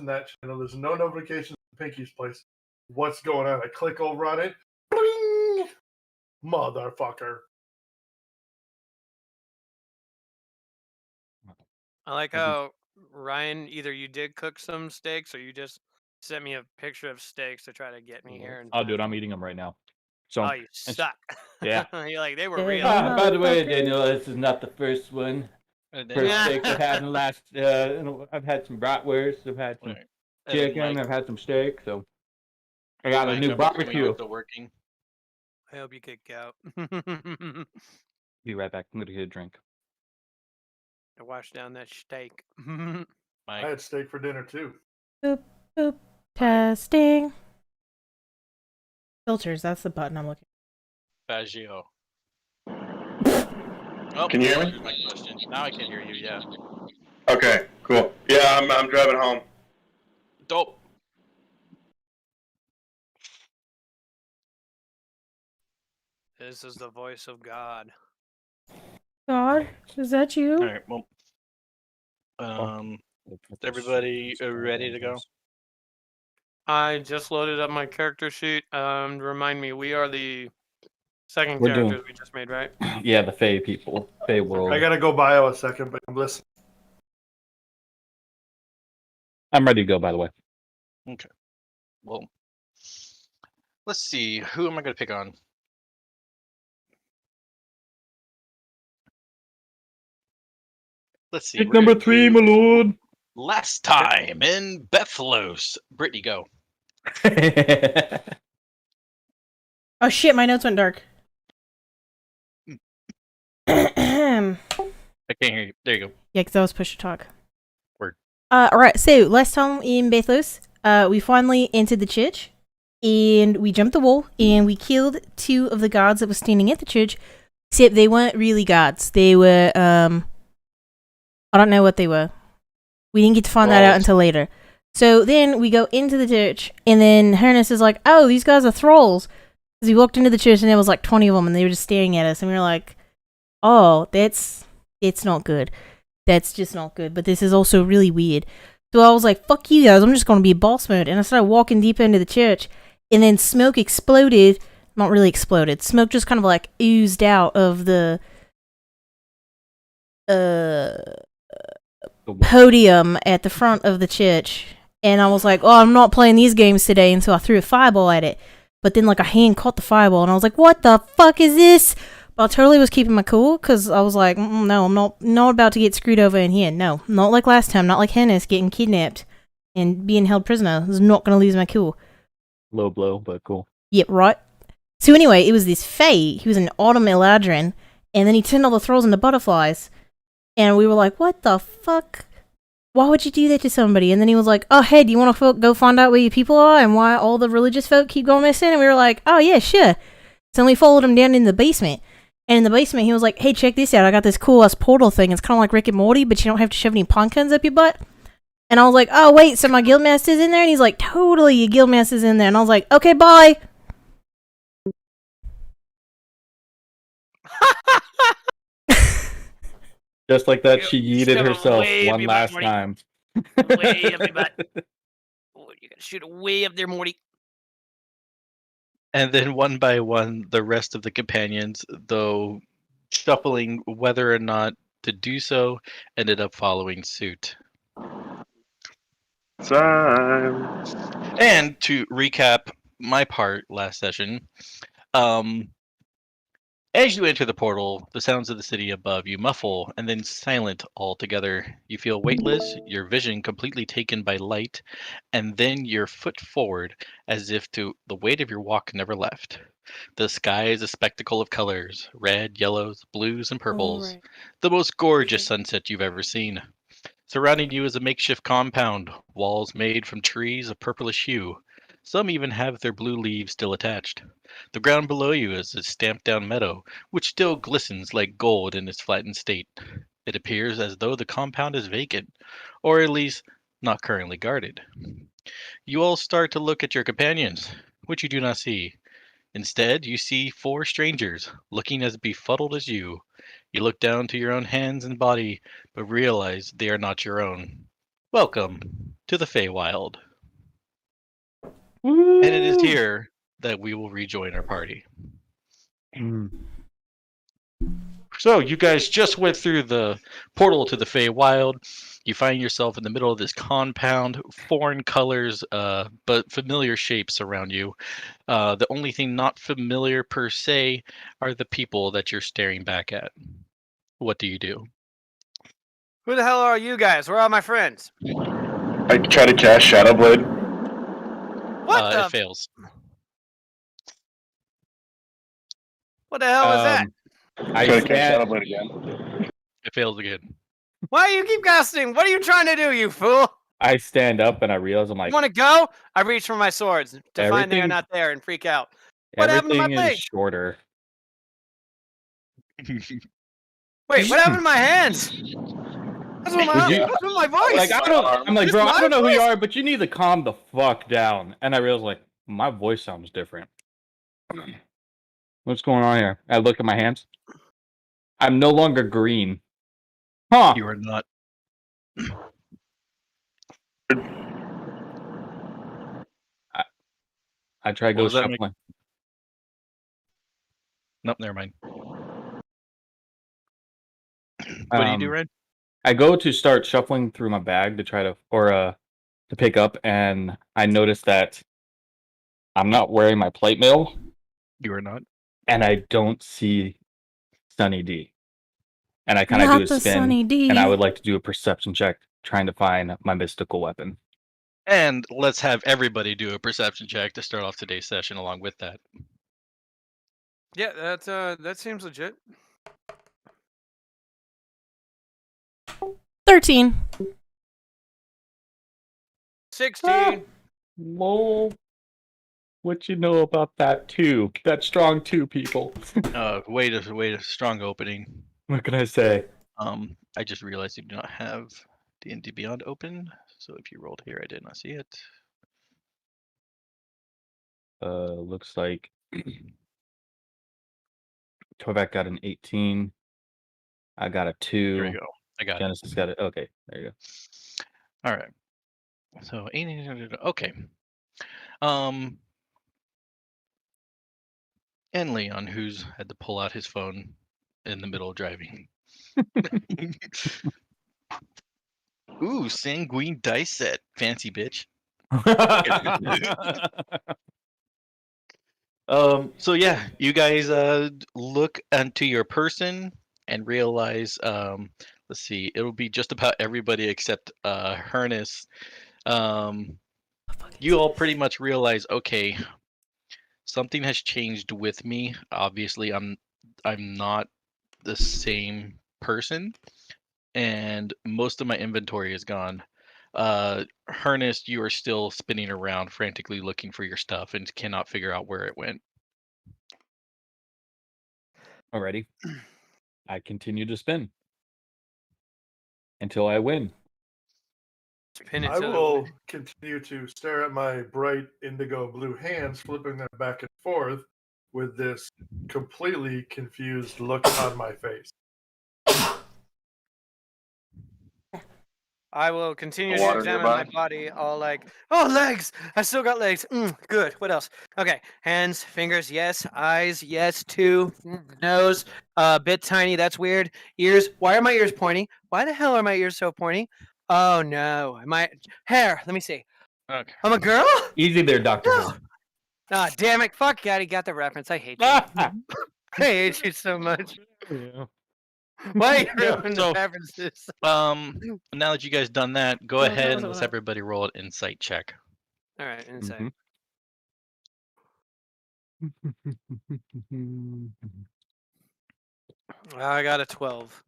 watching that channel. There's no notifications from Pinky's place. What's going on? I click over on it. Bling! Motherfucker. I like how, Ryan, either you did cook some steaks or you just sent me a picture of steaks to try to get me here. Oh, dude, I'm eating them right now. So, Oh, you suck. yeah. You're like, they were Yeah, real. yeah. By the way, Daniel, this is not the first one. First steak I've had in the last. I've had some bratwurst. I've had some chicken. I've had some steak. So I got a new barbecue. Still working. I hope you kick out. Be right back. I'm gonna get a drink. I washed down that steak. I had steak for dinner too. Boop, boop. Testing. Filters, that's the button I'm looking Faggio. Can you hear me? Here's my question. Now I can hear you. Yeah. Okay, cool. Yeah, I'm driving home. Dope. This is the voice of God. God, is that you? All right. Well. Is everybody ready to go? I just loaded up my character sheet. Remind me, we are the second We're characters doing- we just made, right? Yeah, the Fae people. Fae world. I gotta go bio a second, but I'm listening. I'm ready to go, by the way. Okay. Well, let's see. Who am I going to pick on? Let's see. Pick we're number gonna 3, do my lord. Last time in Bethlos. Brittany, go. Oh shit, my notes went dark. I can't hear you. There you go. Yeah, because I was push to talk. Word. Alright, so last time in Bethlos, we finally entered the church, and we jumped the wall, and we killed 2 of the guards that were standing at the church, except they weren't really guards. They were, I don't know what they were. We didn't get to find that out until later. So then we go into the church, and then Hernus is like, oh, these guys are thralls. Because we walked into the church, and there was like 20 of them, and they were just staring at us, and we were like, oh, it's not good. That's just not good. But this is also really weird. So I was like, fuck you guys, I'm just going to be boss mode. And I started walking deeper into the church, and then smoke exploded. Not really exploded. Smoke just kind of like oozed out of the podium at the front of the church. And I was like, oh, I'm not playing these games today, until I threw a fireball at it. But then like a hand caught the fireball, and I was like, what the fuck is this? But I totally was keeping my cool, because I was like, no, I'm not about to get screwed over in here. No, not like last time. Not like Hennis getting kidnapped and being held prisoner. I was not going to lose my cool. Low blow, but cool. Yep, right. So anyway, it was this Fae. He was an Autumn Eladrin, and then he turned all the thralls into butterflies. And we were like, what the fuck? Why would you do that to somebody? And then he was like, oh, hey, do you want to go find out where your people are and why all the religious folk keep going missing? And we were like, oh, yeah, sure. So then we followed him down in the basement. And in the basement, he was like, hey, check this out. I got this cool-ass portal thing. It's kind of like Rick and Morty, but you don't have to shove any pumpkins up your butt. And I was like, oh, wait, so my guildmaster's in there? And he's like, totally, your guildmaster's in there. And I was like, okay, bye. Just like that, she yeeted Shove it herself way up one your butt, last Morty. time. Way up your butt. Oh, you gotta shoot it way up there, Morty. And then one by one, the rest of the companions, though shuffling whether or not to do so, ended up following suit. Time. And to recap my part last session, as you enter the portal, the sounds of the city above you muffle and then silent altogether. You feel weightless, your vision completely taken by light, and then your foot forward as if the weight of your walk never left. The sky is a spectacle of colors, red, yellows, blues, and purples. Right. The most gorgeous sunset you've ever seen. Surrounding you is a makeshift compound, walls made from trees of purplish hue. Some even have their blue leaves still attached. The ground below you is a stamped down meadow, which still glistens like gold in its flattened state. It appears as though the compound is vacant, or at least not currently guarded. You all start to look at your companions, which you do not see. Instead, you see 4 strangers, looking as befuddled as you. You look down to your own hands and body, but realize they are not your own. Welcome to the Feywild. And it is here that we will rejoin our party. So you guys just went through the portal to the Feywild. You find yourself in the middle of this compound, foreign colors, but familiar shapes around you. The only thing not familiar per se are the people that you're staring back at. What do you do? Who the hell are you guys? Where are my friends? I try to cast Shadowblade. What the? It fails. What the hell is that? I try to cast Shadowblade again. It fails again. Why do you keep casting? What are you trying to do, you fool? I stand up and I realize I'm like, You want to go? I reach for my swords to find they are Everything- not there and freak out. What happened to my everything is blade? shorter. Wait, what happened to my hands? What's with my, Would you- what's with my voice? Like I'm like, This bro, my I don't know who you voice? are, but you need to calm the fuck down. And I realized like my voice sounds different. What's going on here? I look at my hands. I'm no longer green. Huh. You are not. I try to What go does that make? shuffling. Nope, never mind. What do you do, Red? I go to start shuffling through my bag to try to to pick up, and I notice that I'm not wearing my plate mail, You are not. and I don't see Sunny D. And I kind of Not do a the spin, Sunny D. and I would like to do a perception check trying to find my mystical weapon. And let's have everybody do a perception check to start off today's session along with that. Yeah, that seems legit. 13. 16. Lol. What you know about that two? That strong two, people. Wait a strong opening. What can I say? I just realized you do not have D&D Beyond open, so if you rolled here, I did not see it. Looks like Torvak got an 18. I got a 2. There we go. I got it. Genesis got it. Okay, there you go. All right. So 18. Okay. And Leon, who's had to pull out his phone in the middle of driving. Ooh, sanguine dice set, fancy bitch. So yeah, you guys look into your person and realize let's see, it'll be just about everybody except Hernus. You all pretty much realize, okay, something has changed with me. Obviously, I'm not the same person, and most of my inventory is gone. Hernest, you are still spinning around frantically looking for your stuff and cannot figure out where it went. Alrighty. I continue to spin until I win. Spin I into the will wind. continue to stare at my bright indigo blue hands, flipping them back and forth with this completely confused look on my face. I will continue to Water examine my nearby? body, all like, oh, legs! I still got legs. Good. What else? Okay. Hands, fingers, yes. Eyes, yes. 2. Nose, bit tiny. That's weird. Ears. Why are my ears pointy? Why the hell are my ears so pointy? Oh no. My hair. Let me see. Okay. I'm a girl? Easy there, Dr. Who. Ah, damn it. Fuck, Daddy got the reference. I hate you. I hate you so much. Why are you ruining So- the references? Now that you guys done that, go ahead and let's everybody roll an insight check. All right, insight. I got a 12.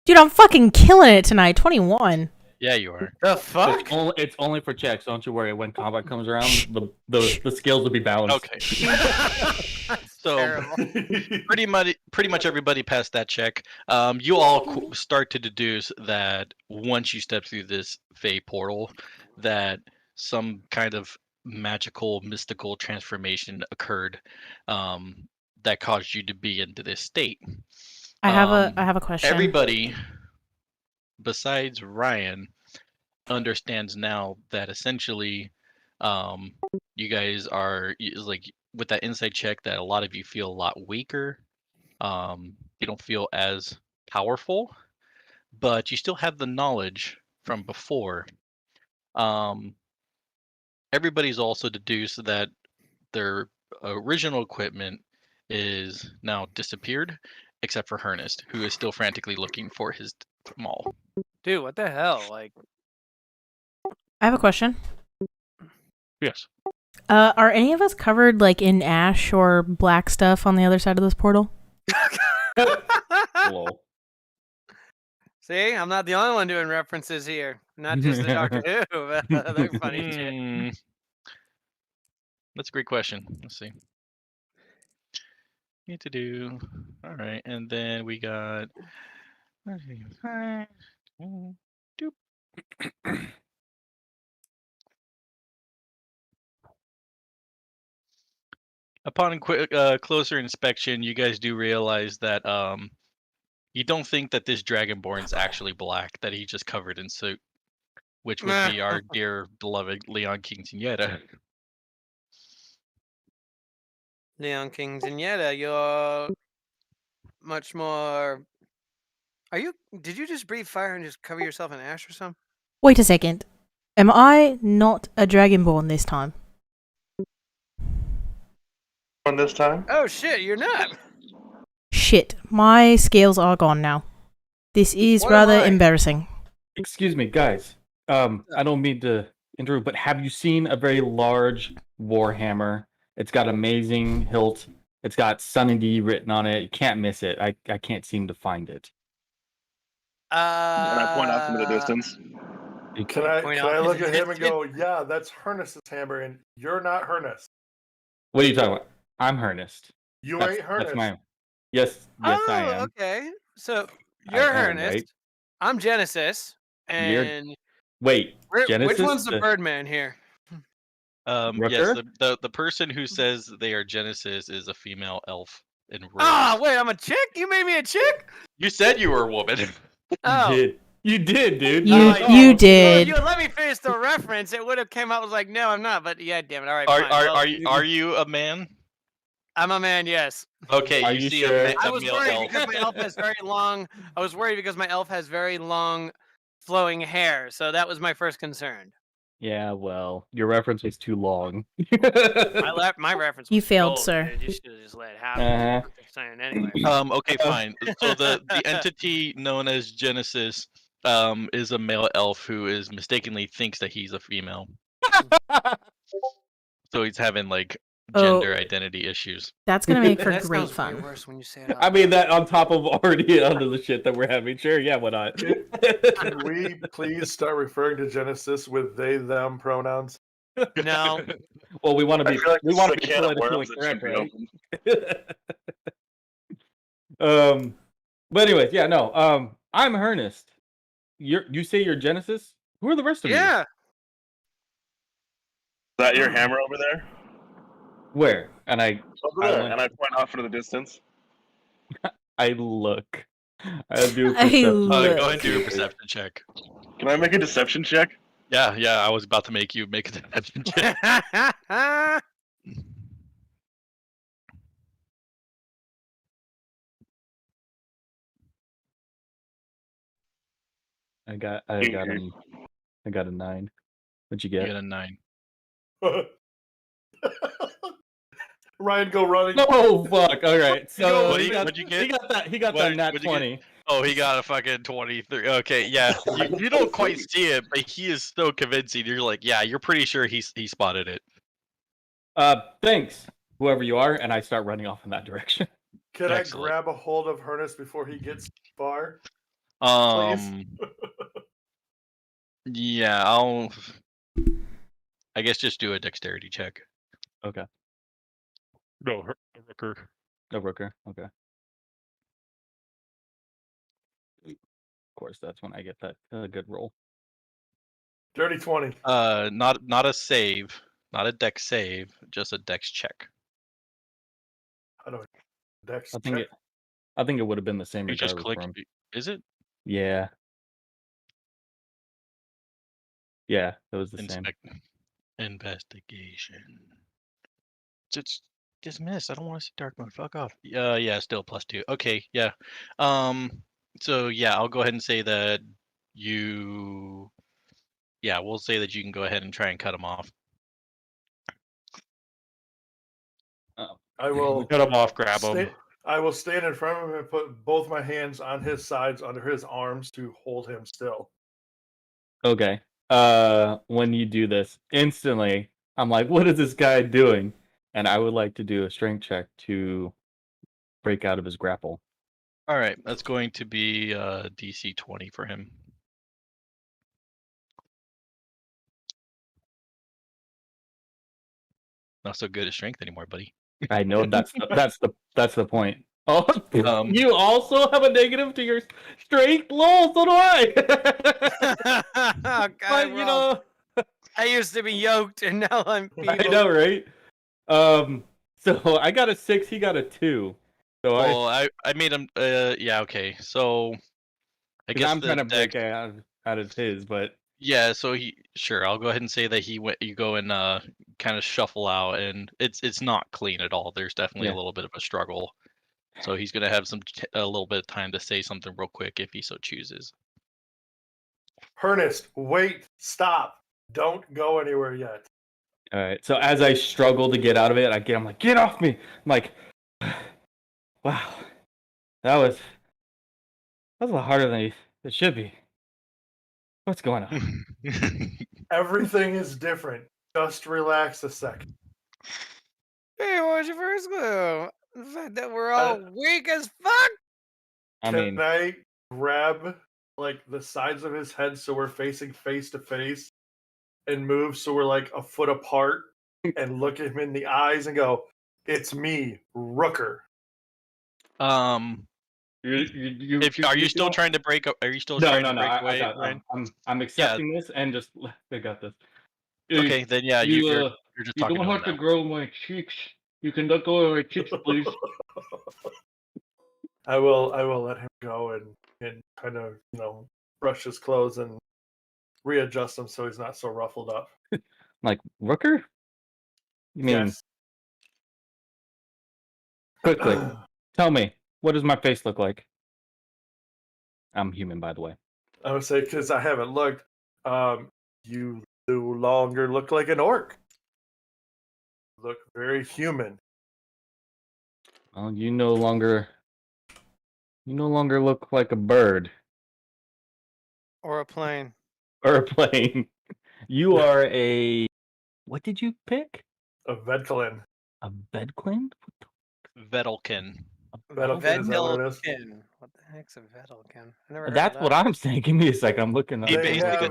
Dude, I'm fucking killing it tonight. 21. Yeah, you are. The fuck? It's only for checks. Don't you worry. When combat comes around, the skills will be balanced. Okay. That's So- terrible. Pretty much everybody passed that check. You all start to deduce that once you step through this Fey portal, that some kind of magical, mystical transformation occurred that caused you to be into this state. I have a question. Everybody, besides Ryan, understands now that essentially, you guys are like with that insight check that a lot of you feel a lot weaker. You don't feel as powerful, but you still have the knowledge from before. Everybody's also deduced that their original equipment is now disappeared, except for Hernest, who is still frantically looking for his maul. Dude, what the hell? Like, I have a question. Yes. Are any of us covered like in ash or black stuff on the other side of this portal? Lol. see, I'm not the only one doing references here. Not just the Doctor Who. They're funny shit. Hmm. That's a great question. Let's see. Need to do. All right, and then we got. Doop. Upon closer inspection, you guys do realize that you don't think that this Dragonborn's actually black; that he's just covered in soot, which would be our dear beloved Leon Quintanilla. Leon Quintanilla, you're much more. Are you? Did you just breathe fire and just cover yourself in ash or something? Wait a second. Am I not a Dragonborn this time? On this time? Oh shit, you're not. Shit, my scales are gone now. This is What am rather I? embarrassing. Excuse me, guys. I don't mean to interrupt, but have you seen a very large warhammer? It's got amazing hilt. It's got Sunny D written on it. You can't miss it. I can't seem to find it. And I point out from the distance. Can I Point can out I look his at him and distance. go, yeah, that's Hernest's hammer, and you're not Hernest. What are you talking about? I'm Hernest. You That's, ain't Hernest. that's my. Yes, I am. Okay. So I you're am, Ernest. right? I'm Genesis. And Wait, which Genesis. one's the Birdman here? Yes, Rooker? the person who says they are Genesis is a female elf in robes. Ah, wait, I'm a chick? You made me a chick? You said you were a woman. Oh. You did, dude. You Oh, you Well, if did. you had let me finish the reference, it would have came out was like, no, I'm not. But yeah, damn it. All right, Are fine. are Well, are you a man? I'm a man, yes. Okay, Are you you see sure? a I was male worried elf. because my elf has very long. I was worried because my elf has very long, flowing hair. So that was my first concern. Yeah, well, your reference was too long. My reference. You was failed, gold, sir. dude. You should have just let it happen. Uh-huh. I'm just saying anyway. Okay, fine. So the entity known as Genesis is a male elf who is mistakenly thinks that he's a female. So he's having like gender identity issues. That's gonna make for That great sounds way fun. worse when you say it out I mean that on top of already under the shit that we're having. Sure, yeah, why not? Can we please start referring to Genesis with they them pronouns? No. Well, we want to I be feel like we this want is to a be can of politically worms that should correct, be right? opened. But anyways, yeah, no. I'm Ernest. You say you're Genesis? Who are the rest of you? Yeah. Is that your hammer over there? Where? And Over I there. look. And I point off into the distance. I look. I do. I perception. Go ahead look. and do a perception check. Can I make a deception check? Yeah, I was about to make you make a deception check. I got a 9. What'd you You get? get a 9. Ryan, go running. No, fuck. All right. So What'd he got, you get? he got that. He got What- that nat what'd you get? 20. Oh, he got a fucking 23. Okay, yeah. You don't quite see it, but he is so convincing. You're like, yeah, you're pretty sure he spotted it. Thanks, whoever you are, and I start running off in that direction. Can Excellent. I grab a hold of Hernest before he gets far? Yeah, I guess just do a dexterity check. Okay. No, Rooker. No Rooker. Okay. Of course, that's when I get that good roll. Dirty 20. Not a save, not a dex save, just a dex check. I don't. Dex I think check. it would have been the same You just regardless click. for him. Is it? Yeah. Yeah, it was the same. Investigation. It's dismissed. I don't want to see dark mode. Fuck off. Yeah, still +2. Okay, yeah. So yeah, I'll go ahead and say that you. Yeah, we'll say that you can go ahead and try and cut him off. I will Cut him off, grab him. I will stand in front of him and put both my hands on his sides under his arms to hold him still. Okay. When you do this, instantly, I'm like, what is this guy doing? And I would like to do a strength check to break out of his grapple. All right, that's going to be DC 20 for him. Not so good at strength anymore, buddy. I know that's the point. Oh, Um, you also have a negative to your strength? Lol, so do I. Oh, God, But, you know, I used to be yoked, and now I'm feeble. I know, right? So I got a 6, he got a 2. So well, I made him. Yeah, okay. So I guess I'm the trying to break dex- out of his, but Yeah, so I'll go ahead and say that he went. You go and kind of shuffle out, and it's not clean at all. There's definitely Yeah. a little bit of a struggle. So he's gonna have a little bit of time to say something real quick if he so chooses. Ernest, wait, stop. Don't go anywhere yet. all right. So as I struggle to get out of it, I'm like, get off me! I'm like, wow, that was a lot harder than it should be. What's going on? Everything is different. Just relax a second. Hey, what was your first clue? The fact that we're all weak as fuck? I Can mean, I grab like the sides of his head so we're facing face to face and move so we're like a foot apart and look him in the eyes and go, "It's me, Rooker." Are you still don't- trying to break up? Are you still No, trying no, to no. break away, I Ryan? I'm accepting this and just I got this. Okay, then yeah, you're just You talking don't to have him to now. grow my cheeks. You can let go of my cheeks, please. I will let him go and kind of, brush his clothes and readjust him so he's not so ruffled up. Like Rooker? You mean Yes. quickly? Tell me, what does my face look like? I'm human, by the way. I would say because I haven't looked. You no longer look like an orc. Look very human. Well, you no longer look like a bird Or a plane. or a plane. You are a. What did you pick? A Vedkalin. A bedquin? Vedelkin. Vedalken, is that what it is? Vedalken. What the heck's a Vedalken? I never heard That's of what that. I'm saying. Give me a second. I'm looking up.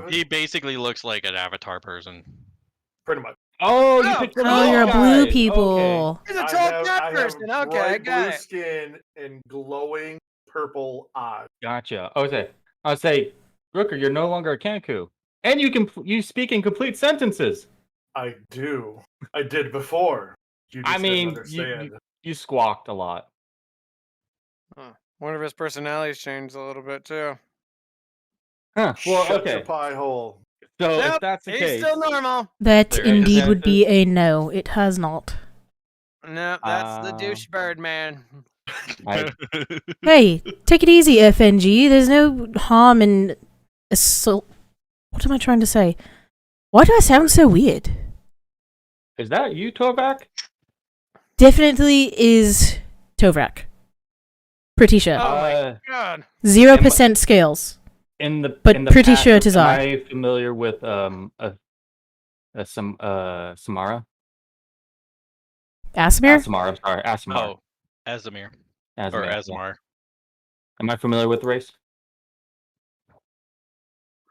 He basically looks like an avatar person. Pretty much. Oh, you Oh, picked oh, one of Oh, those you're a guys. blue Okay. people. He's a I tall have cat person. Okay, I bright got blue it. skin and glowing purple eyes. Gotcha. Okay. I'll say, Rooker, you're no longer a Kanku. And you speak in complete sentences. I do. I did before. You just I mean, didn't understand. you squawked a lot. One of his personalities changed a little bit too. Huh. Well, Shut okay. your pie hole. So Nope, if that's the He's case, still normal. That There is indeed that would be a no. It has not. No, that's the douche bird man. I, Hey, take it easy, FNG. There's no harm in assault. What am I trying to say? Why do I sound so weird? is that you, Tovak? Definitely is Tovrak. Pretty sure. Oh my god. 0% scales. But in the pretty past, sure it is am I. I familiar with Samara? Asimir? Asimar, I'm sorry, Asimar. Oh, Azamir or yeah. Azamar. Am I familiar with the race?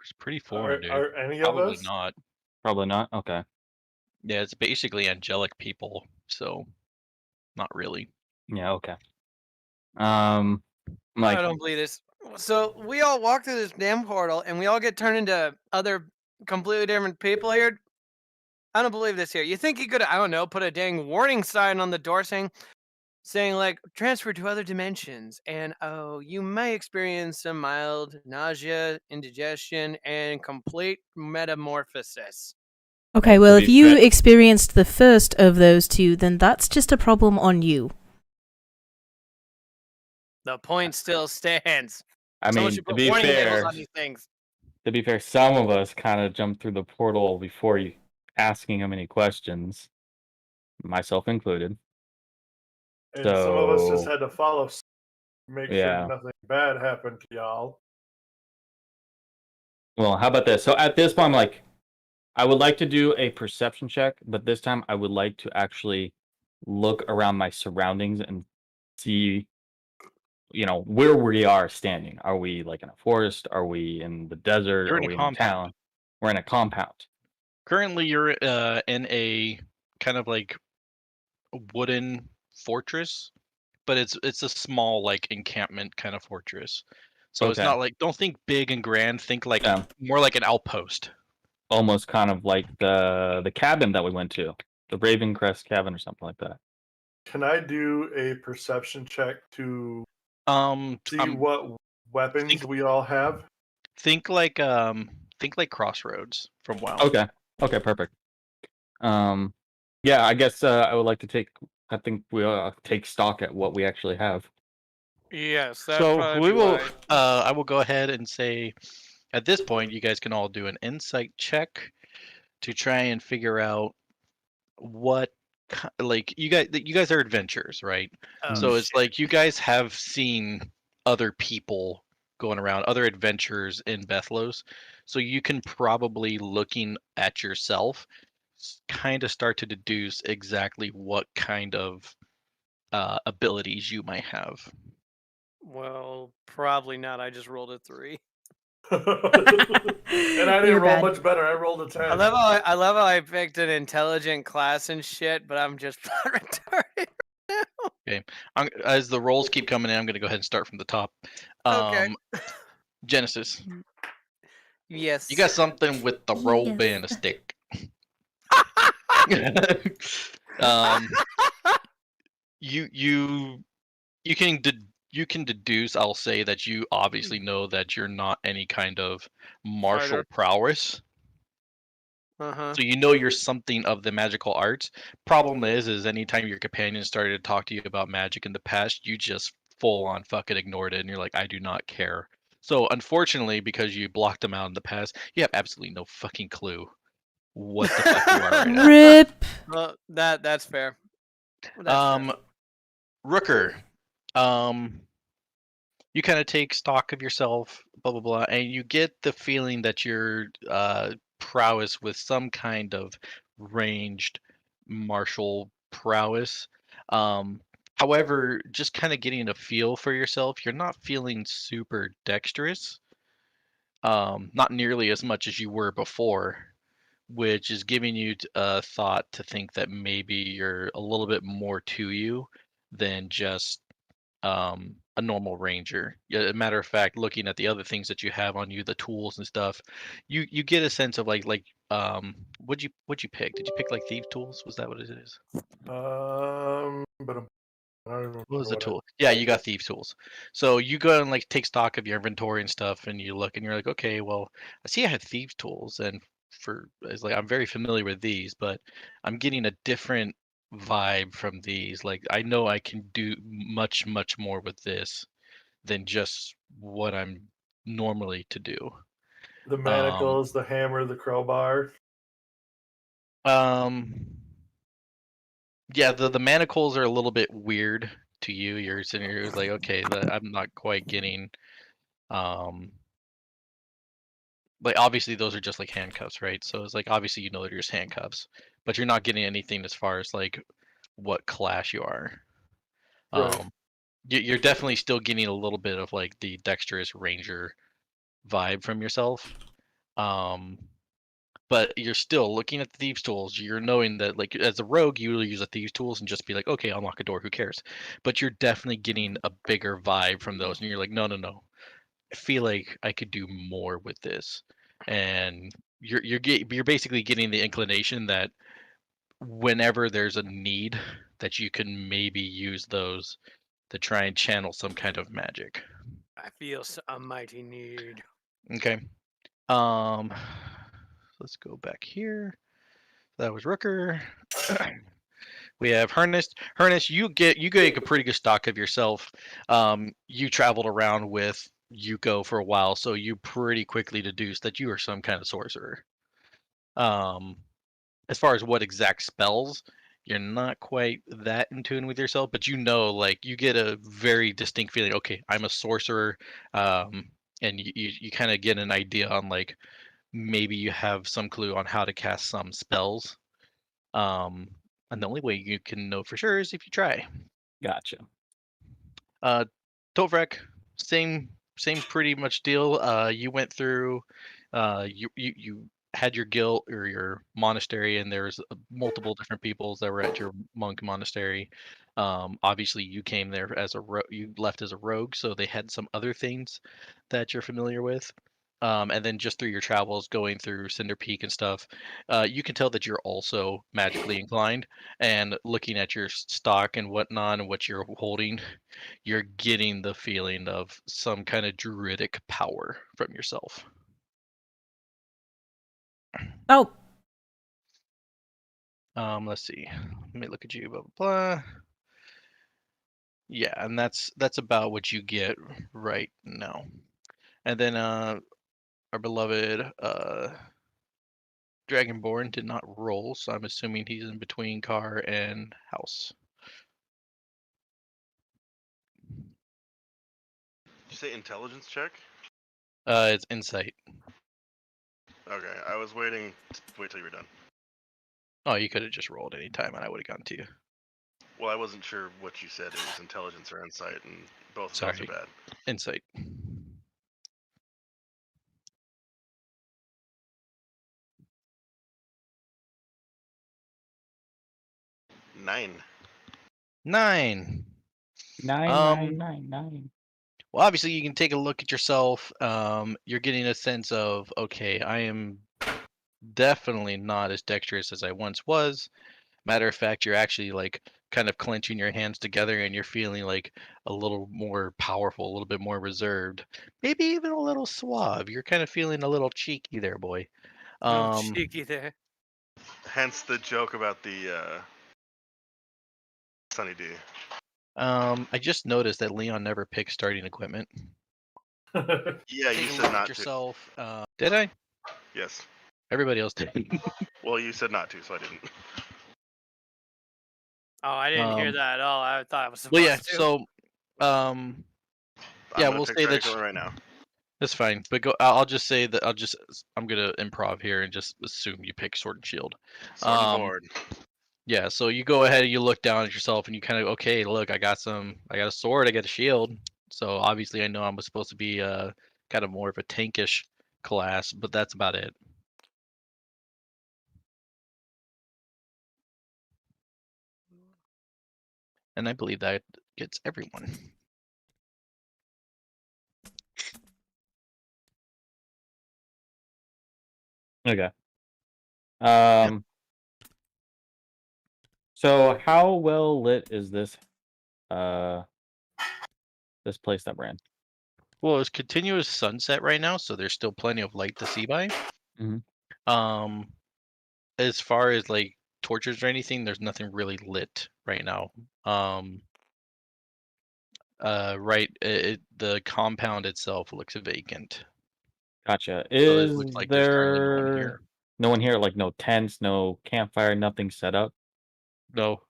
It's pretty foreign, dude. Are any of Probably us? not. Probably not. Okay. Yeah, it's basically angelic people, so not really. Yeah. Okay. I Like don't believe this. So we all walk through this damn portal and we all get turned into other completely different people here. I don't believe this here. You think he could, I don't know, put a dang warning sign on the door saying, saying like transfer to other dimensions, and oh, you may experience some mild nausea, indigestion, and complete metamorphosis. Okay, And well, to if be you fair- experienced the first of those two, then that's just a problem on you. The point still stands. I Someone mean, should to put be warning labels fair, on these things. some of us kind of jumped through the portal before you asking him any questions, myself included. And some of us just So had to follow, make yeah. sure nothing bad happened to y'all. Well, how about this? So at this point, I'm like, I would like to do a perception check, but this time I would like to actually look around my surroundings and see, where we are standing. Are we like in a forest? Are we in the desert? You're Are in a we in compound. town? We're in a compound. Currently, you're in a kind of like wooden fortress, but it's a small like encampment kind of fortress. So it's Okay. not like, don't think big and grand. Think like Yeah. more like an outpost. Almost kind of like the cabin that we went to, the Raven Crest cabin or something like that. Can I do a perception check to see I'm- what weapons we all have? think like Crossroads from WoW. Okay. Okay. Perfect. Yeah. I guess I would like to take. I think we'll take stock at what we actually have. Yes, So we will. I will go ahead and say, at this point, you guys can all do an insight check to try and figure out what like you guys are adventurers, right? So it's like you guys have seen other people going around, other adventurers in Bethlos, so you can probably, looking at yourself, kind of start to deduce exactly what kind of abilities you might have. Well, probably not. I just rolled a 3. And I didn't You're roll bad. much better. I rolled a 10. I love how I picked an intelligent class and shit, but I'm just retarded. As the rolls keep coming in, I'm going to go ahead and start from the top. Okay. Genesis, Yes. you got something with the roll Yes. band a stick. You can deduce, I'll say, that you obviously know that you're not any kind of martial Fighter. prowess. Uh-huh. So you know you're something of the magical arts. Problem is anytime your companion started to talk to you about magic in the past, you just full on fucking ignored it, and you're like, I do not care. So unfortunately, because you blocked them out in the past, you have absolutely no fucking clue what the fuck you are right now. Rip. Well, that's fair. That's fair. Rooker, you kind of take stock of yourself, blah blah blah, and you get the feeling that your prowess with some kind of ranged martial prowess. However, just kind of getting a feel for yourself, you're not feeling super dexterous. Not nearly as much as you were before, which is giving you a thought to think that maybe you're a little bit more to you than just a normal ranger. Yeah, a matter of fact, looking at the other things that you have on you, the tools and stuff, you get a sense of what'd you pick? Did you pick like thief tools? Was that what it is? But I don't remember What was the what tool? Yeah, you got thief tools. So you go and like take stock of your inventory and stuff, and you look and you're like, okay, well, I see I had thief tools, and it's like I'm very familiar with these, but I'm getting a different vibe from these. Like I know I can do much more with this than just what I'm normally to do. The manacles, the hammer, the crowbar. Yeah, the manacles are a little bit weird to you. You're sitting here like, okay, I'm not quite getting. Like obviously those are just like handcuffs, right? So it's like obviously you know they're just handcuffs, but you're not getting anything as far as like what class you are. Right. You're definitely still getting a little bit of like the dexterous ranger vibe from yourself. But you're still looking at the thieves' tools. You're knowing that, like, as a rogue, you will use a thieves' tools and just be like, okay, unlock a door. Who cares? But you're definitely getting a bigger vibe from those, and you're like, no. I feel like I could do more with this, and you're basically getting the inclination that whenever there's a need that you can maybe use those to try and channel some kind of magic. I feel a mighty need. Okay. Let's go back here. That was Rooker. We have Harness. Harness, you get a pretty good stock of yourself. You traveled around with Yuko for a while, so you pretty quickly deduced that you are some kind of sorcerer. As far as what exact spells, you're not quite that in tune with yourself, but like you get a very distinct feeling. Okay, I'm a sorcerer, and you kind of get an idea on like maybe you have some clue on how to cast some spells. And the only way you can know for sure is if you try. Gotcha. Tovrek, same pretty much deal. You went through, you had your guild or your monastery, and there's multiple different peoples that were at your monk monastery. Obviously, you came there as you left as a rogue, so they had some other things that you're familiar with. And then just through your travels going through Cinder Peak and stuff, you can tell that you're also magically inclined. And looking at your stock and whatnot and what you're holding, you're getting the feeling of some kind of druidic power from yourself. Oh, Let's see. Let me look at you. Blah blah blah. Yeah, and that's about what you get right now. And then our beloved Dragonborn did not roll, so I'm assuming he's in between car and house. Did you say intelligence check? It's insight. Okay, I was waiting. Wait till you were done. Oh, you could have just rolled any time, and I would have gotten to you. Well, I wasn't sure what you said. It was intelligence or insight, and both of those are bad. Insight. Nine. Nine. Well, obviously, you can take a look at yourself. You're getting a sense of, okay, I am definitely not as dexterous as I once was. Matter of fact, you're actually like kind of clenching your hands together and you're feeling like a little more powerful, a little bit more reserved, maybe even a little suave. You're kind of feeling a little cheeky there, boy. Cheeky there. Hence the joke about the Sunny D. I just noticed that Leon never picked starting equipment. Yeah, you said not yourself. Did I? Yes. Everybody else did. Well, you said not to, so I didn't. Oh, I didn't hear that at all. I thought it was supposed to. So, yeah, we'll say that right now. That's fine, but go. I'll just say that I'm gonna improv here and just assume you pick sword and shield. Sword and board. Yeah, so you go ahead and you look down at yourself and you kind of, okay, look, I got a sword, I got a shield. So obviously I know I'm supposed to be kind of more of a tankish class, but that's about it. And I believe that gets everyone. Okay. So how well lit is this this place that we're in? Well, it's continuous sunset right now, so there's still plenty of light to see by. Mm-hmm. As far as like torches or anything, there's nothing really lit right now. The compound itself looks vacant. Gotcha. So Is it looks like there there's currently no one here. No one here, like no tents, no campfire, nothing set up? No.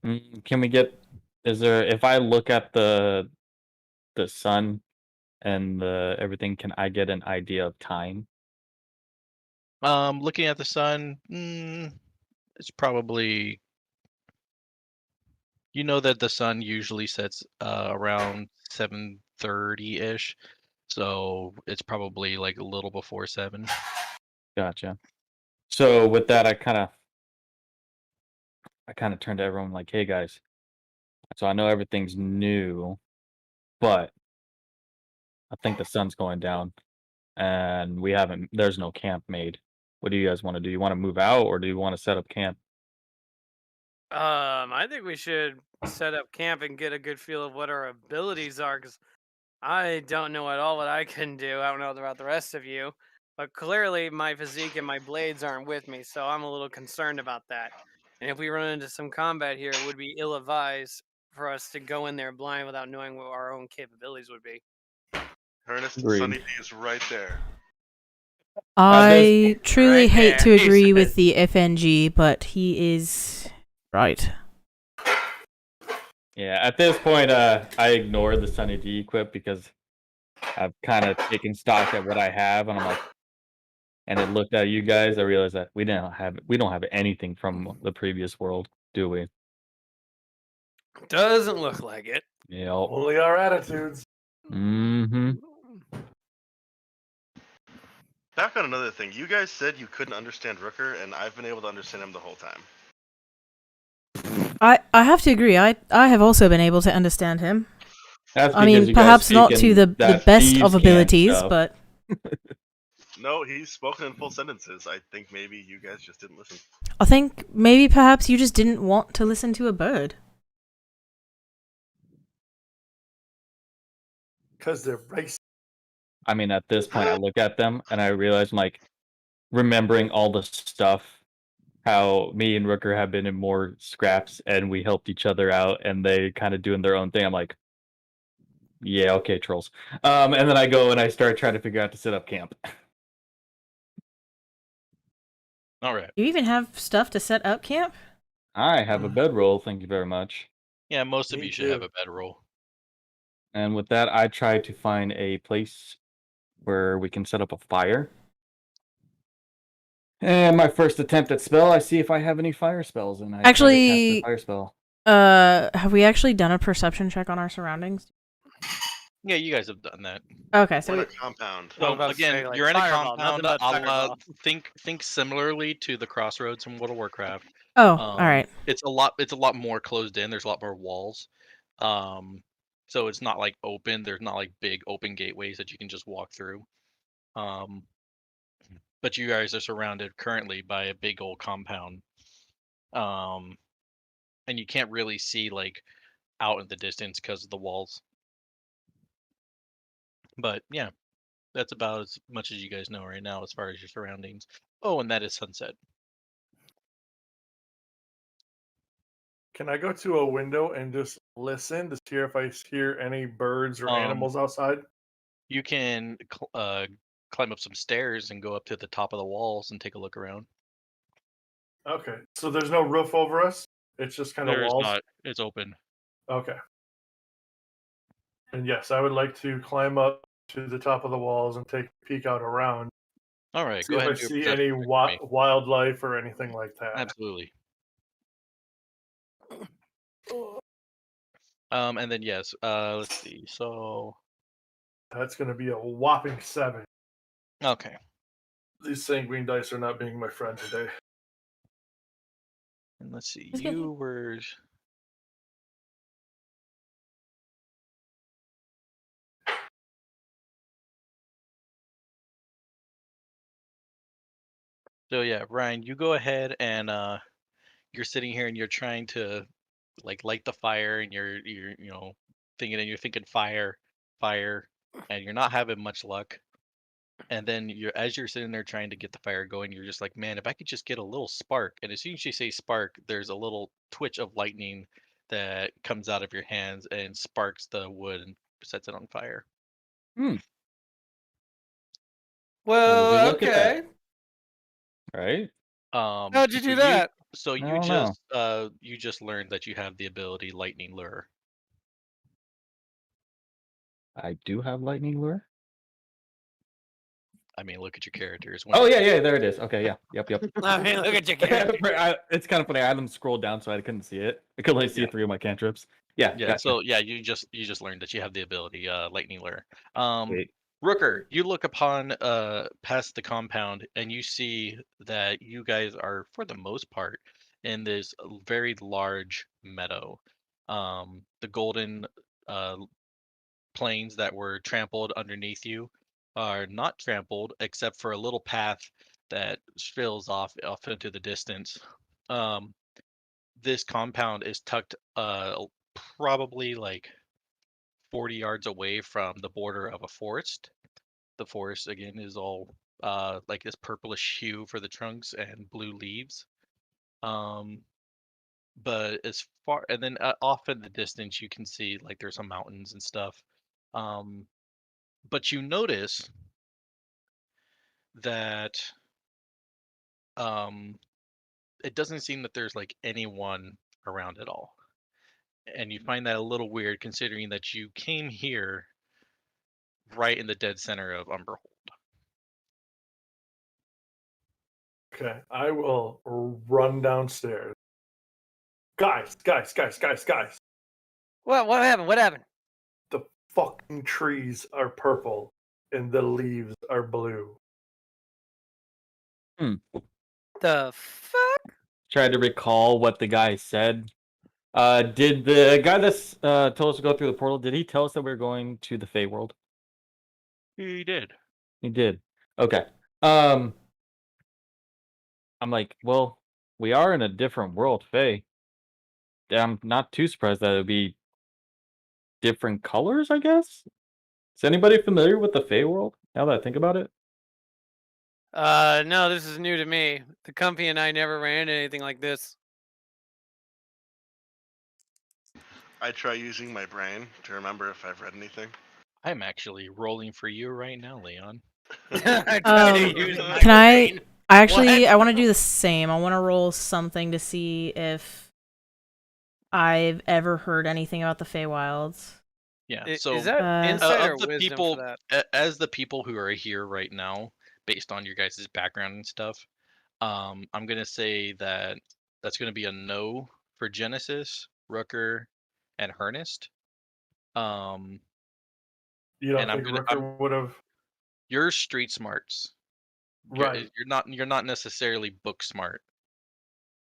Can we get? Is there? If I look at the sun and everything, can I get an idea of time? Looking at the sun, it's probably, you know that the sun usually sets around 7:30-ish, so it's probably like a little before 7. Gotcha. So with that, I kind of turned to everyone like, "Hey guys, so I know everything's new, but I think the sun's going down, and there's no camp made. What do you guys want to do? You want to move out, or do you want to set up camp?" I think we should set up camp and get a good feel of what our abilities are, because I don't know at all what I can do. I don't know about the rest of you, but clearly my physique and my blades aren't with me, so I'm a little concerned about that. And if we run into some combat here, it would be ill-advised for us to go in there blind without knowing what our own capabilities would be. Ernest Agreed. Sunny D is right there. I truly Right hate to there, he agree said. with the FNG, but he is right. Yeah, at this point, I ignore the Sunny D equip because I've kind of taken stock at what I have, and I'm like, and it looked at you guys. I realized that we don't have anything from the previous world, do we? Doesn't look like it. Yeah. Only our attitudes. Mm-hmm. Back on another thing, you guys said you couldn't understand Rooker, and I've been able to understand him the whole time. I have to agree. I have also been able to understand him. That's I because mean, you guys perhaps not speak to in the that best thieves' of can abilities, stuff. but No, he's spoken in full sentences. I think maybe you guys just didn't listen. I think maybe perhaps you just didn't want to listen to a bird. Because they're racist. I mean, at this point, I look at them and I realize, I'm like, remembering all the stuff, how me and Rooker have been in more scraps and we helped each other out and they kind of doing their own thing. I'm like, yeah, okay, trolls. And then I go and I start trying to figure out to set up camp. All right. Do you even have stuff to set up camp? I have a bedroll, thank you very much. Yeah, most of Me you should have too. a bedroll. And with that, I try to find a place where we can set up a fire. And my first attempt at spell, I see if I have any fire spells, and I try to cast Actually, a fire spell. Have we actually done a perception check on our surroundings? Yeah, you guys have done that. Okay, so We're in a compound. I was So about to again, say, like, you're in a fireball, nothing compound. but I'll fireball. think similarly to the Crossroads from World of Warcraft. all right. It's a lot more closed in. There's a lot more walls. So it's not like open. There's not like big open gateways that you can just walk through. But you guys are surrounded currently by a big old compound. And you can't really see like out in the distance because of the walls. But yeah, that's about as much as you guys know right now as far as your surroundings. Oh, and that is sunset. Can I go to a window and just listen to hear if I hear any birds or animals outside? You can climb up some stairs and go up to the top of the walls and take a look around. Okay, so there's no roof over us. It's just kind of There's walls. not. It's open. Okay. And yes, I would like to climb up to the top of the walls and take a peek out around. All right, See go if ahead I and do a see perception any check for me. wildlife or anything like that. Absolutely. And then yes, let's see. So That's going to be a whopping 7. okay. These sanguine dice are not being my friend today. And let's see. You were so yeah, Ryan, you go ahead and you're sitting here and you're trying to like light the fire and you're you're thinking fire, and you're not having much luck. And then as you're sitting there trying to get the fire going, you're just like, man, if I could just get a little spark. And as soon as you say spark, there's a little twitch of lightning that comes out of your hands and sparks the wood and sets it on fire. Well, Look at that. okay. Right? How'd you so do that? So I you don't know. just learned that you have the ability lightning lure. I do have lightning lure. I mean, look at your characters. Oh yeah, there it is. Okay, yeah, yep. I mean, look at your character. It's kind of funny. I had them scroll down so I couldn't see it. I could only see 3 of my cantrips. Yeah. Yeah. Gotcha. So yeah, you just learned that you have the ability lightning lure. Wait. Rooker, you look upon past the compound and you see that you guys are, for the most part, in this very large meadow. The golden plains that were trampled underneath you are not trampled except for a little path that spills off into the distance. this compound is tucked probably like 40 yards away from the border of a forest. The forest again is all like this purplish hue for the trunks and blue leaves. But as far and then off in the distance you can see like there's some mountains and stuff. But you notice that it doesn't seem that there's like anyone around at all. And you find that a little weird considering that you came here right in the dead center of Umberhold. Okay, I will run downstairs. Guys. What happened? What happened? The fucking trees are purple and the leaves are blue. The fuck? Tried to recall what the guy said. Did the guy that's told us to go through the portal, did he tell us that we were going to the Feywild? He did. He did. Okay. I'm like, well, we are in a different world, Fey. I'm not too surprised that it would be different colors, I guess? Is anybody familiar with the Feywild, now that I think about it? No, this is new to me. The company and I never ran into anything like this. I try using my brain to remember if I've read anything. I'm actually rolling for you right now, Leon. I tried to use my Can I? brain. I want to do the same. I want to roll something to see if I've ever heard anything about the Feywilds. Yeah. So Is that insight or of the wisdom people, for that? as the people who are here right now, based on your guys' background and stuff, I'm gonna say that that's gonna be a no for Genesis, Rooker, and Hernest. You don't And I'm think gonna- Rooker would have? You're street smarts. Right. You're not necessarily book smart.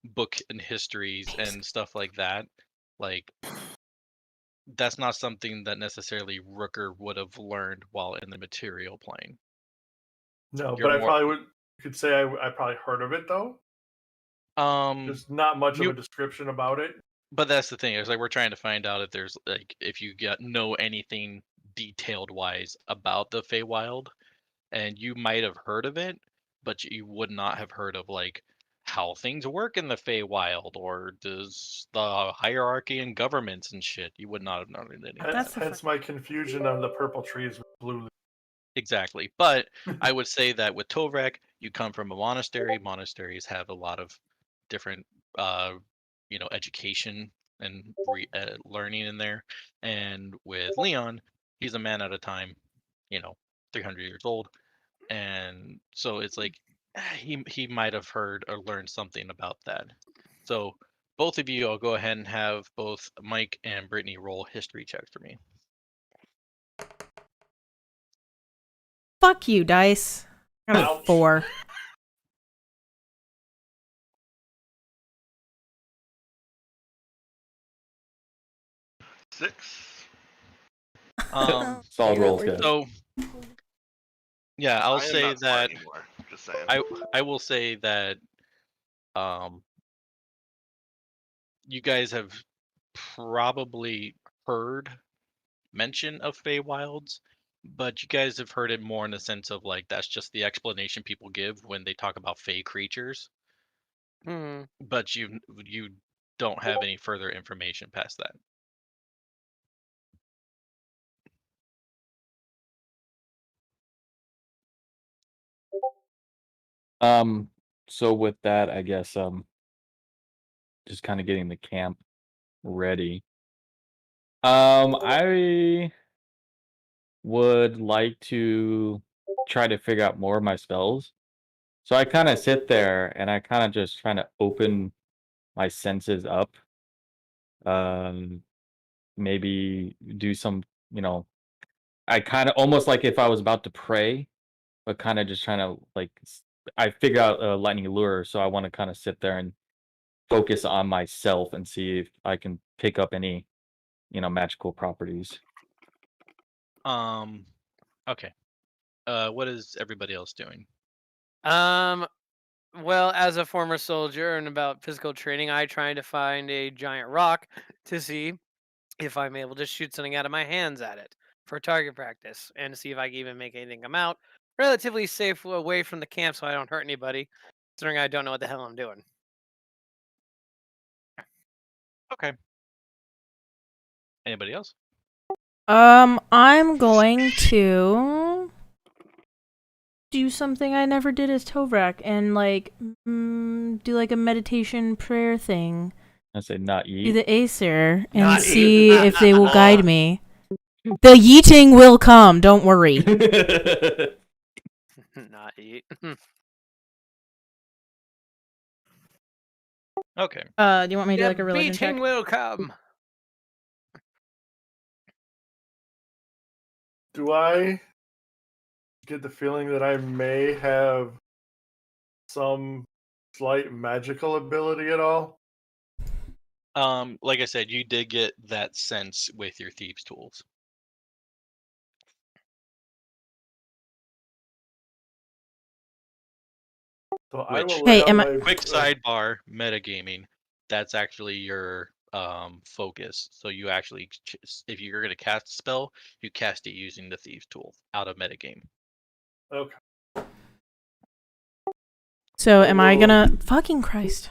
Book and histories and stuff like that. Like that's not something that necessarily Rooker would have learned while in the material plane. No, You're but I more- probably would. Could say I probably heard of it though. There's not much of a description about it. But that's the thing. Is like we're trying to find out if there's like if you know anything detailed wise about the Feywild, and you might have heard of it, but you would not have heard of like how things work in the Feywild or does the hierarchy and governments and shit. You would not have known any of Hence, that. hence my confusion on the purple trees with blue. Exactly. But I would say that with Tovrek, you come from a monastery. Monasteries have a lot of different education and learning in there. And with Leon, he's a man at a time, 300 years old. And so it's like he might have heard or learned something about that. So both of you, I'll go ahead and have both Mike and Brittany roll history checks for me. Fuck you, dice. I got a Ouch. 4. Six. Solid rolls, guys. So yeah, I'll I am say not smart that anymore, just saying. I will say that you guys have probably heard mention of Feywilds, but you guys have heard it more in the sense of like that's just the explanation people give when they talk about Fey creatures. But you don't have any further information past that. So with that, I guess just kind of getting the camp ready. I would like to try to figure out more of my spells. So I kind of sit there and I kind of just trying to open my senses up. Maybe do some, I kind of almost like if I was about to pray, but kind of just trying to like I figure out lightning lure, so I want to kind of sit there and focus on myself and see if I can pick up any, magical properties. Okay. What is everybody else doing? Well, as a former soldier and about physical training, I try to find a giant rock to see if I'm able to shoot something out of my hands at it for target practice and see if I can even make anything come out relatively safe away from the camp so I don't hurt anybody, considering I don't know what the hell I'm doing. Okay. Anybody else? I'm going to do something I never did as Tovrak and like do like a meditation prayer thing. I say not Do eat. the Acer and Not see eat. if they will guide me. The yeeting will come. Don't worry. Not eat. Okay. Do you want me to do like a The religion check? beating will come. Do I get the feeling that I may have some slight magical ability at all? Like I said, you did get that sense with your thieves' tools. So I will Which- lay Hey, out am I- my Quick sidebar: metagaming. That's actually your focus. So you actually, if you're gonna cast a spell, you cast it using the thieves' tool out of metagame. Okay. So I am I will- gonna fucking Christ?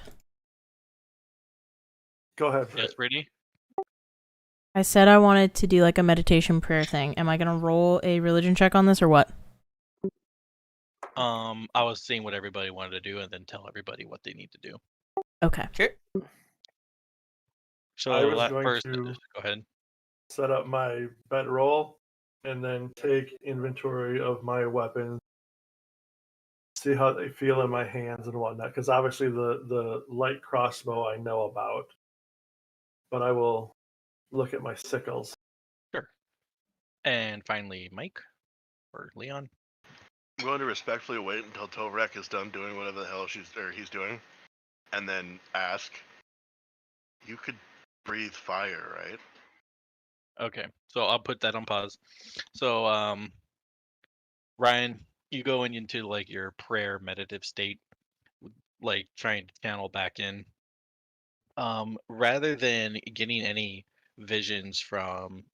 Go ahead. Yes, Britt. Brittany. I said I wanted to do like a meditation prayer thing. Am I gonna roll a religion check on this or what? I was seeing what everybody wanted to do, and then tell everybody what they need to do. Okay. So I was that going first, to- go ahead. Set up my bedroll and then take inventory of my weapons. See how they feel in my hands and whatnot. Because obviously the light crossbow I know about. But I will look at my sickles. Sure. And finally, Mike or Leon. I'm going to respectfully wait until Tovrak is done doing whatever the hell he's doing, and then ask. You could breathe fire, right? Okay, so I'll put that on pause. So, Ryan, you go into like your prayer meditative state, like trying to channel back in. Rather than getting any visions from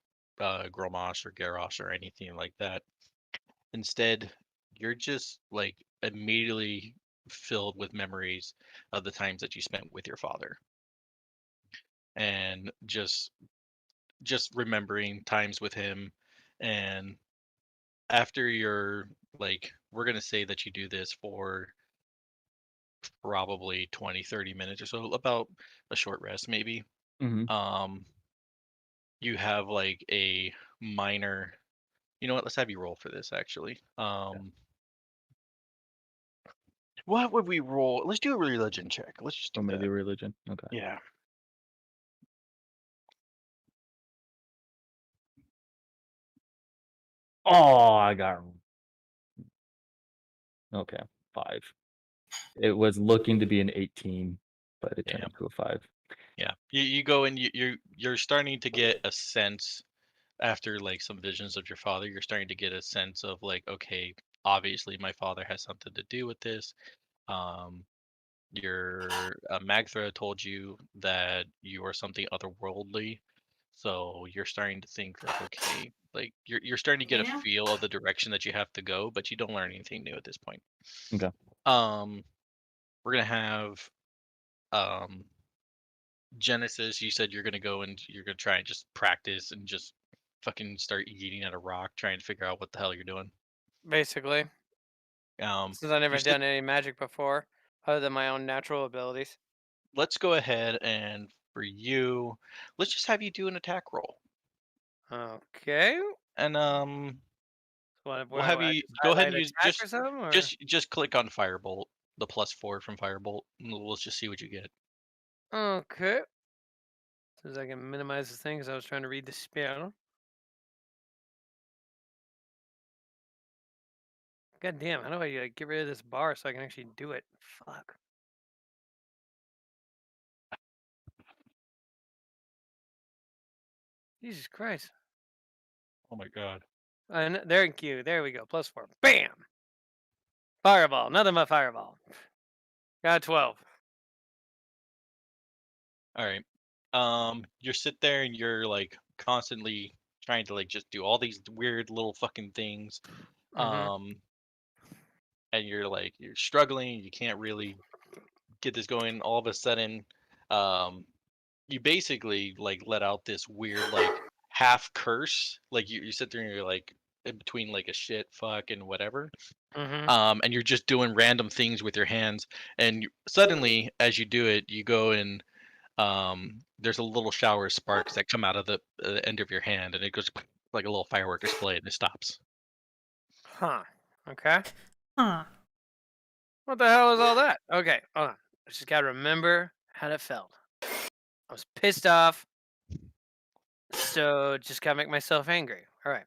Gromosh or Garrosh or anything like that, instead, you're just like immediately filled with memories of the times that you spent with your father, and just remembering times with him. And after you're like, we're gonna say that you do this for probably 20-30 minutes or so, about a short rest maybe. Mm-hmm. You have like a minor, you know what, let's have you roll for this actually. What would we roll? Let's do a religion check. Let's just do So maybe that. religion. Okay. Yeah. Oh, I got. Okay, 5. It was looking to be an 18, but it turned Yeah. into a 5. Yeah, you go and you're starting to get a sense after like some visions of your father. You're starting to get a sense of like, okay, obviously my father has something to do with this. Your Magthra told you that you are something otherworldly, so you're starting to think that okay, like you're starting to get a feel of the direction that you have to go, but you don't learn anything new at this point. Okay. We're gonna have Genesis. You said you're gonna go and you're gonna try and just practice and just fucking start eating at a rock, trying to figure out what the hell you're doing. Basically, since I never you're still- done any magic before, other than my own natural abilities. Let's go ahead and for you, let's just have you do an attack roll. Okay. And We'll have you go ahead and use just just click on Firebolt, the +4 from Firebolt, and let's just see what you get. Okay. So as I can minimize this thing, because I was trying to read the spell. God damn! How do I get rid of this bar so I can actually do it? Fuck. Jesus Christ. Oh my god. And there we go. +4. Bam. Fireball. Nothing but fireball. Got 12. All right. You sit there and you're like constantly trying to like just do all these weird little fucking things. Mhm. And you're struggling. You can't really get this going. All of a sudden, you basically like let out this weird like half curse. Like you sit there and you're like in between like a shit, fuck, and whatever. Mhm. And you're just doing random things with your hands, and suddenly, as you do it, you go and there's a little shower of sparks that come out of the end of your hand, and it goes like a little firework display, and it stops. Huh. Okay. Huh. What the hell is all that? Okay, hold on. I just gotta remember how it felt. I was pissed off, so just gotta make myself angry. All right.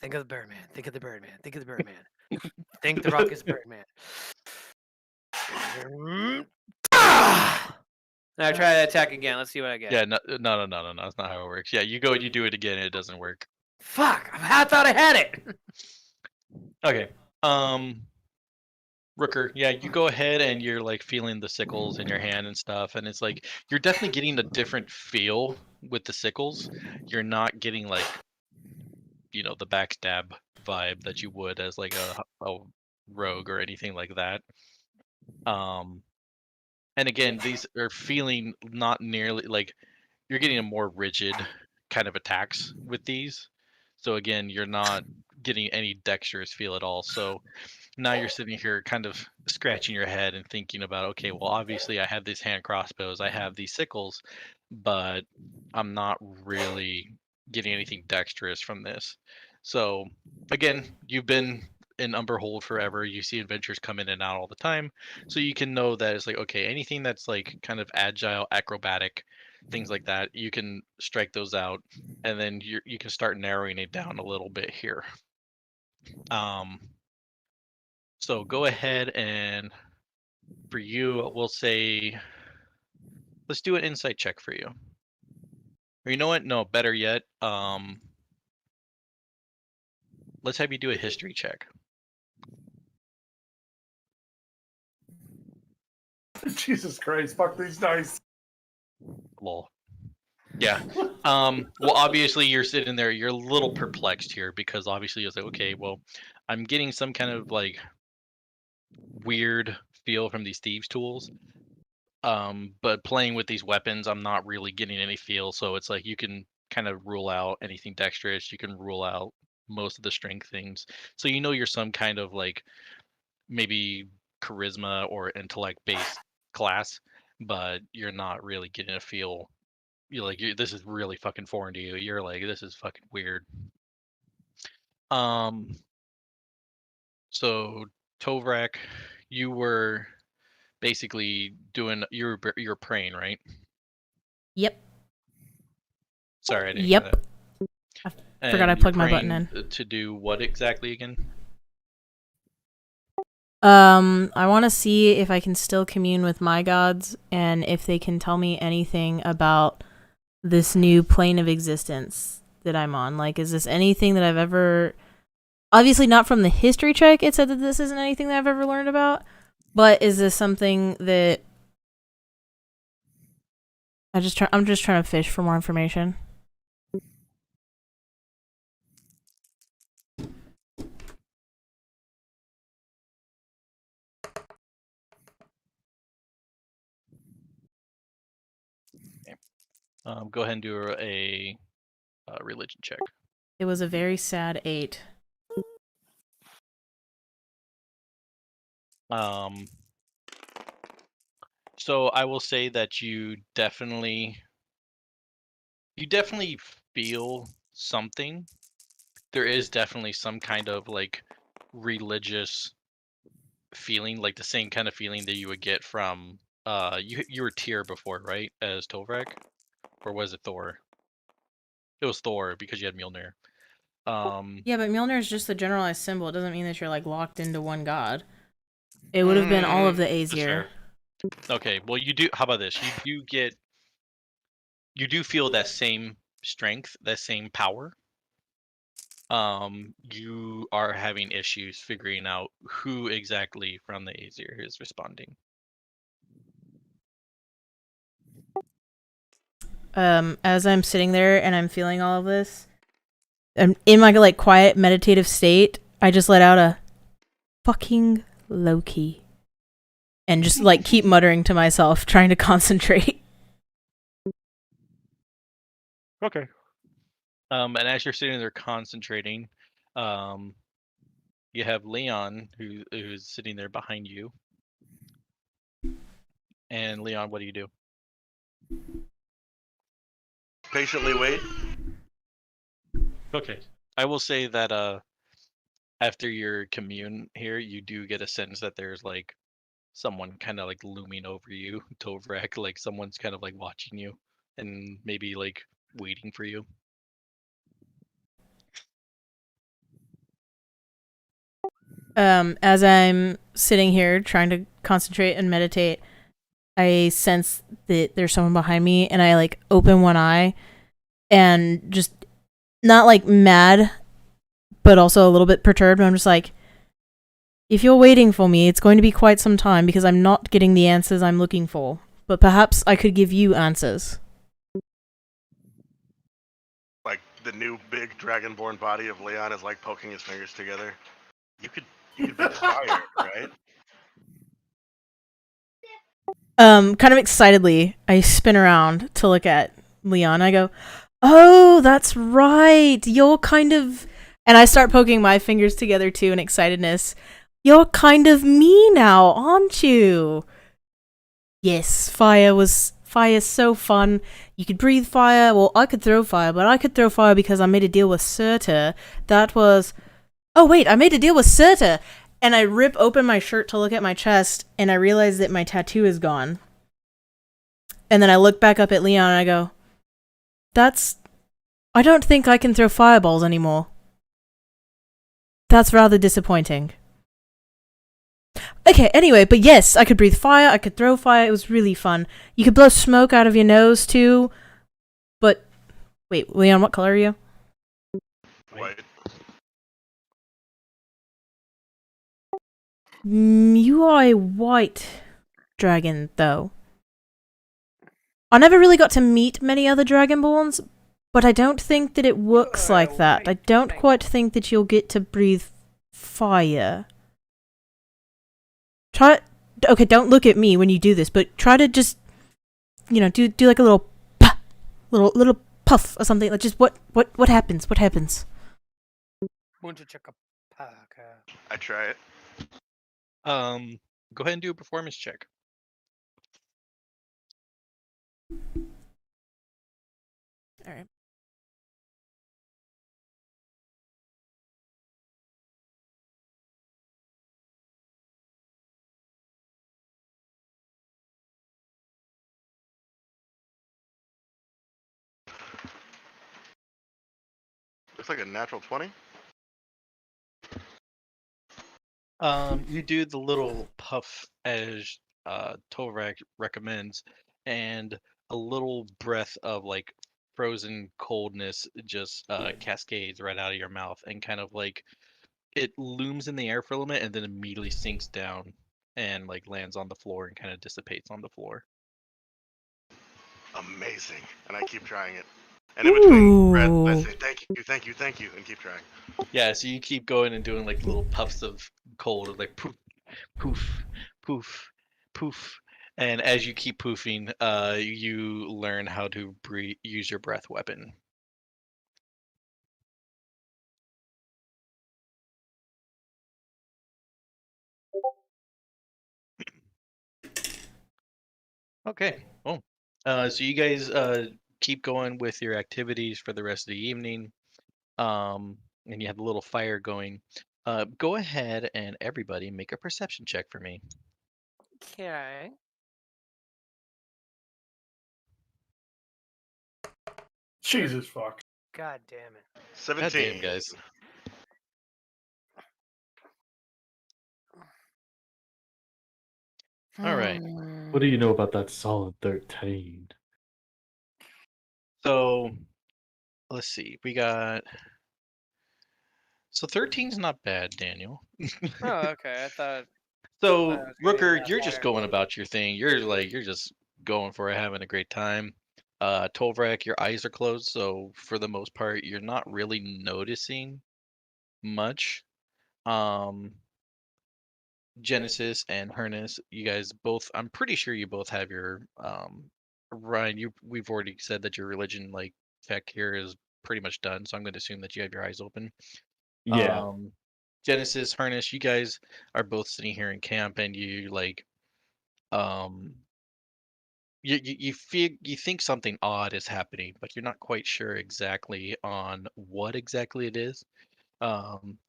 Think of the Birdman. Think of the Birdman. Think of the Birdman. Think the Rock is Birdman. Now try that attack again. Let's see what I get. Yeah, no, that's not how it works. Yeah, you go and you do it again, and it doesn't work. Fuck! I thought I had it. Okay. Rooker, yeah, you go ahead and you're like feeling the sickles in your hand and stuff, and it's like you're definitely getting a different feel with the sickles. You're not getting like, the backstab vibe that you would as like a rogue or anything like that. And again, these are feeling not nearly like you're getting a more rigid kind of attacks with these. So again, you're not getting any dexterous feel at all. So now you're sitting here kind of scratching your head and thinking about, okay, well, obviously I have these hand crossbows, I have these sickles, but I'm not really getting anything dexterous from this. So again, you've been in Umberhold forever. You see adventures come in and out all the time. So you can know that it's like, okay, anything that's like kind of agile, acrobatic, things like that, you can strike those out, and then you can start narrowing it down a little bit here. So go ahead and for you, we'll say, let's do an insight check for you. Or you know what? No, better yet, let's have you do a history check. Jesus Christ, fuck these dice. Lol. Yeah. Well, obviously you're sitting there, you're a little perplexed here because obviously you're like, okay, well, I'm getting some kind of like weird feel from these thieves' tools. But playing with these weapons, I'm not really getting any feel. So it's like you can kind of rule out anything dexterous. You can rule out most of the strength things. So you're some kind of like maybe charisma or intellect based class, but you're not really getting a feel. You're like, this is really fucking foreign to you. You're like, this is fucking weird. So Tovrak, you were basically you were praying, right? Yep. Sorry, I didn't hear that. I forgot I plugged my button in. To do what exactly again? I want to see if I can still commune with my gods and if they can tell me anything about this new plane of existence that I'm on. Like, is this anything that I've ever... Obviously not from the history check, it said that this isn't anything that I've ever learned about, but is this something that... I'm just trying to fish for more information. Go ahead and do a religion check. It was a very sad 8. So I will say that you definitely feel something. There is definitely some kind of like religious feeling, like the same kind of feeling that you would get from you were Tyr before, right? As Tovrak? Or was it Thor? It was Thor because you had Mjolnir. Yeah, but Mjolnir is just the generalized symbol. It doesn't mean that you're like locked into one god. It would have been all of the Aesir. Okay, well you do. How about this? You do feel that same strength, that same power. You are having issues figuring out who exactly from the Aesir is responding. as I'm sitting there and I'm feeling all of this, I'm in my like quiet meditative state. I just let out a fucking Loki, and just like keep muttering to myself, trying to concentrate. Okay. And as you're sitting there concentrating, you have Leon who's sitting there behind you. And Leon, what do you do? Patiently wait. Okay. I will say that after your commune here, you do get a sense that there's like someone kind of like looming over you, Tovrak, like someone's kind of like watching you and maybe like waiting for you. As I'm sitting here trying to concentrate and meditate, I sense that there's someone behind me, and I like open one eye and just not like mad, but also a little bit perturbed. I'm just like, if you're waiting for me, it's going to be quite some time because I'm not getting the answers I'm looking for. But perhaps I could give you answers. Like the new big dragonborn body of Leon is like poking his fingers together. You could be inspired, right? Kind of excitedly, I spin around to look at Leon. I go, oh, that's right. You're kind of... And I start poking my fingers together too in excitedness. You're kind of me now, aren't you? Yes, fire's so fun. You could breathe fire. Well, I could throw fire, but I could throw fire because I made a deal with Surta. That was... Oh, wait, I made a deal with Surta! And I rip open my shirt to look at my chest, and I realize that my tattoo is gone. And then I look back up at Leon and I go, I don't think I can throw fireballs anymore. That's rather disappointing. Okay, anyway, but yes, I could breathe fire, I could throw fire, it was really fun. You could blow smoke out of your nose, too. But, wait, Leon, what color are you? White. You are a white dragon, though. I never really got to meet many other Dragonborns, but I don't think that it works like that. I don't quite think that you'll get to breathe fire. Okay, don't look at me when you do this, but try to just, do like a little puff, little puff or something. Like just what happens? What happens? I try it. Go ahead and do a performance check. All right. Looks like a natural 20. You do the little puff as Tovrak recommends, and a little breath of like frozen coldness just cascades right out of your mouth, and kind of like it looms in the air for a moment, and then immediately sinks down and like lands on the floor and kind of dissipates on the floor. Amazing. And I keep trying it. And in between breath, I Ooh. say thank you, and keep trying. Yeah, so you keep going and doing like little puffs of cold, like poof, poof, poof, poof. And as you keep poofing, you learn how to use your breath weapon. Okay. Well, so you guys keep going with your activities for the rest of the evening. And you have a little fire going. Go ahead and everybody make a perception check for me. Okay. Jesus fuck. God damn it. 17. Goddamn, guys. All right. What do you know about that solid 13? So let's see. We got. So 13's not bad, Daniel. Oh, okay. I thought. So was gonna be Rooker, that you're just higher. going about your thing. You're just going for it, having a great time. Tolvrek, your eyes are closed, so for the most part, you're not really noticing much. Genesis and Hernus, you guys both. I'm pretty sure you both have your Ryan. We've already said that your religion like check here is pretty much done, so I'm going to assume that you have your eyes open. Yeah. Genesis, Hernus, you guys are both sitting here in camp, and you like you feel you think something odd is happening, but you're not quite sure exactly on what exactly it is.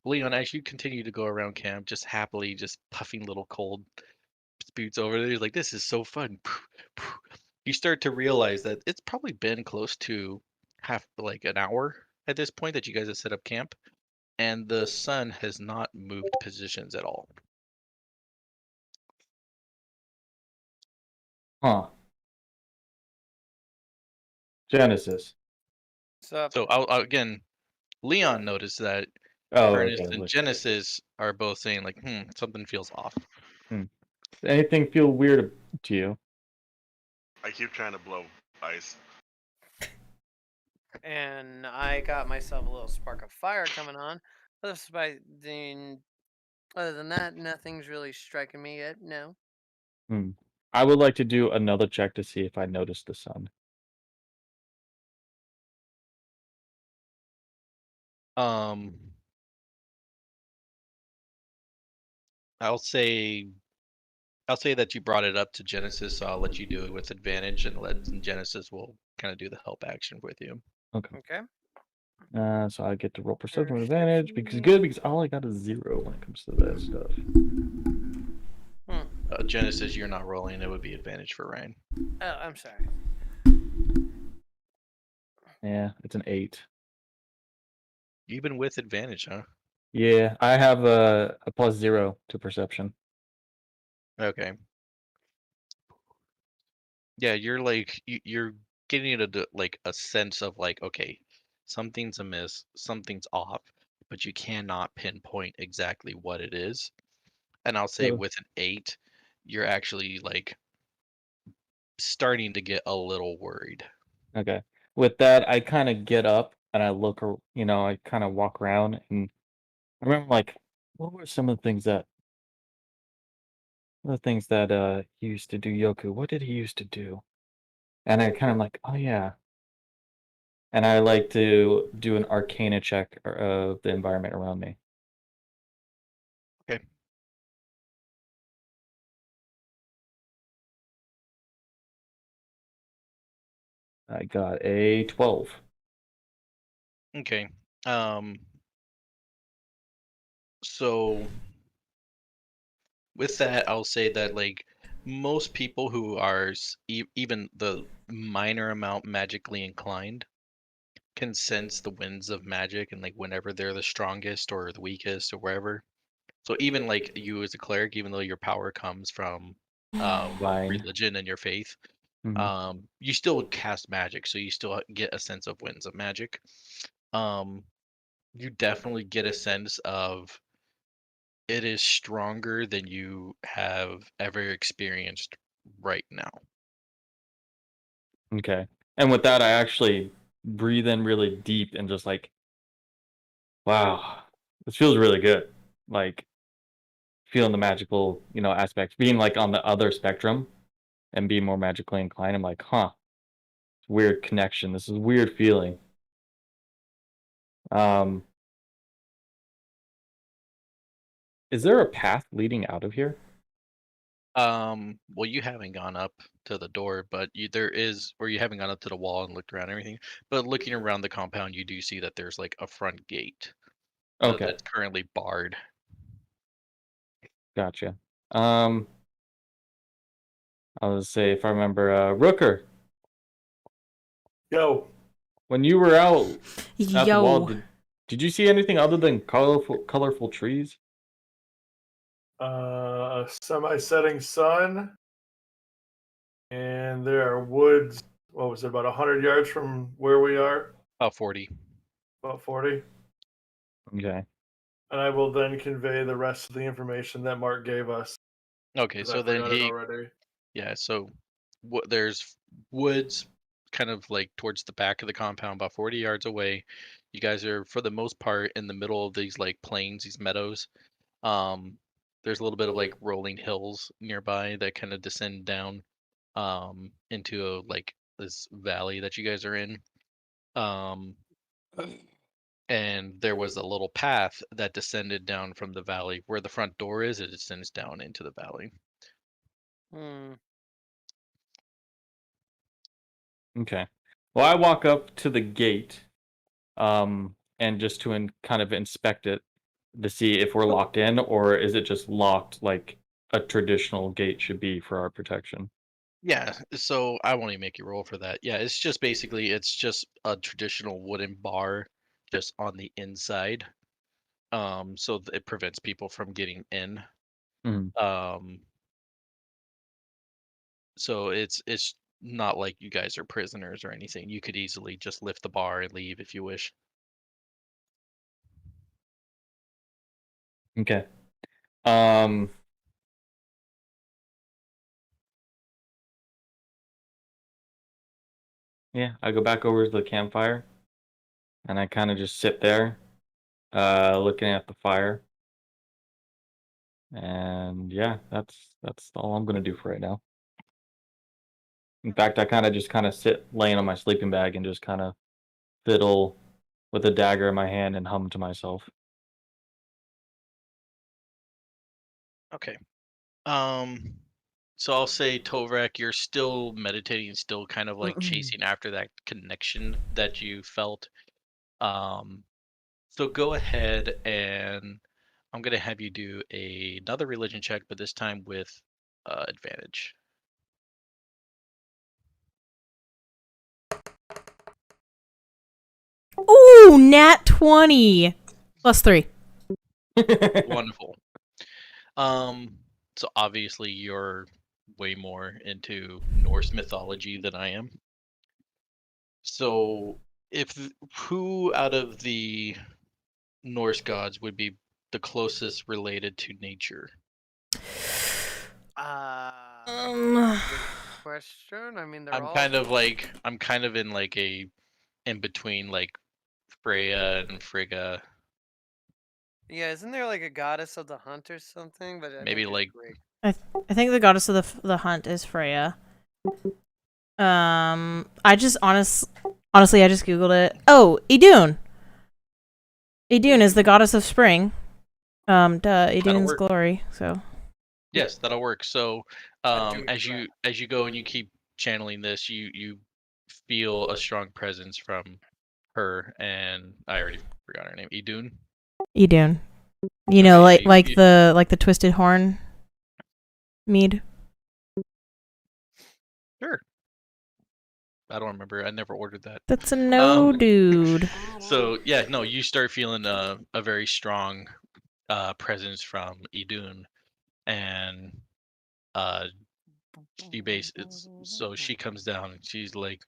Leon, as you continue to go around camp, just happily just puffing little cold spoots over there, you're like, this is so fun. You start to realize that it's probably been close to half like an hour at this point that you guys have set up camp, and the sun has not moved positions at all. Huh. Genesis. So So again, Leon noticed that Oh, Ernest okay. and Look. Genesis are both saying like, something feels off. Anything feel weird to you? I keep trying to blow ice. and I got myself a little spark of fire coming on. Other than that, nothing's really striking me yet. No. I would like to do another check to see if I notice the sun. I'll say that you brought it up to Genesis, so I'll let you do it with advantage, and Genesis will kind of do the help action with you. Okay. Okay. So I get to roll perception with advantage because all I got is 0 when it comes to that stuff. Genesis, you're not rolling; it would be advantage for Ryan. Oh, I'm sorry. Yeah, it's an 8. Even with advantage, huh? Yeah, I have a +0 to perception. Okay. Yeah, you're like you're getting a sense of like, okay, something's amiss, something's off, but you cannot pinpoint exactly what it is. And I'll say So- with an 8, you're actually like starting to get a little worried. Okay. With that, I kind of get up and I look, I kind of walk around and I remember like, what were some of the things that he used to do, Yoku? What did he used to do? And I kind of like, oh yeah. And I like to do an Arcana check of the environment around me. Okay. I got a 12. Okay. So with that, I'll say that like most people who are even the minor amount magically inclined can sense the winds of magic, and like whenever they're the strongest or the weakest or wherever. So even like you as a cleric, even though your power comes from Fine. religion and your faith, Mhm. you still cast magic, so you still get a sense of winds of magic. You definitely get a sense of it is stronger than you have ever experienced right now. Okay. And with that, I actually breathe in really deep and just like, wow, this feels really good. Like feeling the magical, aspect, being like on the other spectrum and being more magically inclined. I'm like, huh, weird connection. This is a weird feeling. Is there a path leading out of here? Well, you haven't gone up to the door, but there is, or you haven't gone up to the wall and looked around and everything. But looking around the compound, you do see that there's like a front gate Okay, that's currently barred. gotcha. I'll just say if I remember, Rooker, Yo, when you were out at the wall, Yo. did you see anything other than colorful trees? a semi-setting sun, and there are woods. What was it? About 100 yards from where we are. 40. About 40. Okay. And I will then convey the rest of the information that Mark gave us. Okay, 'cause so I then forgot it already. yeah, so there's woods kind of like towards the back of the compound, about 40 yards away. You guys are, for the most part, in the middle of these like plains, these meadows. There's a little bit of like rolling hills nearby that kind of descend down into like this valley that you guys are in. Um, and there was a little path that descended down from the valley where the front door is. It descends down into the valley. Okay. Well, I walk up to the gate, and just to kind of inspect it to see if we're locked in, or is it just locked like a traditional gate should be for our protection? Yeah, so I won't even make you roll for that. Yeah, it's just basically it's just a traditional wooden bar just on the inside. So it prevents people from getting in. Mhm. So it's not like you guys are prisoners or anything. You could easily just lift the bar and leave if you wish. Okay. Um. Yeah, I go back over to the campfire, and I kind of just sit there, looking at the fire. And yeah, that's all I'm gonna do for right now. In fact, I kind of sit laying on my sleeping bag and just kind of fiddle with a dagger in my hand and hum to myself. Okay. So I'll say Tovrak, you're still meditating, still kind of like chasing after that connection that you felt. So go ahead and I'm gonna have you do another religion check, but this time with advantage. Ooh, nat 20. +3. Wonderful. So obviously you're way more into Norse mythology than I am. So who out of the Norse gods would be the closest related to nature? Good question. I mean, they're I'm all. kind of in like a in between like Freya and Frigga. Yeah, isn't there like a goddess of the hunt or something? But I Maybe think like Greek. I think the goddess of the hunt is Freya. I just honestly I just googled it. Oh, Idun. Idun is the goddess of spring. Idun's work. glory. So Yes, that'll work. So do as that. you go and you keep channeling this, you feel a strong presence from her, and I already forgot her name. Idun. Idun. You know, Okay, like the twisted horn mead. Sure. I don't remember. I never ordered that. That's a no, Um, dude. So yeah, no, you start feeling a very strong presence from Idun, and she comes down and she's like,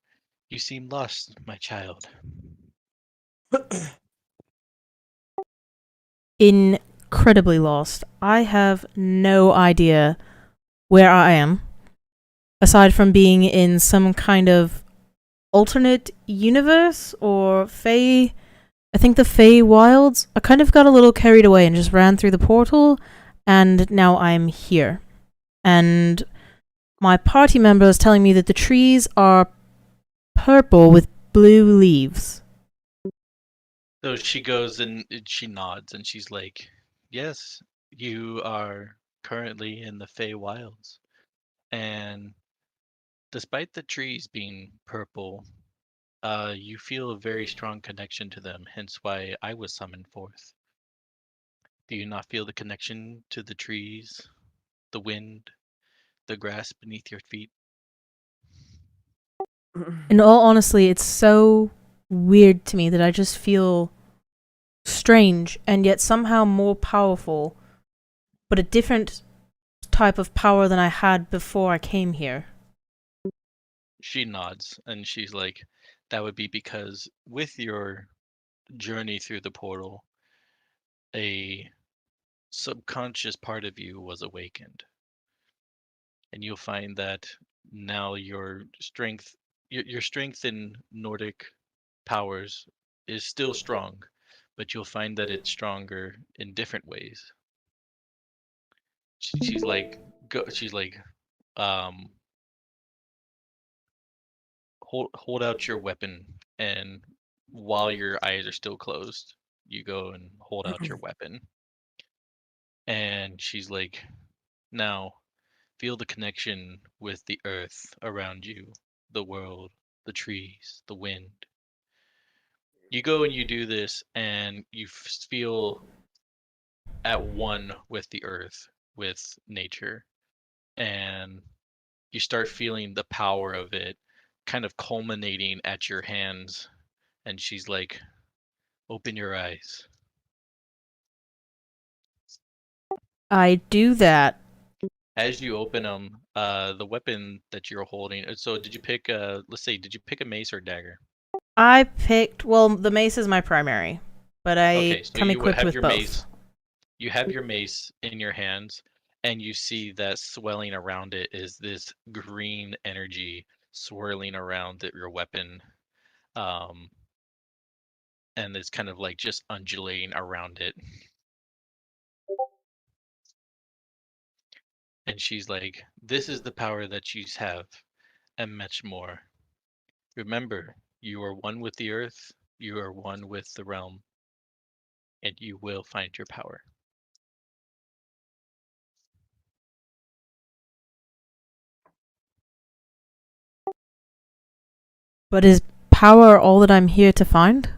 "You seem lost, my child." Incredibly lost. I have no idea where I am, aside from being in some kind of alternate universe or Fey. I think the Fey Wilds. I kind of got a little carried away and just ran through the portal, and now I'm here. And my party member is telling me that the trees are purple with blue leaves. So she goes and she nods and she's like, "Yes, you are currently in the Fey Wilds, and despite the trees being purple, you feel a very strong connection to them, hence why I was summoned forth. Do you not feel the connection to the trees, the wind, the grass beneath your feet?" In all honesty, it's so weird to me that I just feel strange and yet somehow more powerful, but a different type of power than I had before I came here. She nods and she's like, "That would be because with your journey through the portal, a subconscious part of you was awakened. And you'll find that now your strength your strength in Nordic powers is still strong, but you'll find that it's stronger in different ways. She's like, um, hold out your weapon, and while your eyes are still closed, you go and hold out your weapon. And she's like, now feel the connection with the earth around you, the world, the trees, the wind. You go and you do this, and you feel at one with the earth, with nature, and you start feeling the power of it kind of culminating at your hands. And she's like, open your eyes. I do that. As you open them, the weapon that you're holding. So did you pick let's say, did you pick a mace or a dagger? I picked. Well, the mace is my primary, but I Okay, so come you equipped have with your both. mace. You have your mace in your hands, and you see that swelling around it is this green energy swirling around your weapon, and it's kind of like just undulating around it. And she's like, this is the power that you have, and much more. Remember, you are one with the earth, you are one with the realm, and you will find your power. But is power all that I'm here to find?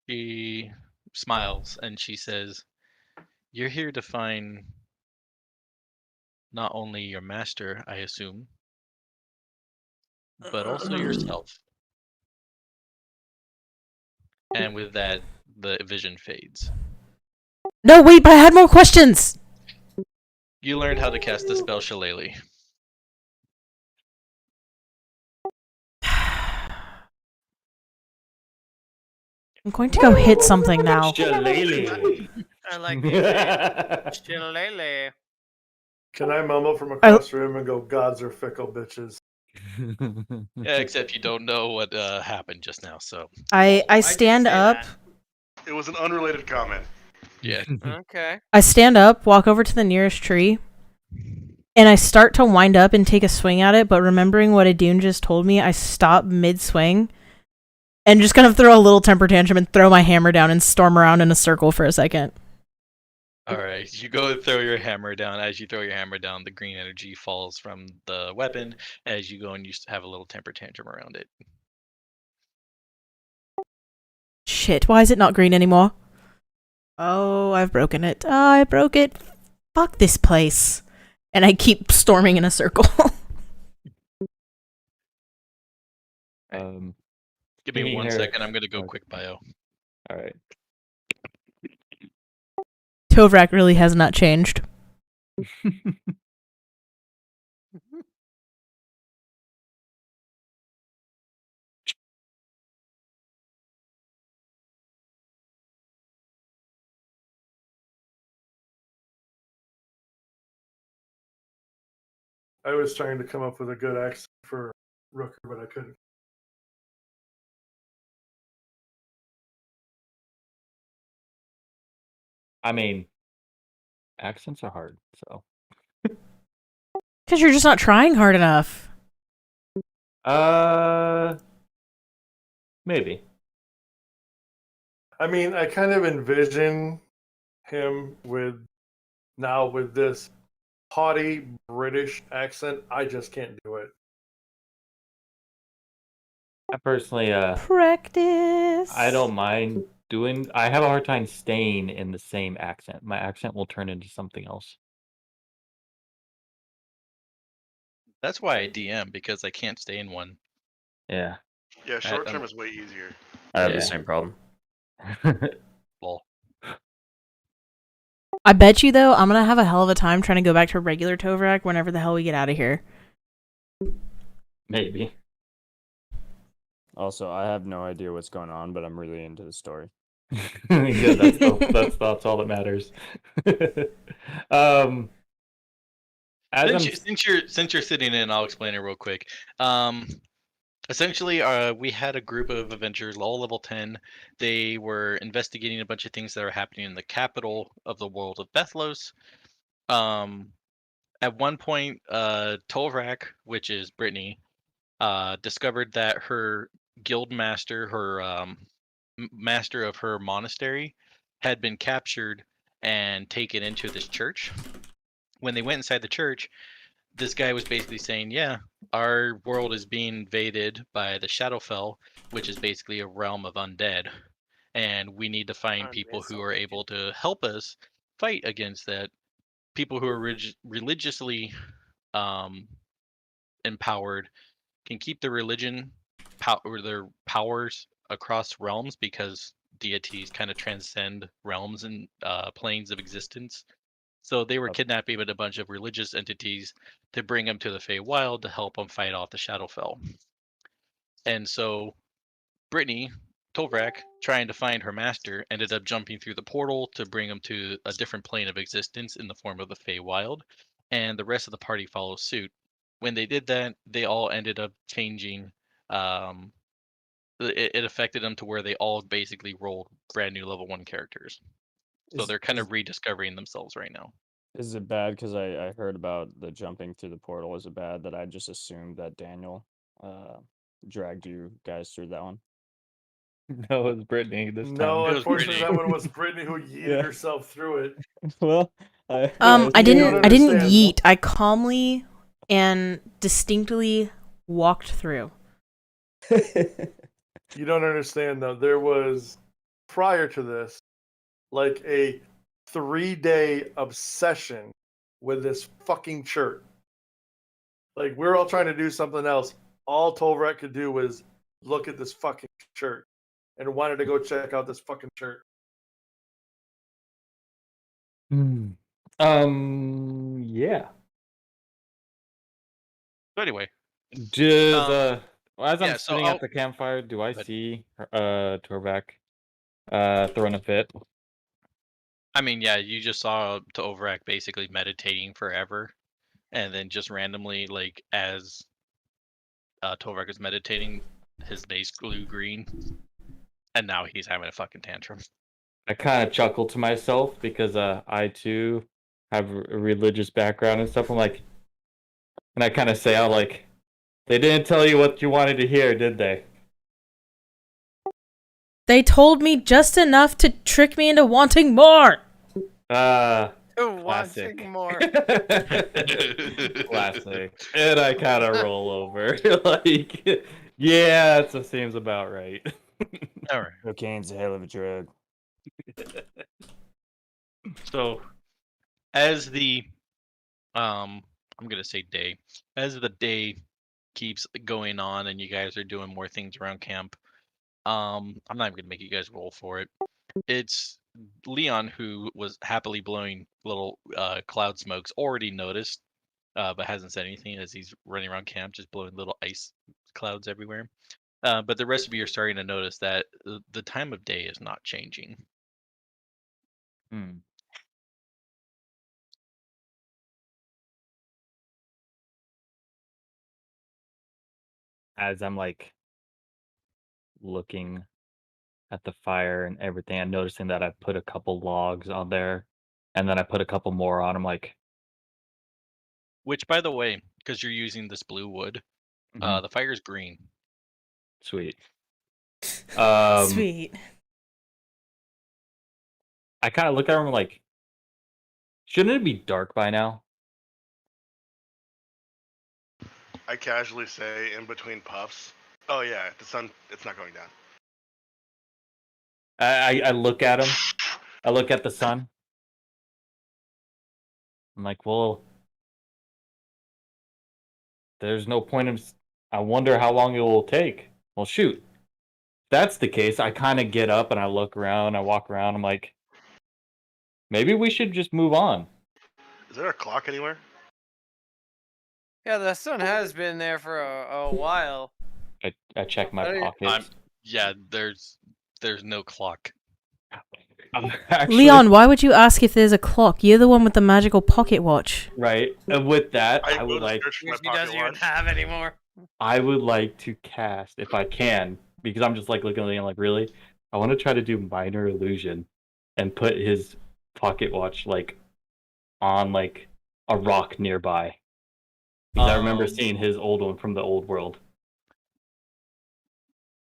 She smiles and she says, you're here to find not only your master, I assume, but also yourself. And with that, the vision fades. No, wait, but I had more questions! You learned how to cast the spell Shillelagh. I'm going to go hit something now. Shillelagh. I like it. Shillelagh. Can I mumble from across the room and go, gods are fickle bitches? Yeah, except you don't know what happened just now, so. I stand up. It was an unrelated comment. Yeah. Okay. I stand up, walk over to the nearest tree, and I start to wind up and take a swing at it, but remembering what Adun just told me, I stop mid-swing and just kind of throw a little temper tantrum and throw my hammer down and storm around in a circle for a second. Alright, you go and throw your hammer down. As you throw your hammer down, the green energy falls from the weapon as you go and you have a little temper tantrum around it. Shit, why is it not green anymore? Oh, I've broken it. I broke it. Fuck this place. And I keep storming in a circle. Give me 1 second, I'm gonna go quick bio. Alright. Tovrak really has not changed. I was trying to come up with a good accent for Rooker, but I couldn't. I mean, accents are hard, so. Because you're just not trying hard enough. Maybe. I mean, I kind of envision him with this haughty British accent. I just can't do it. I personally, Practice. I don't mind doing. I have a hard time staying in the same accent. My accent will turn into something else. That's why I DM, because I can't stay in one. Yeah. Yeah, short term is way easier. I have Yeah. the same problem. Lol. I bet you, though, I'm going to have a hell of a time trying to go back to regular Tovrak whenever the hell we get out of here. Maybe. Also, I have no idea what's going on, but I'm really into the story. Yeah, that's all that matters. As I'm Since you're sitting in, I'll explain it real quick. Essentially, we had a group of Avengers, all level 10. They were investigating a bunch of things that are happening in the capital of the world of Bethlos. At one point, Tolrak, which is Brittany, discovered that her guild master, her master of her monastery, had been captured and taken into this church. When they went inside the church, this guy was basically saying, yeah, our world is being invaded by the Shadowfell, which is basically a realm of undead. And we need to find people who are able to help us fight against that. People who are religiously empowered can keep their religion or their powers across realms because deities kind of transcend realms and planes of existence. So they were kidnapping with a bunch of religious entities to bring them to the Feywild to help them fight off the Shadowfell. And so Brittany, Tolrak, trying to find her master, ended up jumping through the portal to bring him to a different plane of existence in the form of the Feywild, and the rest of the party follows suit. When they did that, they all ended up changing. It affected them to where they all basically rolled brand new level 1 characters. So they're kind of rediscovering themselves right now. Is it bad because I heard about the jumping through the portal? Is it bad that I just assumed that Daniel dragged you guys through that one? No, it was Brittany this time. No, It was unfortunately, Brittany. that one was Brittany who yeeted Yeah. herself through it. Well, I I didn't understand. yeet. I calmly and distinctly walked through. You don't understand, though. There was, prior to this, like a 3-day obsession with this fucking church. Like, we're all trying to do something else. All Tolrak could do was look at this fucking church and wanted to go check out this fucking church. Yeah. So anyway, As I'm yeah, so sitting I'll- at the campfire, do I But- see Torvak throwing a fit? I mean, yeah, you just saw Tolrak basically meditating forever, and then just randomly, like as Tolrak is meditating, his base grew green, and now he's having a fucking tantrum. I kind of chuckle to myself because I too have a religious background and stuff. I'm like, and I kind of say out like, they didn't tell you what you wanted to hear, did they? They told me just enough to trick me into wanting more. Classic. More. Classic. And I kind of roll over. Like, yeah, that seems about right. All right. Cocaine's a hell of a drug. So, as the I'm gonna say day, as the day keeps going on and you guys are doing more things around camp, I'm not even gonna make you guys roll for it. It's Leon who was happily blowing little cloud smokes, already noticed, but hasn't said anything as he's running around camp, just blowing little ice clouds everywhere. But the rest of you are starting to notice that the time of day is not changing. As I'm like looking at the fire and everything, I'm noticing that I put a couple logs on there, and then I put a couple more on. I'm like, Which, by the way, because you're using this blue wood, the fire's green. sweet. Sweet. I kind of look at him like, shouldn't it be dark by now? I casually say in between puffs, "Oh yeah, the sun, it's not going down." I look at him. I look at the sun. I'm like, well, there's no point in. I wonder how long it will take. Well, shoot. If that's the case, I kind of get up and I look around. I walk around. I'm like, maybe we should just move on. Is there a clock anywhere? Yeah, the sun has been there for a while. I check my pockets. Yeah, there's no clock. Actually, Leon, why would you ask if there's a clock? You're the one with the magical pocket watch. right. And with that, I I would go to like search for my He doesn't pocket even watch. have anymore. I would like to cast, if I can, because I'm just like looking at Leon like, really? I want to try to do minor illusion and put his pocket watch like on like a rock nearby. Because I remember seeing his old one from the old world.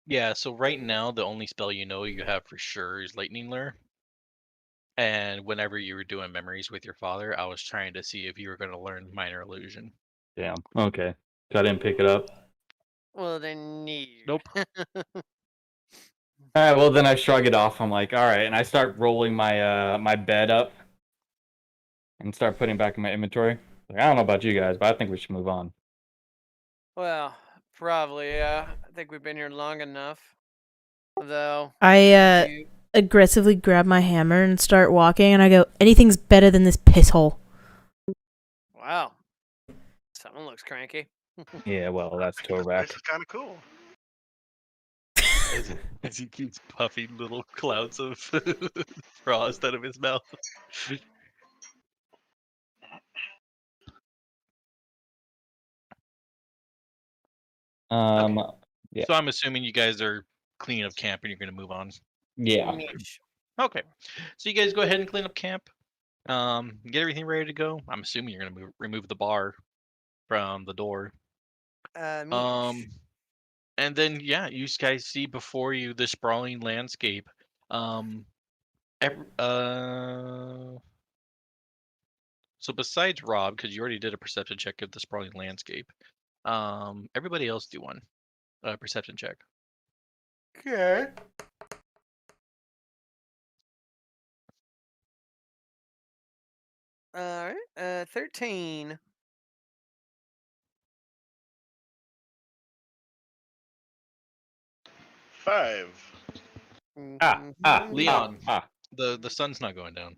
Yeah, so right now the only spell you have for sure is Lightning Lure. And whenever you were doing memories with your father, I was trying to see if you were going to learn Minor Illusion. Damn. Okay. So I didn't pick it up. Well, then Nope. All right. Well, then I shrug it off. I'm like, all right, and I start rolling my my bed up and start putting it back in my inventory. Like, I don't know about you guys, but I think we should move on. Well, probably, yeah. I think we've been here long enough. Though. I aggressively grab my hammer and start walking, and I go, anything's better than this piss hole. Wow. Someone looks cranky. Yeah. Well, that's This Torak. is kind of cool. As he keeps puffing little clouds of frost out of his mouth. Yeah. So I'm assuming you guys are cleaning up camp and you're going to move on. Yeah. Okay. So you guys go ahead and clean up camp. Get everything ready to go. I'm assuming you're going to remove the bar from the door. And then you guys see before you the sprawling landscape. So besides Rob, because you already did a perception check of the sprawling landscape, everybody else do one perception check. Okay. All right. 13. Five. Leon. The sun's not going down.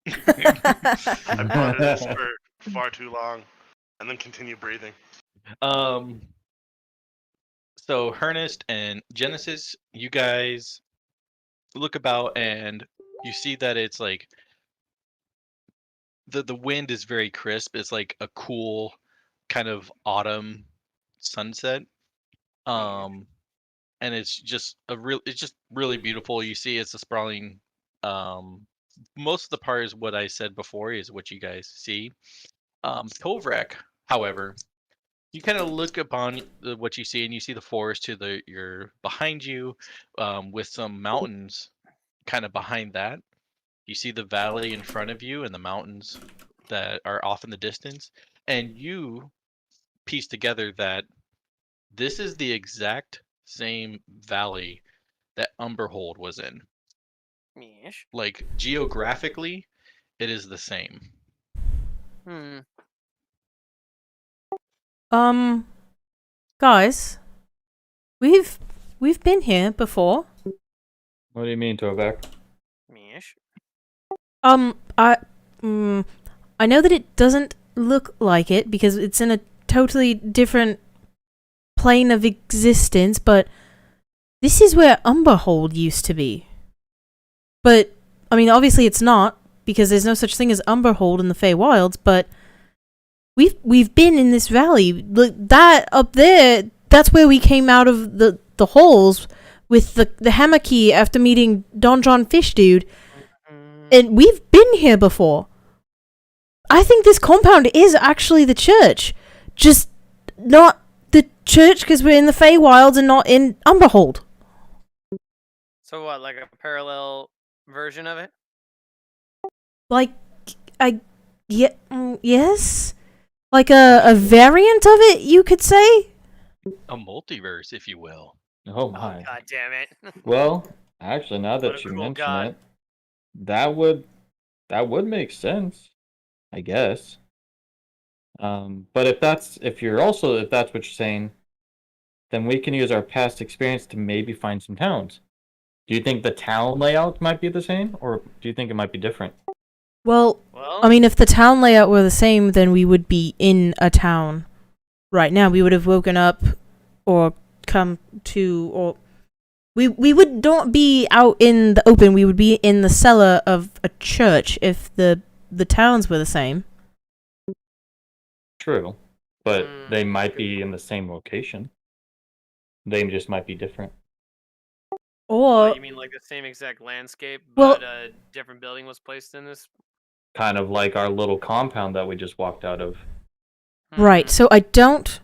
I pondered this for far too long, and then continue breathing. So Hernest and Genesis, you guys look about and you see that it's like the wind is very crisp. It's like a cool kind of autumn sunset. And it's just really beautiful. You see it's a sprawling most of the part is what I said before is what you guys see. Tovrak, however, you kind of look upon what you see and you see the forest to your behind you with some mountains kind of behind that. You see the valley in front of you and the mountains that are off in the distance, and you piece together that this is the exact same valley that Umberhold was in. Yes. Like geographically, it is the same. Guys, we've been here before. What do you mean, Tovak? Yes. I know that it doesn't look like it because it's in a totally different plane of existence, but this is where Umberhold used to be. But, I mean, obviously it's not, because there's no such thing as Umberhold in the Feywilds, but we've been in this valley. Look, that up there, that's where we came out of the holes with the hammer key after meeting Don John Fish Dude. And we've been here before. I think this compound is actually the church. Just not the church because we're in the Feywilds and not in Umberhold. So what, like a parallel version of it? Like, yes? Like a variant of it, you could say? A multiverse, if you will. Oh my. God damn it. Well, actually, now What that a you cool mention god. it, that would make sense, I guess. But if that's what you're saying, then we can use our past experience to maybe find some towns. Do you think the town layout might be the same, or do you think it might be different? Well, I mean, if the town layout were the same, then we would be in a town right now. We would have woken up or come to, or We would not be out in the open. We would be in the cellar of a church if the towns were the same. True, but they might Good be in the same location. They just might be different. Or you mean like the same exact landscape, Well- but a different building was placed in this? Kind of like our little compound that we just walked out of. right. So I don't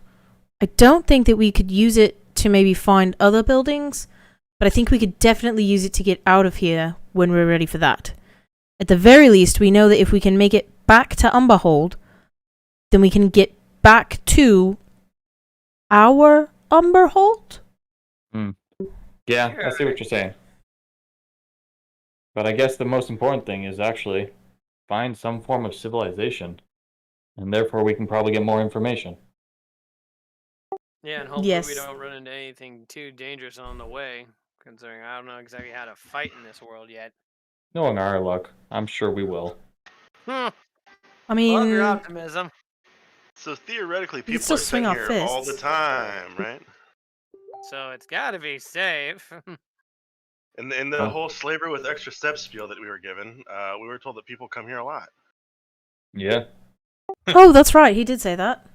think that we could use it to maybe find other buildings, but I think we could definitely use it to get out of here when we're ready for that. At the very least, we know that if we can make it back to Umberhold, then we can get back to our Umberhold. Yeah, I see what you're saying. But I guess the most important thing is actually find some form of civilization, and therefore we can probably get more information. Yeah, and hopefully we Yes. don't run into anything too dangerous on the way, considering I don't know exactly how to fight in this world yet. Knowing our luck, I'm sure we will. I Love your mean, optimism. So theoretically, can people still are swing sitting our here all the fists. time, right? So it's got to be safe. And in the Huh. whole slavery with extra steps spiel that we were given, we were told that people come here a lot. Yeah. oh, that's right. He did say that.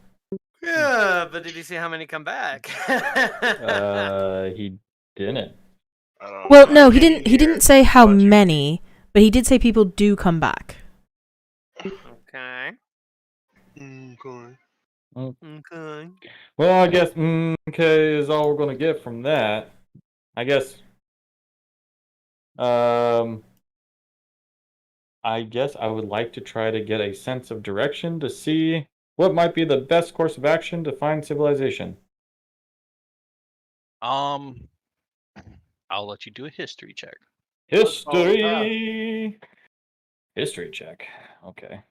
Yeah, but did you see how many come back? He didn't. I don't Well, know, no, I he came didn't. He here didn't say how once or- many, but he did say people do come back. Okay. Okay. Okay. Well, I guess okay is all we're gonna get from that. I guess. I guess I would like to try to get a sense of direction to see what might be the best course of action to find civilization. I'll let you do a history check. Let's follow the path. History. History check. Okay.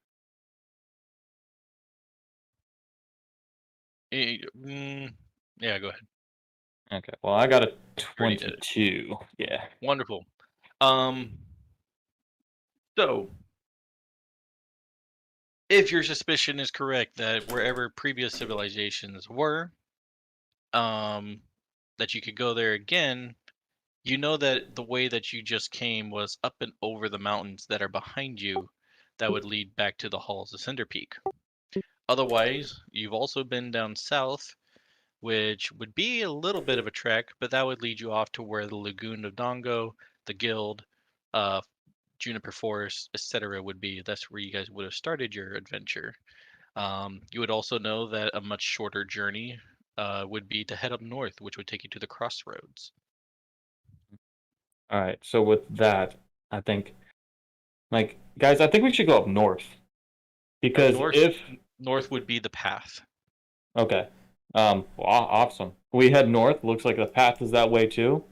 Yeah, go ahead. Okay. Well, I got a Already did it. 22. Yeah. Wonderful. So if your suspicion is correct that wherever previous civilizations were, that you could go there again, you know that the way that you just came was up and over the mountains that are behind you that would lead back to the halls of Cinder Peak. Otherwise, you've also been down south, which would be a little bit of a trek, but that would lead you off to where the Lagoon of Dongo, the Guild, Juniper Forest, etc. would be. That's where you guys would have started your adventure. You would also know that a much shorter journey would be to head up north, which would take you to the crossroads. All right. So with that, I think, like, guys, I think we should go up north because north, if north would be the path. okay, well, awesome. We head north. Looks like the path is that way too.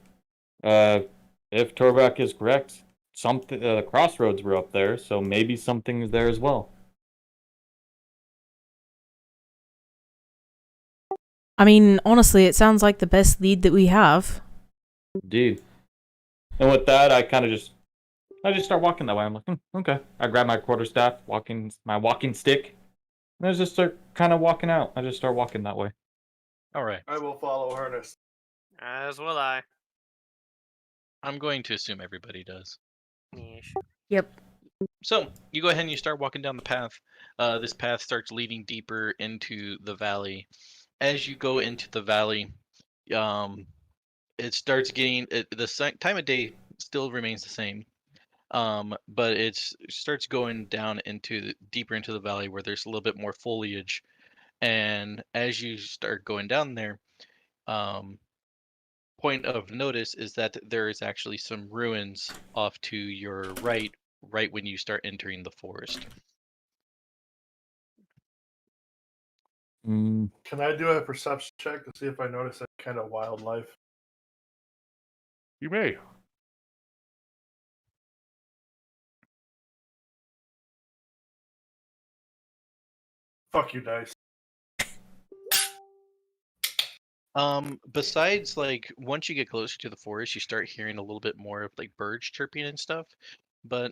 If Torvak is correct, something the crossroads were up there, so maybe something is there as well. I mean, honestly, it sounds like the best lead that we have. Indeed. And with that, I just start walking that way. I'm like, okay. I grab my quarterstaff, my walking stick, and I just start kind of walking out. I just start walking that way. All right. I will follow Ernest. As will I. I'm going to assume everybody does. Yeesh. Yep. So you go ahead and you start walking down the path. This path starts leading deeper into the valley. As you go into the valley, it starts getting time of day still remains the same, but it starts going down deeper into the valley where there's a little bit more foliage. And as you start going down there, point of notice is that there is actually some ruins off to your right when you start entering the forest. Mm, Can I do a perception check to see if I notice any kind of wildlife? you may. Fuck you, dice. Besides, like, once you get closer to the forest, you start hearing a little bit more of like birds chirping and stuff, but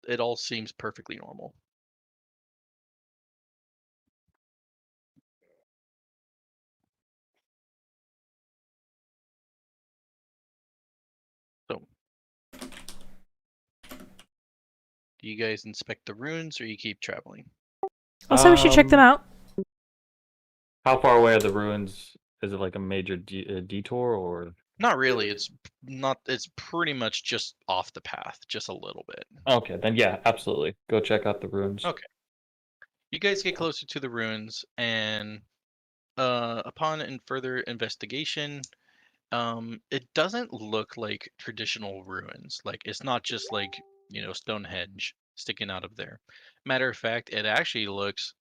it all seems perfectly normal. Do you guys inspect the ruins or you keep traveling? I'll say we should check them out. How far away are the ruins? Is it like a major detour or? Not really. It's not. It's pretty much just off the path, just a little bit. Okay, then yeah, absolutely. Go check out the ruins. Okay. You guys get closer to the ruins, and upon further investigation, it doesn't look like traditional ruins. Like it's not just like Stonehenge sticking out of there. Matter of fact, it actually looks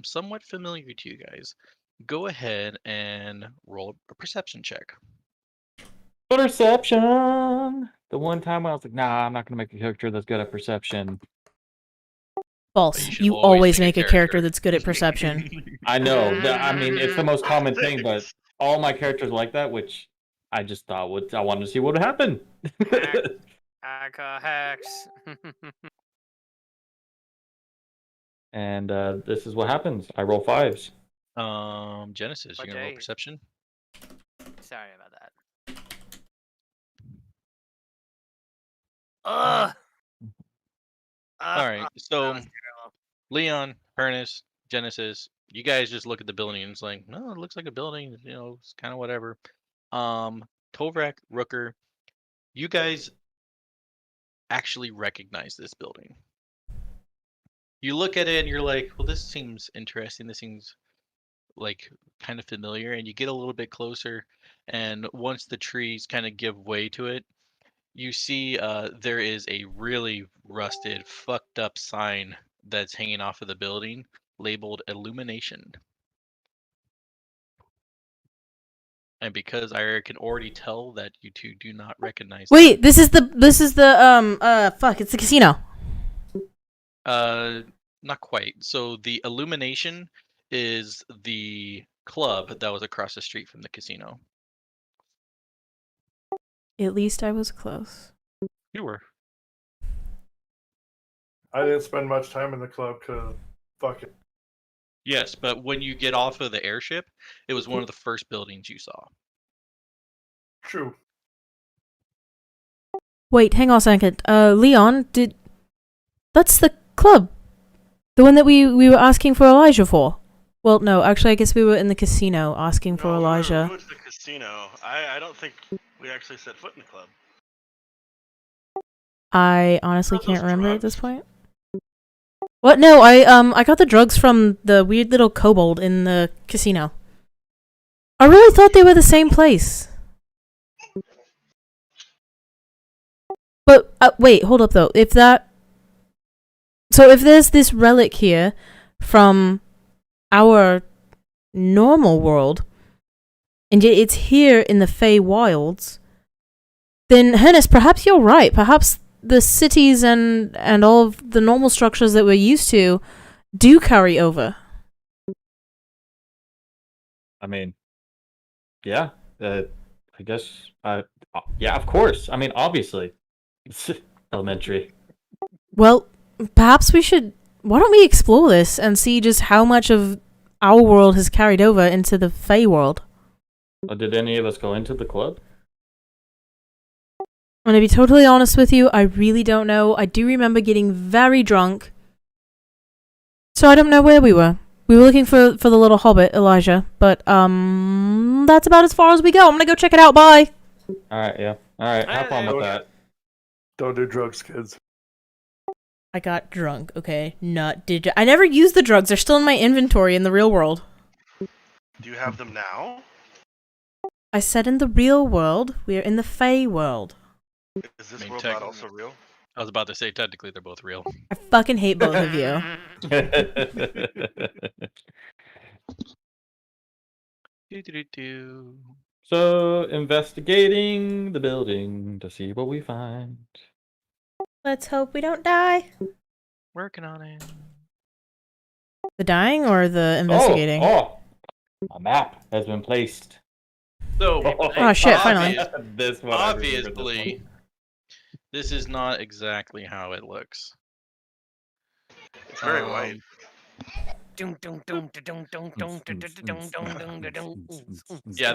somewhat familiar to you guys. Go ahead and roll a perception check. Perception. The one time I was like, nah, I'm not gonna make a character that's good at perception. False. should You always always make make a a character character. that's good at perception. I know. I mean, it's the most common thing, but all my characters are like that, which I just thought I wanted to see what would happen. Hacks. And this is what happens. I roll 5s. Genesis, you gonna roll perception? Sorry about that. Ugh. All right, so that was Leon, Ernest, Genesis, you guys just look at the building and it's like, no, it looks like a building. It's kind of whatever. Tovrak, Rooker, you guys actually recognize this building. You look at it and you're like, well, this seems interesting. This seems like kind of familiar. And you get a little bit closer, and once the trees kind of give way to it, you see there is a really rusted, fucked up sign that's hanging off of the building labeled Illumination. And because I can already tell that you two do not recognize Wait, this is the fuck, it's the casino. not quite. So the Illumination is the club that was across the street from the casino. At least I was close. You were. I didn't spend much time in the club because fuck it. Yes, but when you get off of the airship, it was one of the first buildings you saw. True. Wait, hang on a second. Leon, that's the club. The one that we were asking for Elijah for. Well, no, actually, I guess we were in the casino asking for Elijah. We went to the casino. I don't think we actually set foot in the club. I honestly Not can't those remember at drugs. this point. What? No, I got the drugs from the weird little kobold in the casino. I really thought they were the same place. But wait, hold up though. If there's this relic here from our normal world, and yet it's here in the Fey Wilds, then Hennis, perhaps you're right. Perhaps the cities and all of the normal structures that we're used to do carry over. I mean, yeah. I guess. Yeah, of course. I mean, obviously, it's elementary. Well, perhaps we should. Why don't we explore this and see just how much of our world has carried over into the Fey world? Did any of us go into the club? I'm gonna be totally honest with you. I really don't know. I do remember getting very drunk, so I don't know where we were. We were looking for the little hobbit, Elijah, but that's about as far as we go. I'm gonna go check it out. Bye. All right, yeah. All right, have fun with that. Don't do drugs, kids. I got drunk. Okay, I never used the drugs. They're still in my inventory in the real world. Do you have them now? I said in the real world. We're in the Fey world. Is this I mean, world not also real? I was about to say, technically, they're both real. I fucking hate both of you. So, investigating the building to see what we find. Let's hope we don't die. Working on it. The dying or the investigating? Oh, a map has been placed. So, Oh, shit, finally. This one, I remember this obviously, one. this is not exactly how it looks. It's very white. Yeah,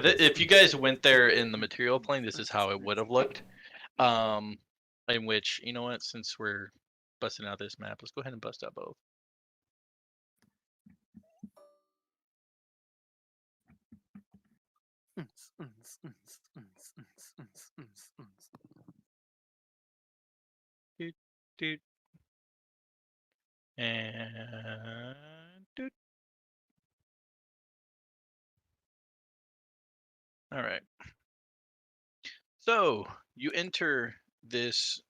if you guys went there in the material plane, this is how it would have looked. In which, you know what, since we're busting out this map. Let's go ahead and bust out both. Doot, doot. And doot. All right. So you enter this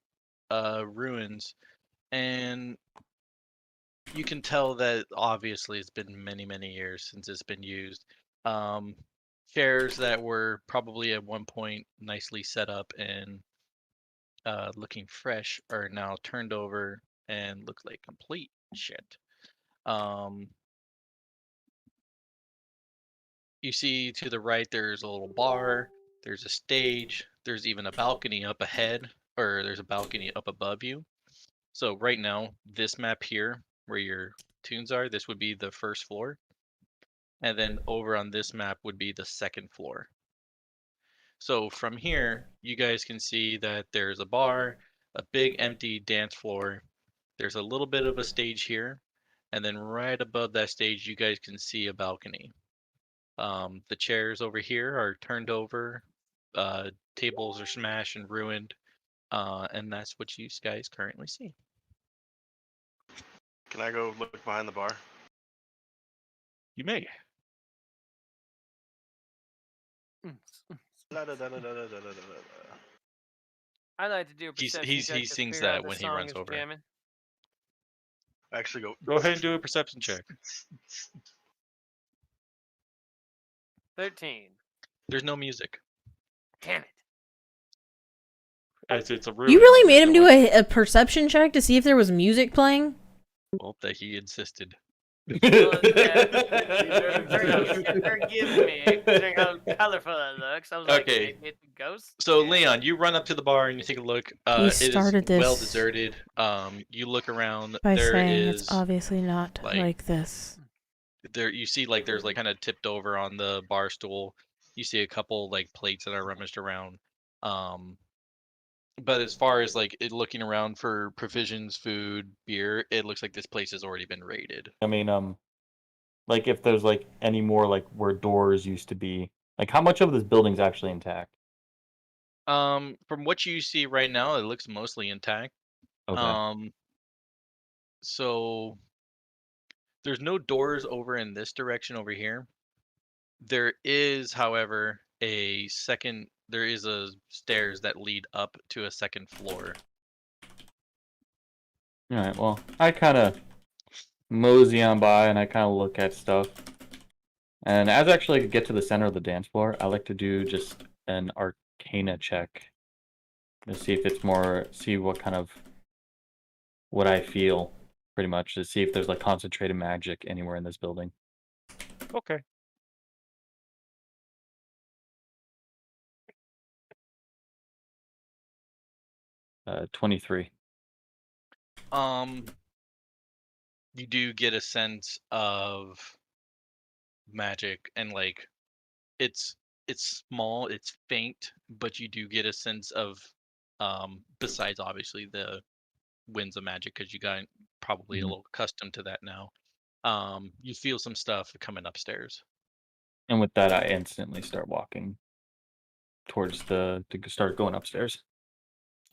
ruins, and you can tell that obviously it's been many, many years since it's been used. Chairs that were probably at one point nicely set up and looking fresh are now turned over and look like complete shit. You see to the right there's a little bar, there's a stage, there's even a balcony up ahead, or there's a balcony up above you. So right now, this map here, where your tunes are, this would be the first floor. And then over on this map would be the second floor. So from here, you guys can see that there's a bar, a big empty dance floor. There's a little bit of a stage here. And then right above that stage, you guys can see a balcony. The chairs over here are turned over. Tables are smashed and ruined. And that's what you guys currently see. Can I go look behind the bar? You may. I like to do a perception He check to sings figure out that the when he song runs is over. jamming. Actually, Go ahead and do a perception check. 13. There's no music. Damn it. As it's a ruin. You really made him do a perception check to see if there was music playing? Well, that he insisted. Well, forgive me, considering how colorful it looks. I was like, Okay. maybe it's a ghost. So Yeah. Leon, you run up to the bar and you take a look. He It started is well this deserted. You look around. By There saying is it's obviously not like- like this. there. You see like there's like kind of tipped over on the bar stool. You see a couple like plates that are rummaged around. But as far as like looking around for provisions, food, beer, it looks like this place has already been raided. I mean, like if there's like any more like where doors used to be, like how much of this building's actually intact? From what you see right now, it looks mostly intact. Okay. So there's no doors over in this direction over here. There is, however, there is a stairs that lead up to a second floor. All right. Well, I kind of mosey on by and I kind of look at stuff. And as I actually get to the center of the dance floor, I like to do just an Arcana check to see if it's more, see what I feel, pretty much, to see if there's like concentrated magic anywhere in this building. Okay. 23. You do get a sense of magic, and like it's small, it's faint, but you do get a sense of besides obviously the winds of magic, because you got probably a little accustomed to that now. You feel some stuff coming upstairs. And with that, I instantly start walking towards to start going upstairs.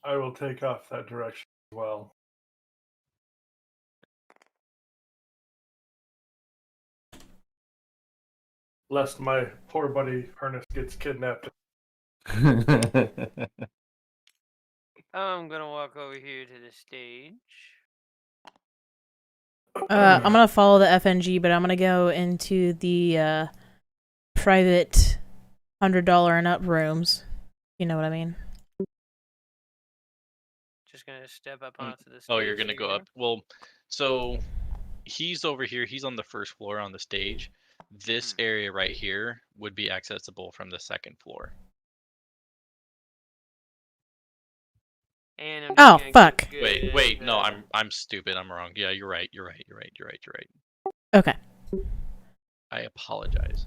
I will take off that direction as well. Lest my poor buddy Ernest gets kidnapped. I'm gonna walk over here to the stage. I'm gonna follow the FNG, but I'm gonna go into the private $100 and up rooms. You know what I mean? Just gonna step up onto the stage. Oh, you're gonna here go you up. Well, so he's over here. He's on the first floor on the stage. This area right here would be accessible from the second floor. And I'm just Oh, gonna fuck. get Wait, good, no, I'm stupid. I'm wrong. Yeah, you're right. You're right. Okay. I apologize.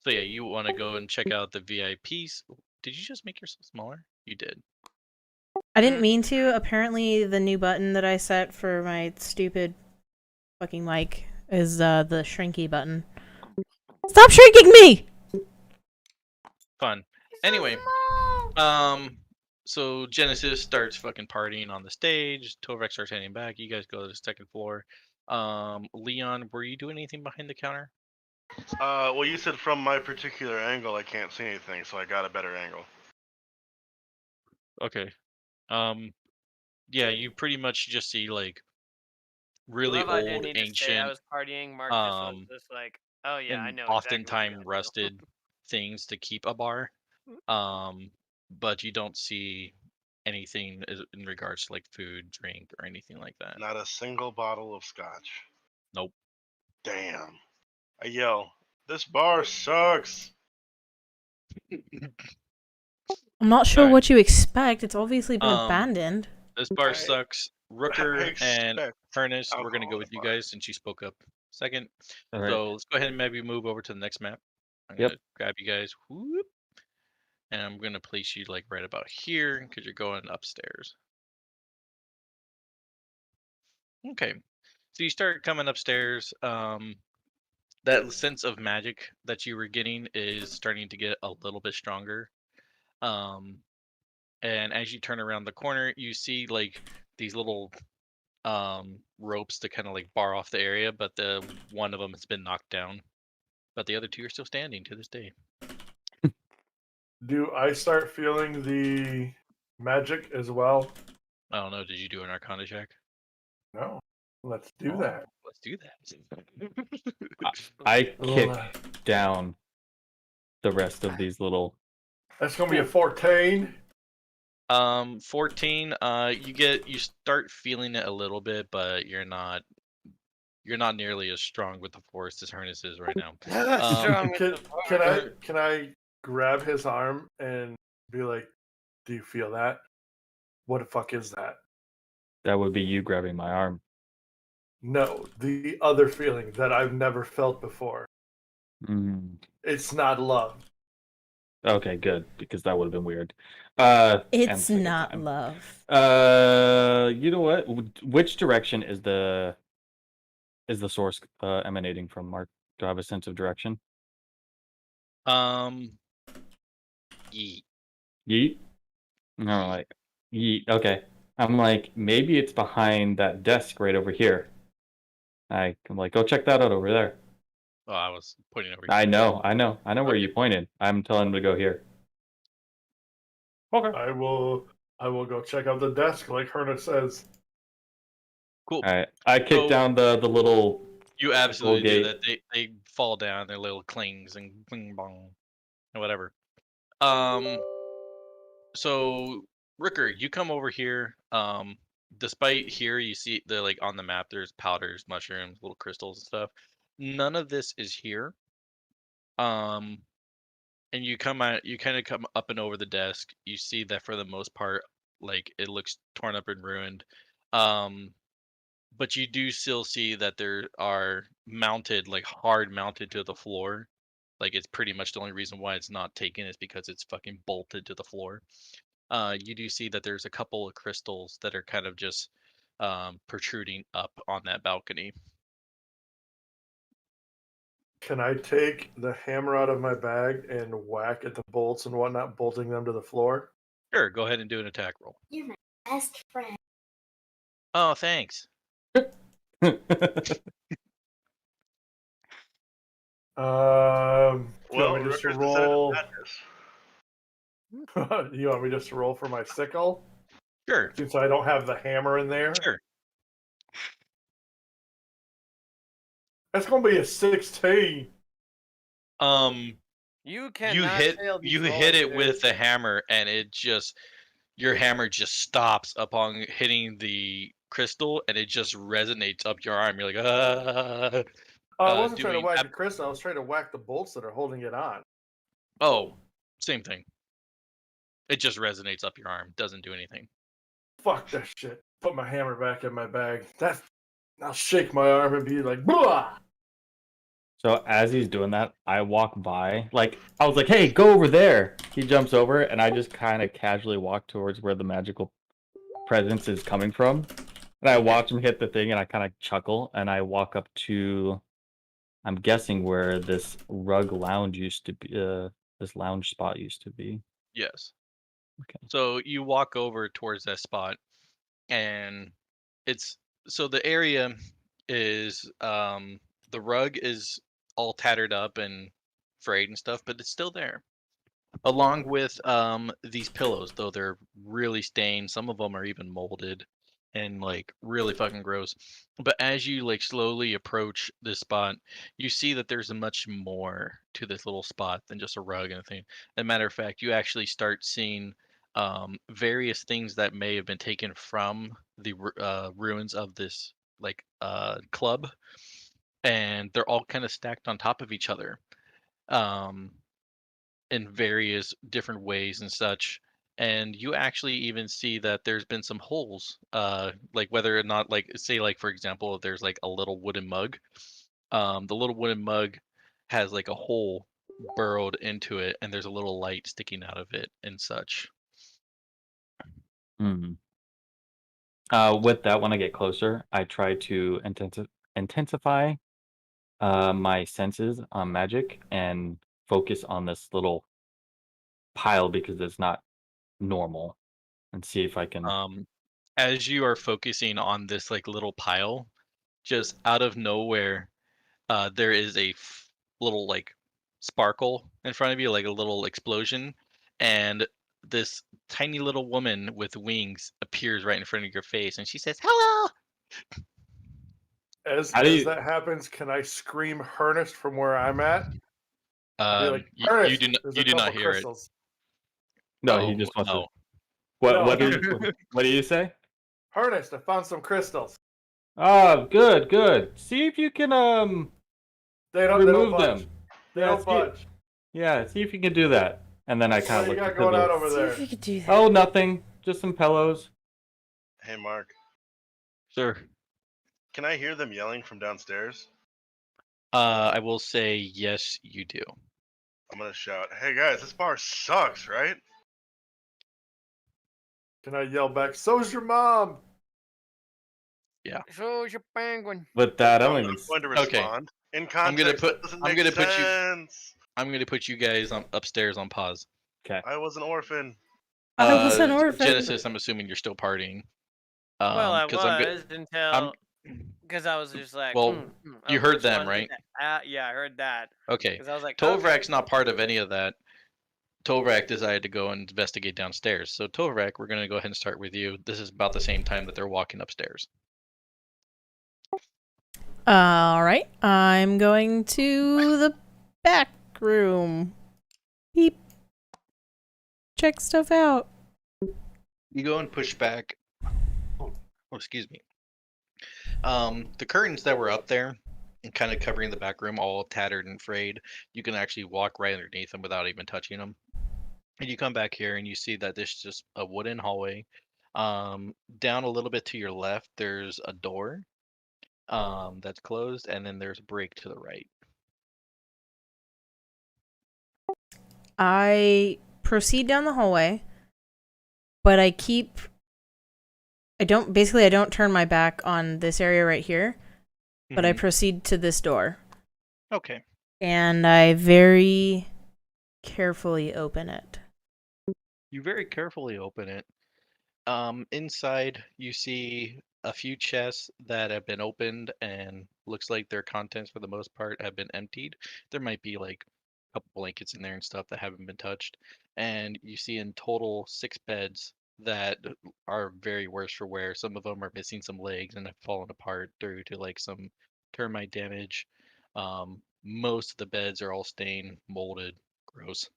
So yeah, you want to go and check out the VIPs. Did you just make yourself smaller? You did. I didn't mean to. Apparently, the new button that I set for my stupid fucking mic is the shrinky button. Stop shrinking me! Fun. Anyway, so Genesis starts fucking partying on the stage. Tovek starts heading back. You guys go to the second floor. Leon, were you doing anything behind the counter? Well, you said from my particular angle, I can't see anything, so I got a better angle. Okay. Yeah, you pretty much just see like really Love I didn't old, need to say I ancient, was partying. Marcus was just like, oh yeah, I and know exactly what oftentimes you're gonna rusted things to keep a bar. But you don't see anything in regards to like food, drink, or anything like that. Not a single bottle of scotch. Nope. Damn. I yell, "This bar sucks!" I'm not sure Alright. what you expect. It's obviously been abandoned. This bar I- sucks. Rooker and expect Furnace, we're gonna alcohol go in with a you bar. guys since you spoke up second. All right. So let's go ahead and maybe move over to the next map. I'm Yep. gonna grab you guys. Whoop, and I'm gonna place you like right about here because you're going upstairs. Okay. So you start coming upstairs. That sense of magic that you were getting is starting to get a little bit stronger. And as you turn around the corner, you see like these little ropes to kind of like bar off the area, but the one of them has been knocked down. But the other two are still standing to this day. Do I start feeling the magic as well? I don't know. Did you do an Arcana check? No. Let's do Oh, that. Let's do that. I kick Ugh. down the rest of these little. That's gonna be a 14. 14. You start feeling it a little bit, but you're not nearly as strong with the force as Harness is right now. Strong with the Can I grab his arm and be like, "Do you feel that? What the fuck is that?" That would be you grabbing my arm. No, the other feeling that I've never felt before. Mm. It's not love. Okay, good, because that would have been weird. And It's second not time. love. You know what? Which direction is the source emanating from, Mark? Do I have a sense of direction? Yeet. Yeet? No, like yeet. Okay. I'm like, maybe it's behind that desk right over here. I'm like, go check that out over there. Oh, I was pointing over. I know where you pointed. I'm telling him to go here. Okay. I will go check out the desk like Herna says. Cool. All right. I kick down the little. You absolutely do gate. that. They fall down. Their little clings and bing bong and whatever. So Rooker, you come over here. Despite here, you see the like on the map. There's powders, mushrooms, little crystals and stuff. None of this is here. And you come out. You kind of come up and over the desk. You see that for the most part, like it looks torn up and ruined. But you do still see that there are mounted, like hard mounted to the floor. Like it's pretty much the only reason why it's not taken is because it's fucking bolted to the floor. You do see that there's a couple of crystals that are kind of just protruding up on that balcony. Can I take the hammer out of my bag and whack at the bolts and whatnot, bolting them to the floor? Sure, go ahead and do an attack roll. You're my best friend. Oh, thanks. You want me just to Rooker's decided to roll? madness. You want me just to roll for my sickle? Sure. Since I don't have the hammer in there? Sure. That's gonna be a 16. You can You hit it with the hammer, and it just your hammer just stops upon hitting the crystal, and it just resonates up your arm. You're like, I wasn't trying to doing whack the crystal. I was trying to whack the bolts that are holding it on. oh, same thing. It just resonates up your arm. Doesn't do anything. Fuck that shit. Put my hammer back in my bag. I'll shake my arm and be like, blah! So as he's doing that, I walk by. Like, I was like, hey, go over there. He jumps over, and I just kind of casually walk towards where the magical presence is coming from. And I watch him hit the thing, and I kind of chuckle, and I walk up to, I'm guessing where this rug lounge used to be, this lounge spot used to be. Yes. Okay. So you walk over towards that spot, and it's so the area is the rug is all tattered up and frayed and stuff, but it's still there. Along with these pillows, though they're really stained. Some of them are even molded and like really fucking gross. But as you like slowly approach this spot, you see that there's a much more to this little spot than just a rug and a thing. As a matter of fact, you actually start seeing various things that may have been taken from the ruins of this like club, and they're all kind of stacked on top of each other. Um, in various different ways and such. And you actually even see that there's been some holes, like whether or not, like, say, like for example, if there's like a little wooden mug, the little wooden mug has like a hole burrowed into it, and there's a little light sticking out of it and such. Hmm. With that, when I get closer, I try to intensify my senses on magic and focus on this little pile because it's not normal, and see if I can. As you are focusing on this like little pile, just out of nowhere, there is a little like sparkle in front of you, like a little explosion, and this tiny little woman with wings appears right in front of your face, and she says, "Hello." As How do you- that happens, can I scream Hernest from where I'm at? Be like, You "Ernest, do not there's you a do not couple hear crystals." No, Oh, he just wants to. no. What? No. What do you say? Ernest, I found some crystals. Oh, good, good. See if you can They don't remove budge. them. They Yeah, don't see- budge. Yeah, see if you can do that. And then I What kind do of you look got going on over See there? if you could do that. Oh, nothing. Just some pillows. Hey, Mark. Sir, Can I hear them yelling from downstairs? I will say yes, you do. I'm gonna shout, "Hey guys, this bar sucks, right?" Can I yell back? So's your mom. So's your penguin. With that, I I'm don't not even. going to Okay. respond. In I'm gonna context, put- that doesn't I'm make gonna put you- sense. I'm going to put you guys upstairs on pause. I was an orphan. I was an orphan. Genesis, I'm assuming you're still partying. Well, I 'cause I'm was until because I was just like, Well, you I heard just them, wanted right? that. Yeah, I heard that. Okay. Because I was like, Tovrak's not part of any of that. Tovrak decided to go and investigate downstairs. So Tovrak, we're going to go ahead and start with you. This is about the same time that they're walking upstairs. All right, I'm going to the back room. Beep. Check stuff out. You go and push back. Oh, excuse me. The curtains that were up there and kind of covering the back room, all tattered and frayed, you can actually walk right underneath them without even touching them. And you come back here and you see that there's just a wooden hallway. Down a little bit to your left, there's a door that's closed, and then there's a break to the right. I proceed down the hallway, but I don't turn my back on this area right here, but I proceed to this door. Okay. And I very carefully open it. You very carefully open it. Inside, you see a few chests that have been opened, and looks like their contents, for the most part, have been emptied. There might be like a couple blankets in there and stuff that haven't been touched. And you see in total 6 beds that are very worse for wear. Some of them are missing some legs and have fallen apart due to like some termite damage. Most of the beds are all stained, molded, gross.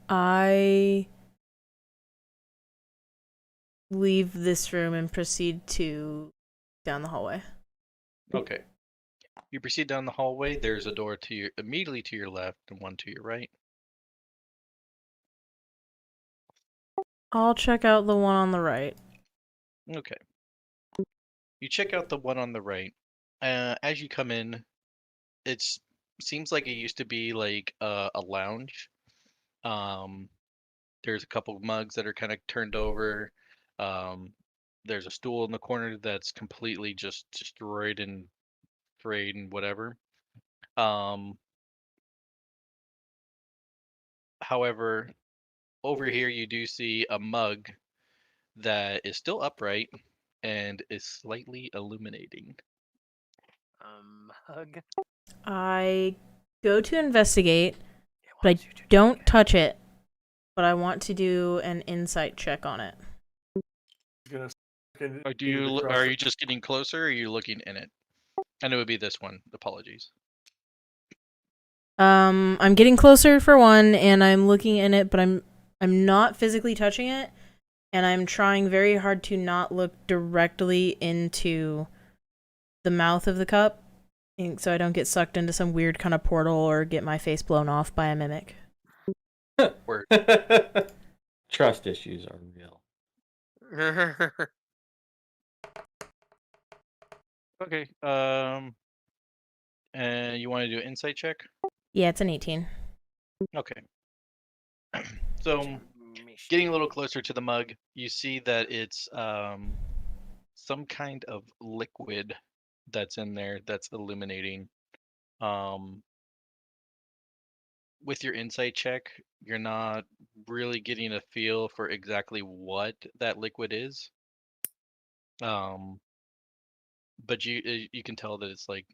I leave this room and proceed to down the hallway. Okay. You proceed down the hallway. There's a door to your immediately to your left and one to your right. I'll check out the one on the right. Okay. You check out the one on the right. As you come in, it's seems like it used to be like a lounge. There's a couple of mugs that are kind of turned over. There's a stool in the corner that's completely just destroyed and frayed and whatever. However, over here you do see a mug that is still upright and is slightly illuminating. Hug. I go to investigate, but I don't touch it. But I want to do an insight check on it. Gonna Or are you just getting closer or are you looking in it? And it would be this one. Apologies. I'm getting closer for one, and I'm looking in it, but I'm not physically touching it, and I'm trying very hard to not look directly into the mouth of the cup, so I don't get sucked into some weird kind of portal or get my face blown off by a mimic. Word. Trust issues are real. Okay. And you want to do an insight check? Yeah, it's an 18. Okay. So, getting a little closer to the mug, you see that it's some kind of liquid that's in there that's illuminating. With your insight check, you're not really getting a feel for exactly what that liquid is. But you can tell that it's like,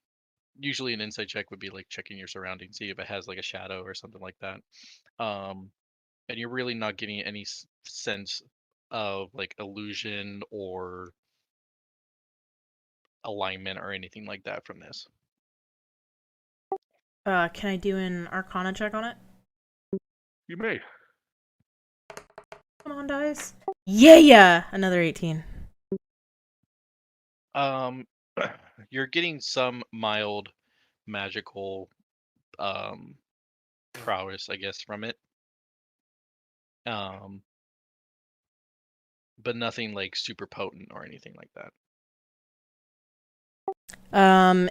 usually an insight check would be like checking your surroundings, see if it has like a shadow or something like that. And you're really not getting any sense of like illusion or alignment or anything like that from this. Can I do an Arcana check on it? You may. Come on, dice. Yeah! Another 18. You're getting some mild magical prowess, I guess, from it. But nothing like super potent or anything like that.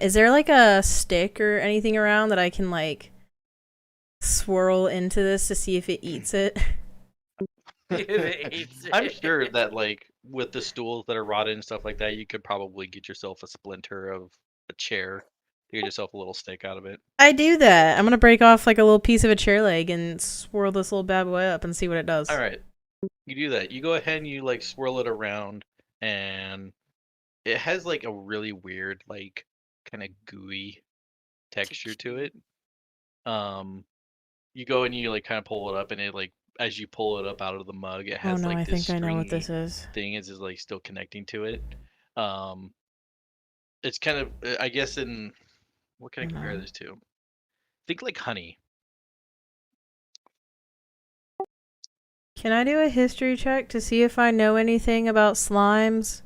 Is there like a stick or anything around that I can like swirl into this to see if it eats it? I'm sure that like with the stools that are rotted and stuff like that, you could probably get yourself a splinter of a chair to get yourself a little steak out of it. I do that. I'm gonna break off like a little piece of a chair leg and swirl this little bad boy up and see what it does. All right, you do that. You go ahead and you like swirl it around, and it has like a really weird like kind of gooey texture to it. You go and you like kind of pull it up, and it like as you pull it up out of the mug, it has like I this think I know what this stringy is. thing is like still connecting to it. It's kind of I guess in what can I compare this to? Think like honey. Can I do a history check to see if I know anything about slimes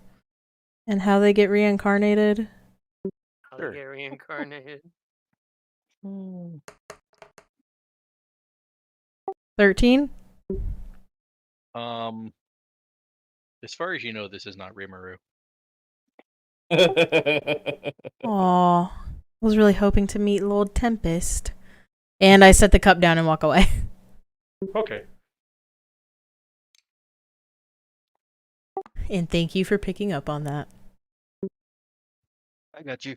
and how they get reincarnated? How they get reincarnated. 13? As far as you know, this is not Rimuru. Aw, I was really hoping to meet Lord Tempest. And I set the cup down and walk away. Okay. And thank you for picking up on that. I got you.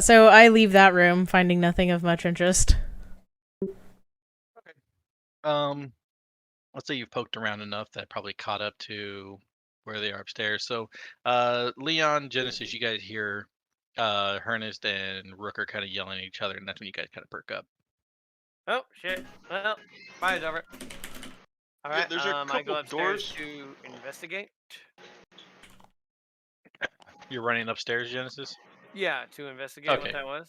So I leave that room, finding nothing of much interest. Let's say you've poked around enough that probably caught up to where they are upstairs. So, Leon, Genesis, you guys hear Ernest and Rook are kind of yelling at each other, and that's when you guys kind of perk up. Oh shit! Well, fire's over. All right. there's a I couple go upstairs doors. to investigate. You're running upstairs, Genesis? Yeah, to investigate Okay. what that was.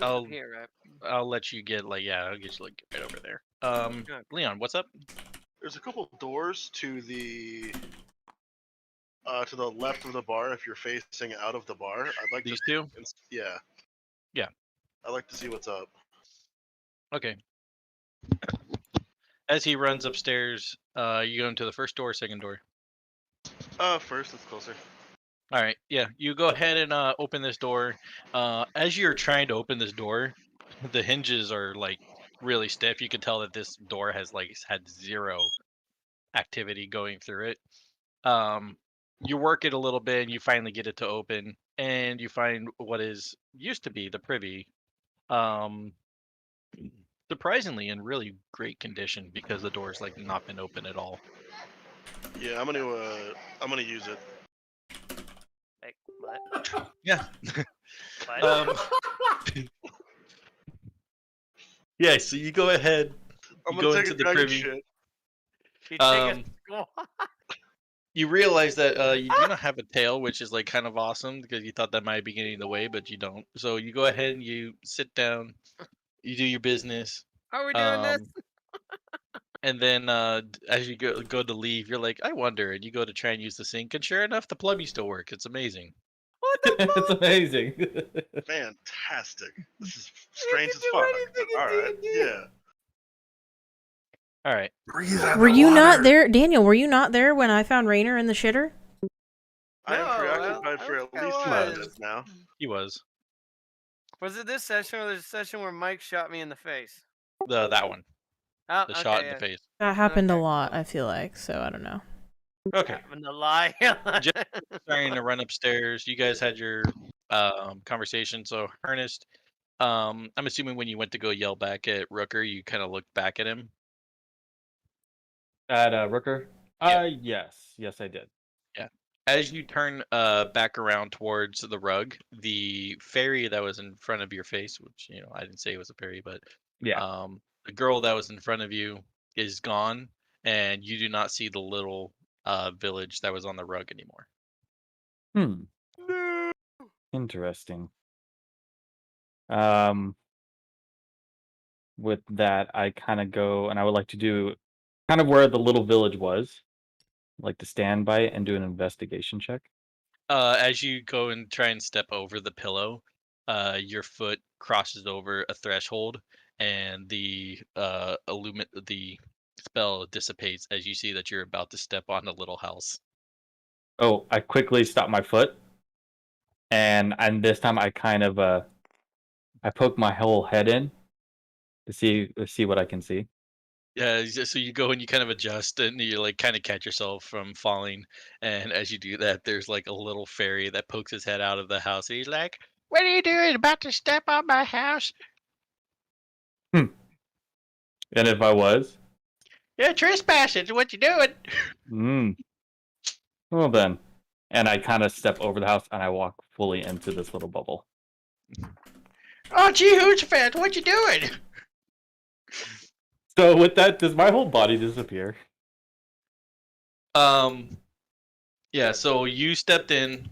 I'll Here, right? I'll let you get like I'll get you like right over there. Leon, what's up? There's a couple doors to the left of the bar if you're facing out of the bar. I'd like These to. two? Yeah. Yeah. I'd like to see what's up. Okay. As he runs upstairs, you go into the first door or second door? First, it's closer. All right, yeah, you go ahead and open this door. As you're trying to open this door, the hinges are like really stiff. You can tell that this door has like had zero activity going through it. You work it a little bit, and you finally get it to open, and you find what is used to be the privy, um, surprisingly in really great condition because the door's like not been open at all. Yeah, I'm gonna use it. Like what? Yeah. What? Yeah. So you go ahead. I'm You gonna go take into a the dragon privy. shit. You take You realize that you do not have a tail, which is like kind of awesome because you thought that might be getting in the way, but you don't. So you go ahead and you sit down, you do your business, Are we doing this? and then as you go to leave, you're like, I wonder, and you go to try and use the sink, and sure enough, the plumbing still works. It's amazing. What the fuck? It's amazing. Fantastic. This is strange as do fuck. anything in All right. D&D. Yeah. All right. Breathe out Were the you not water. there, Daniel? Were you not there when I found Rainer in the shitter? I am No, preoccupied I for don't at think I least 5 was. minutes now. He was Was it this session or the session where Mike shot me in the face? that one, Oh, the okay, shot in yeah. the face. That happened a Okay, lot, cool. I feel like, so I don't know. Okay. Happened to lie. Starting to run upstairs. You guys had your conversation. So Ernest, I'm assuming when you went to go yell back at Rooker, you kind of looked back at him. At Rooker? Yeah. Yes, I did. As you turn back around towards the rug, the fairy that was in front of your face, which I didn't say it was a fairy, but Yeah. the girl that was in front of you is gone, and you do not see the little village that was on the rug anymore. Interesting. With that, I kind of go, and I would like to do kind of where the little village was. I'd like to stand by it and do an investigation check. As you go and try and step over the pillow, your foot crosses over a threshold, and the the spell dissipates as you see that you're about to step on a little house. Oh, I quickly stop my foot, and this time I kind of I poke my whole head in to see what I can see. Yeah, so you go and you kind of adjust, and you like kind of catch yourself from falling. And as you do that, there's like a little fairy that pokes his head out of the house. And he's like, "What are you doing? About to step on my house?" And if I was, Yeah, trespassing. What you doing? Well then, and I kind of step over the house and I walk fully into this little bubble. Oh, gee, Hoochafant, what you doing? So with that, does my whole body disappear? Yeah. So you stepped in.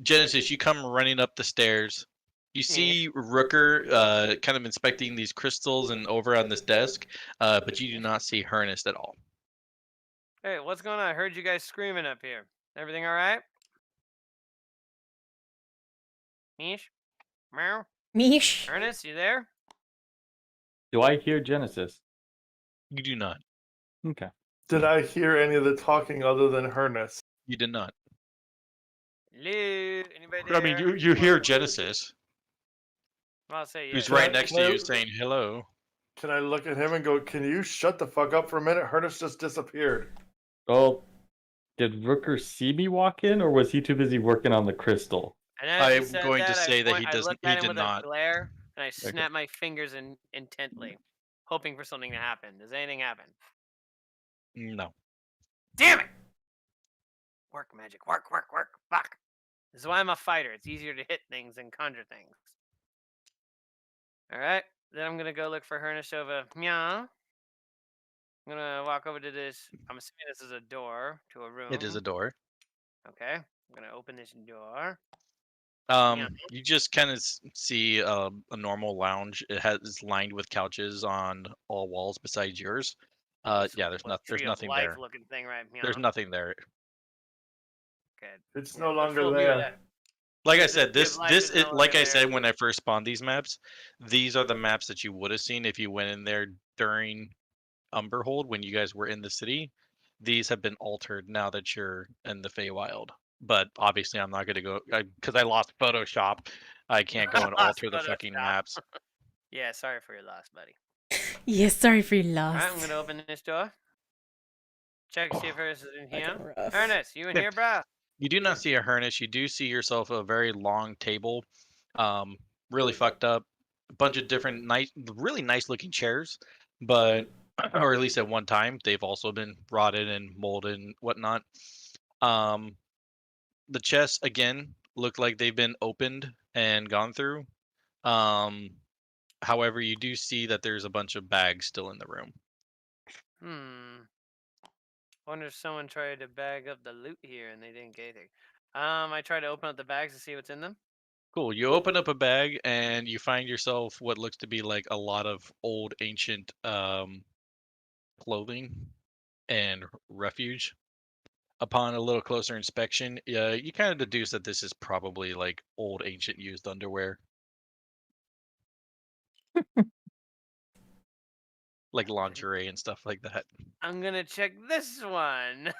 Genesis, you come running up the stairs. You see Rooker kind of inspecting these crystals and over on this desk, but you do not see Ernest at all. Hey, what's going on? I heard you guys screaming up here. Everything all right? Mish? Meow? Mish. Ernest, you there? Do I hear Genesis? You do not. Okay. Did I hear any of the talking other than Ernest? You did not. Hello? Anybody I there? mean, you hear Genesis, I'll say who's yeah. right next to you, Hello? saying hello. Can I look at him and go, can you shut the fuck up for a minute? Ernest just disappeared. Well, did Rooker see me walk in, or was he too busy working on the crystal? And as he I'm said going to that, say that I he doesn't. looked He at him did with not. a glare, and I snapped my fingers intently, hoping for something to happen. Does anything happen? No. Damn it! Work, magic. Work. Fuck. This is why I'm a fighter. It's easier to hit things than conjure things. Alright. Then I'm gonna go look for Ernest over. Meow. I'm gonna walk over to this. I'm assuming this is a door to a room. It is a door. Okay. I'm gonna open this door. You just kind of see a normal lounge. It's lined with couches on all walls besides yours. Yeah, there's nothing there. Looking thing, right? There's nothing there. Good. It's Yeah, no let's longer roll through there. that. Like I This said, gives life is no like longer I said there. when I first spawned these maps, these are the maps that you would have seen if you went in there during Umberhold when you guys were in the city. These have been altered now that you're in the Feywild. but obviously I'm not going to go because I lost Photoshop. I can't go and Lost alter the fucking Photoshop. maps. Yeah, sorry for your loss, buddy. Yes, sorry for your loss. Alright, I'm gonna open this door. Check see if Ernest is in here. Fucking rough. Ernest, you in Yeah. here, bro? You do not see a harness. You do see yourself a very long table, really fucked up. A bunch of different really nice looking chairs, but or at least at one time they've also been rotted and molded and whatnot. The chests again look like they've been opened and gone through. However, you do see that there's a bunch of bags still in the room. Wonder if someone tried to bag up the loot here and they didn't get anything. I tried to open up the bags to see what's in them. Cool. You open up a bag and you find yourself what looks to be like a lot of old ancient clothing and refuge. Upon a little closer inspection, you kind of deduce that this is probably like old ancient used underwear. Like lingerie and stuff like that. I'm gonna check this one.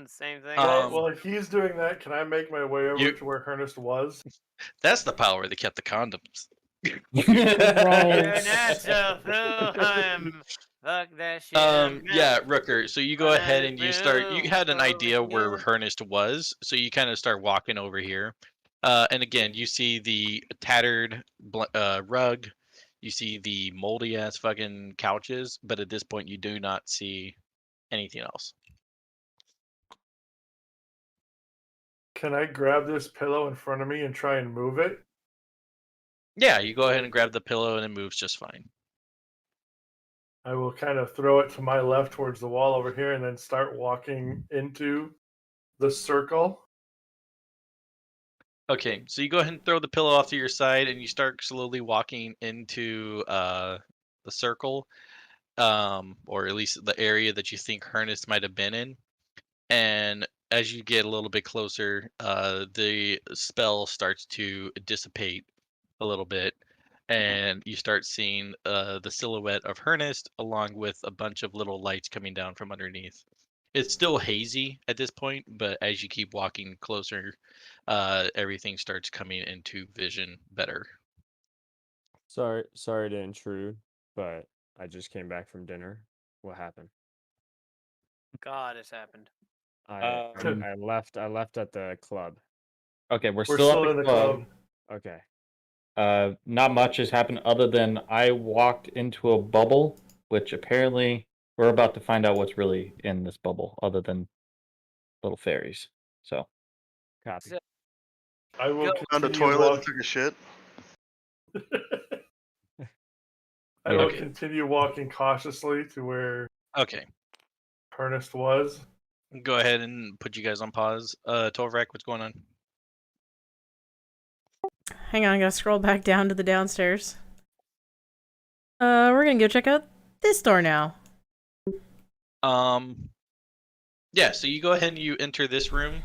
Same thing. Well, if he's doing that, can I make my way over You- to where Ernest was? That's the power that kept the condoms. You're not so fool. Fuck that shit. Yeah, Rooker. So you go ahead and you start. You had an idea where Ernest was, so you kind of start walking over here. And again, you see the tattered rug. You see the moldy ass fucking couches, but at this point, you do not see anything else. Can I grab this pillow in front of me and try and move it? Yeah, you go ahead and grab the pillow, and it moves just fine. I will kind of throw it to my left towards the wall over here and then start walking into the circle. Okay, so you go ahead and throw the pillow off to your side, and you start slowly walking into the circle, or at least the area that you think Ernest might have been in. And as you get a little bit closer, the spell starts to dissipate a little bit, and you start seeing the silhouette of Ernest along with a bunch of little lights coming down from underneath. It's still hazy at this point, but as you keep walking closer, everything starts coming into vision better. Sorry to intrude, but I just came back from dinner. What happened? God, it's happened. I left at the club. Okay, we're We're still still at in the the club. club. Okay. Not much has happened other than I walked into a bubble, which apparently we're about to find out what's really in this bubble, other than little fairies. So, Copy. I will Found a continue toilet and took a shit. I will Okay. continue walking cautiously to where Okay, Ernest was. go ahead and put you guys on pause. Tovrak, what's going on? Hang on, I gotta scroll back down to the downstairs. We're gonna go check out this door now. Yeah, so you go ahead and you enter this room.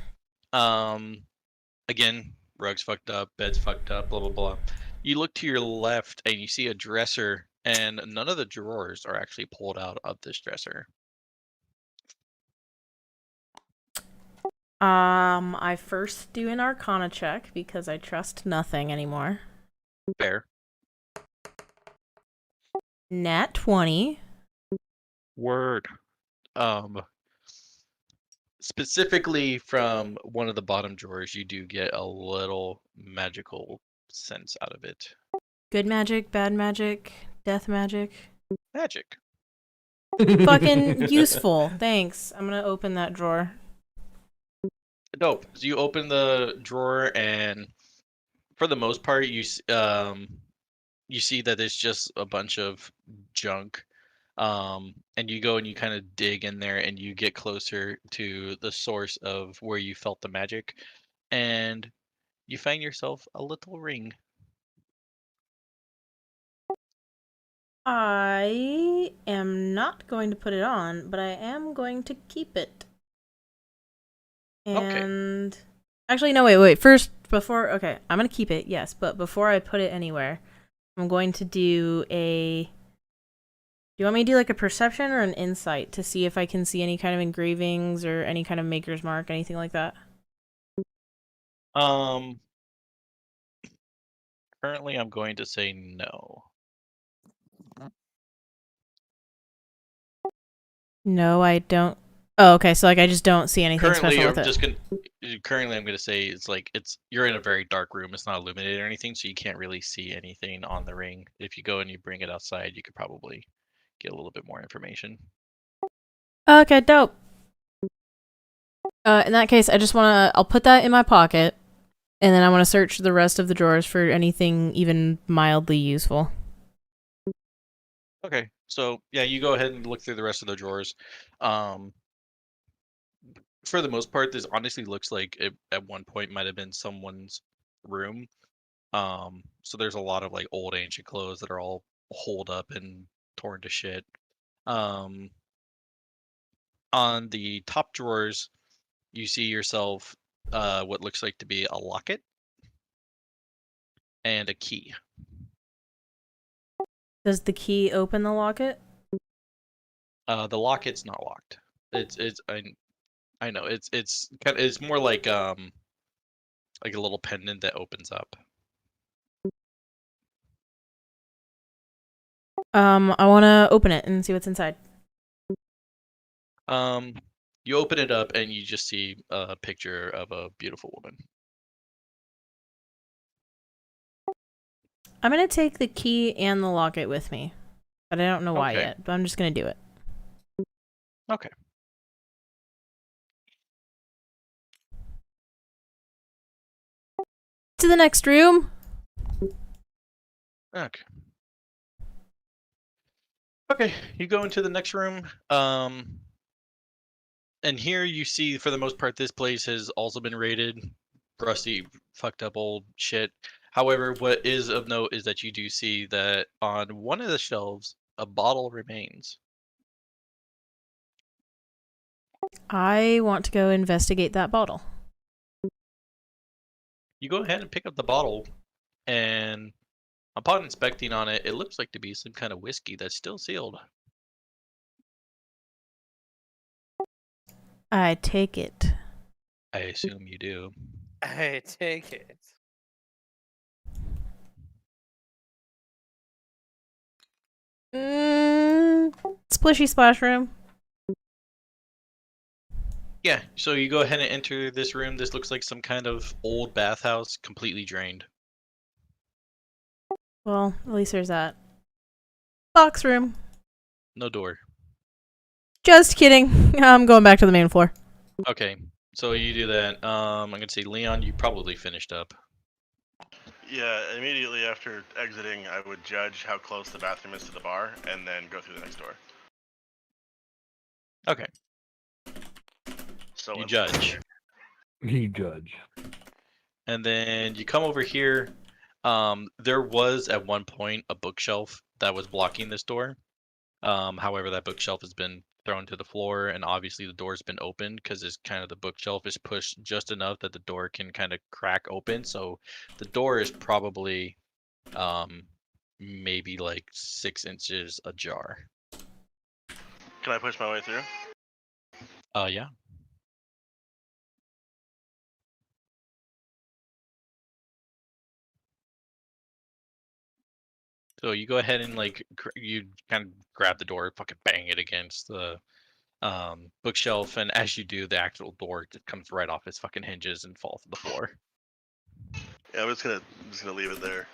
Again, rug's fucked up, bed's fucked up, blah blah blah. You look to your left and you see a dresser, and none of the drawers are actually pulled out of this dresser. I first do an Arcana check because I trust nothing anymore. Fair. Nat 20. Word. Specifically from one of the bottom drawers, you do get a little magical sense out of it. Good magic, bad magic, death magic. Magic. Fucking useful. Thanks. I'm gonna open that drawer. Dope. So you open the drawer, and for the most part, you see that it's just a bunch of junk. And you go and you kind of dig in there, and you get closer to the source of where you felt the magic, and you find yourself a little ring. I am not going to put it on, but I am going to keep it. Okay. And actually, no, wait. First, before, okay, I'm gonna keep it, yes, but before I put it anywhere, I'm going to do a. Do you want me to do like a perception or an insight to see if I can see any kind of engravings or any kind of maker's mark, anything like that? Um, currently, I'm going to say no. No, I don't. Oh, okay. So like, I just don't see anything Currently, special with I'm it. just gonna. Currently, I'm gonna say it's like you're in a very dark room. It's not illuminated or anything, so you can't really see anything on the ring. If you go and you bring it outside, you could probably get a little bit more information. Okay, dope. In that case, I just wanna. I'll put that in my pocket, and then I want to search the rest of the drawers for anything even mildly useful. Okay, so yeah, you go ahead and look through the rest of the drawers. For the most part, this honestly looks like it at one point might have been someone's room. So there's a lot of like old ancient clothes that are all holed up and torn to shit. Um, on the top drawers, you see yourself what looks like to be a locket and a key. Does the key open the locket? The locket's not locked. I know it's more like a little pendant that opens up. I want to open it and see what's inside. You open it up and you just see a picture of a beautiful woman. I'm gonna take the key and the locket with me, but I don't know why Okay. yet. But I'm just gonna do it. Okay. To the next room. Okay. Okay, you go into the next room. And here you see, for the most part, this place has also been raided. Rusty, fucked up old shit. However, what is of note is that you do see that on one of the shelves, a bottle remains. I want to go investigate that bottle. You go ahead and pick up the bottle, and upon inspecting on it, it looks like to be some kind of whiskey that's still sealed. I take it. I assume you do. I take it. Splishy splash room. Yeah, so you go ahead and enter this room. This looks like some kind of old bathhouse, completely drained. Well, at least there's that. Box room. No door. Just kidding. I'm going back to the main floor. Okay, so you do that. I'm gonna say, Leon, you probably finished up. Yeah, immediately after exiting, I would judge how close the bathroom is to the bar, and then go through the next door. Okay. So You when- judge. You judge. And then you come over here. There was at one point a bookshelf that was blocking this door. However, that bookshelf has been thrown to the floor, and obviously the door's been opened because it's kind of the bookshelf is pushed just enough that the door can kind of crack open. So the door is probably maybe like 6 inches ajar. Can I push my way through? Yeah. So you go ahead and like you kind of grab the door, fucking bang it against the bookshelf, and as you do, the actual door just comes right off its fucking hinges and falls to the floor. Yeah, I'm just gonna leave it there.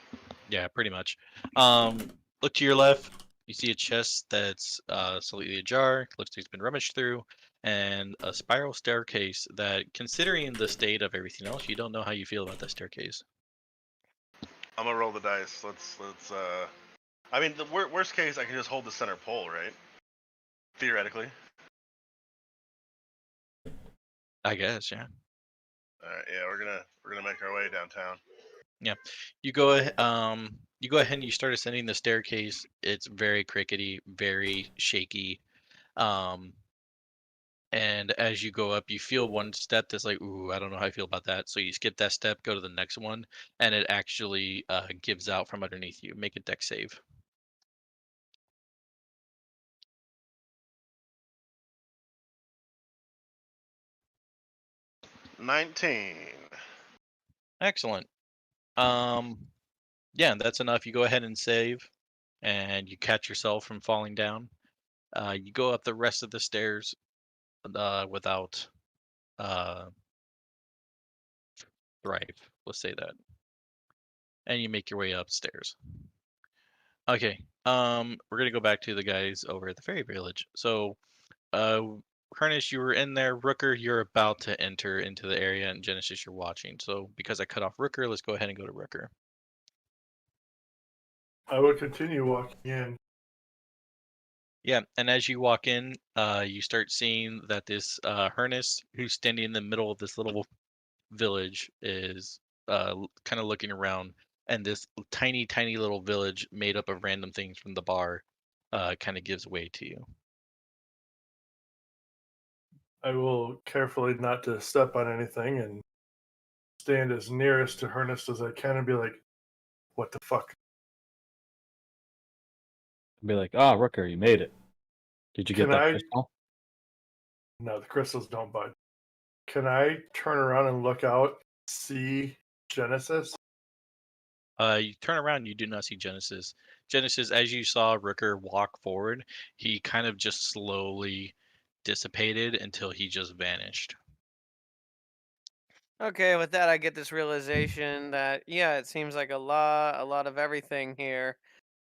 Yeah, pretty much. Look to your left. You see a chest that's slightly ajar. Looks like it's been rummaged through, and a spiral staircase that, considering the state of everything else, you don't know how you feel about that staircase. I'm gonna roll the dice. Let's. I mean, the worst case, I can just hold the center pole, right? Theoretically. I guess, yeah. All right. Yeah, we're gonna make our way downtown. You go ahead and you start ascending the staircase. It's very crickety, very shaky. And as you go up, you feel one step that's like, ooh, I don't know how I feel about that. So you skip that step, go to the next one, and it actually gives out from underneath you. Make a dex save. $19. Excellent. Yeah, that's enough. You go ahead and save, and you catch yourself from falling down. You go up the rest of the stairs without uh, thrive. Let's say that, and you make your way upstairs. Okay. We're gonna go back to the guys over at the fairy village. So, uh, Harnish, you were in there. Rooker, you're about to enter into the area, and Genesis, you're watching. So, because I cut off Rooker, let's go ahead and go to Rooker. I would continue walking in. Yeah, and as you walk in, you start seeing that this Harness, who's standing in the middle of this little village, is kind of looking around, and this tiny, tiny little village made up of random things from the bar kind of gives way to you. I will carefully not to step on anything and stand as nearest to Ernest as I can and be like, what the fuck? Be like, "Ah, Rooker, you made it. Did you get Can that I- crystal?" No, the crystals don't bud. Can I turn around and look out, see Genesis? You turn around, you do not see Genesis. Genesis, as you saw Rooker walk forward, he kind of just slowly dissipated until he just vanished. Okay, with that, I get this realization that yeah, it seems like a lot of everything here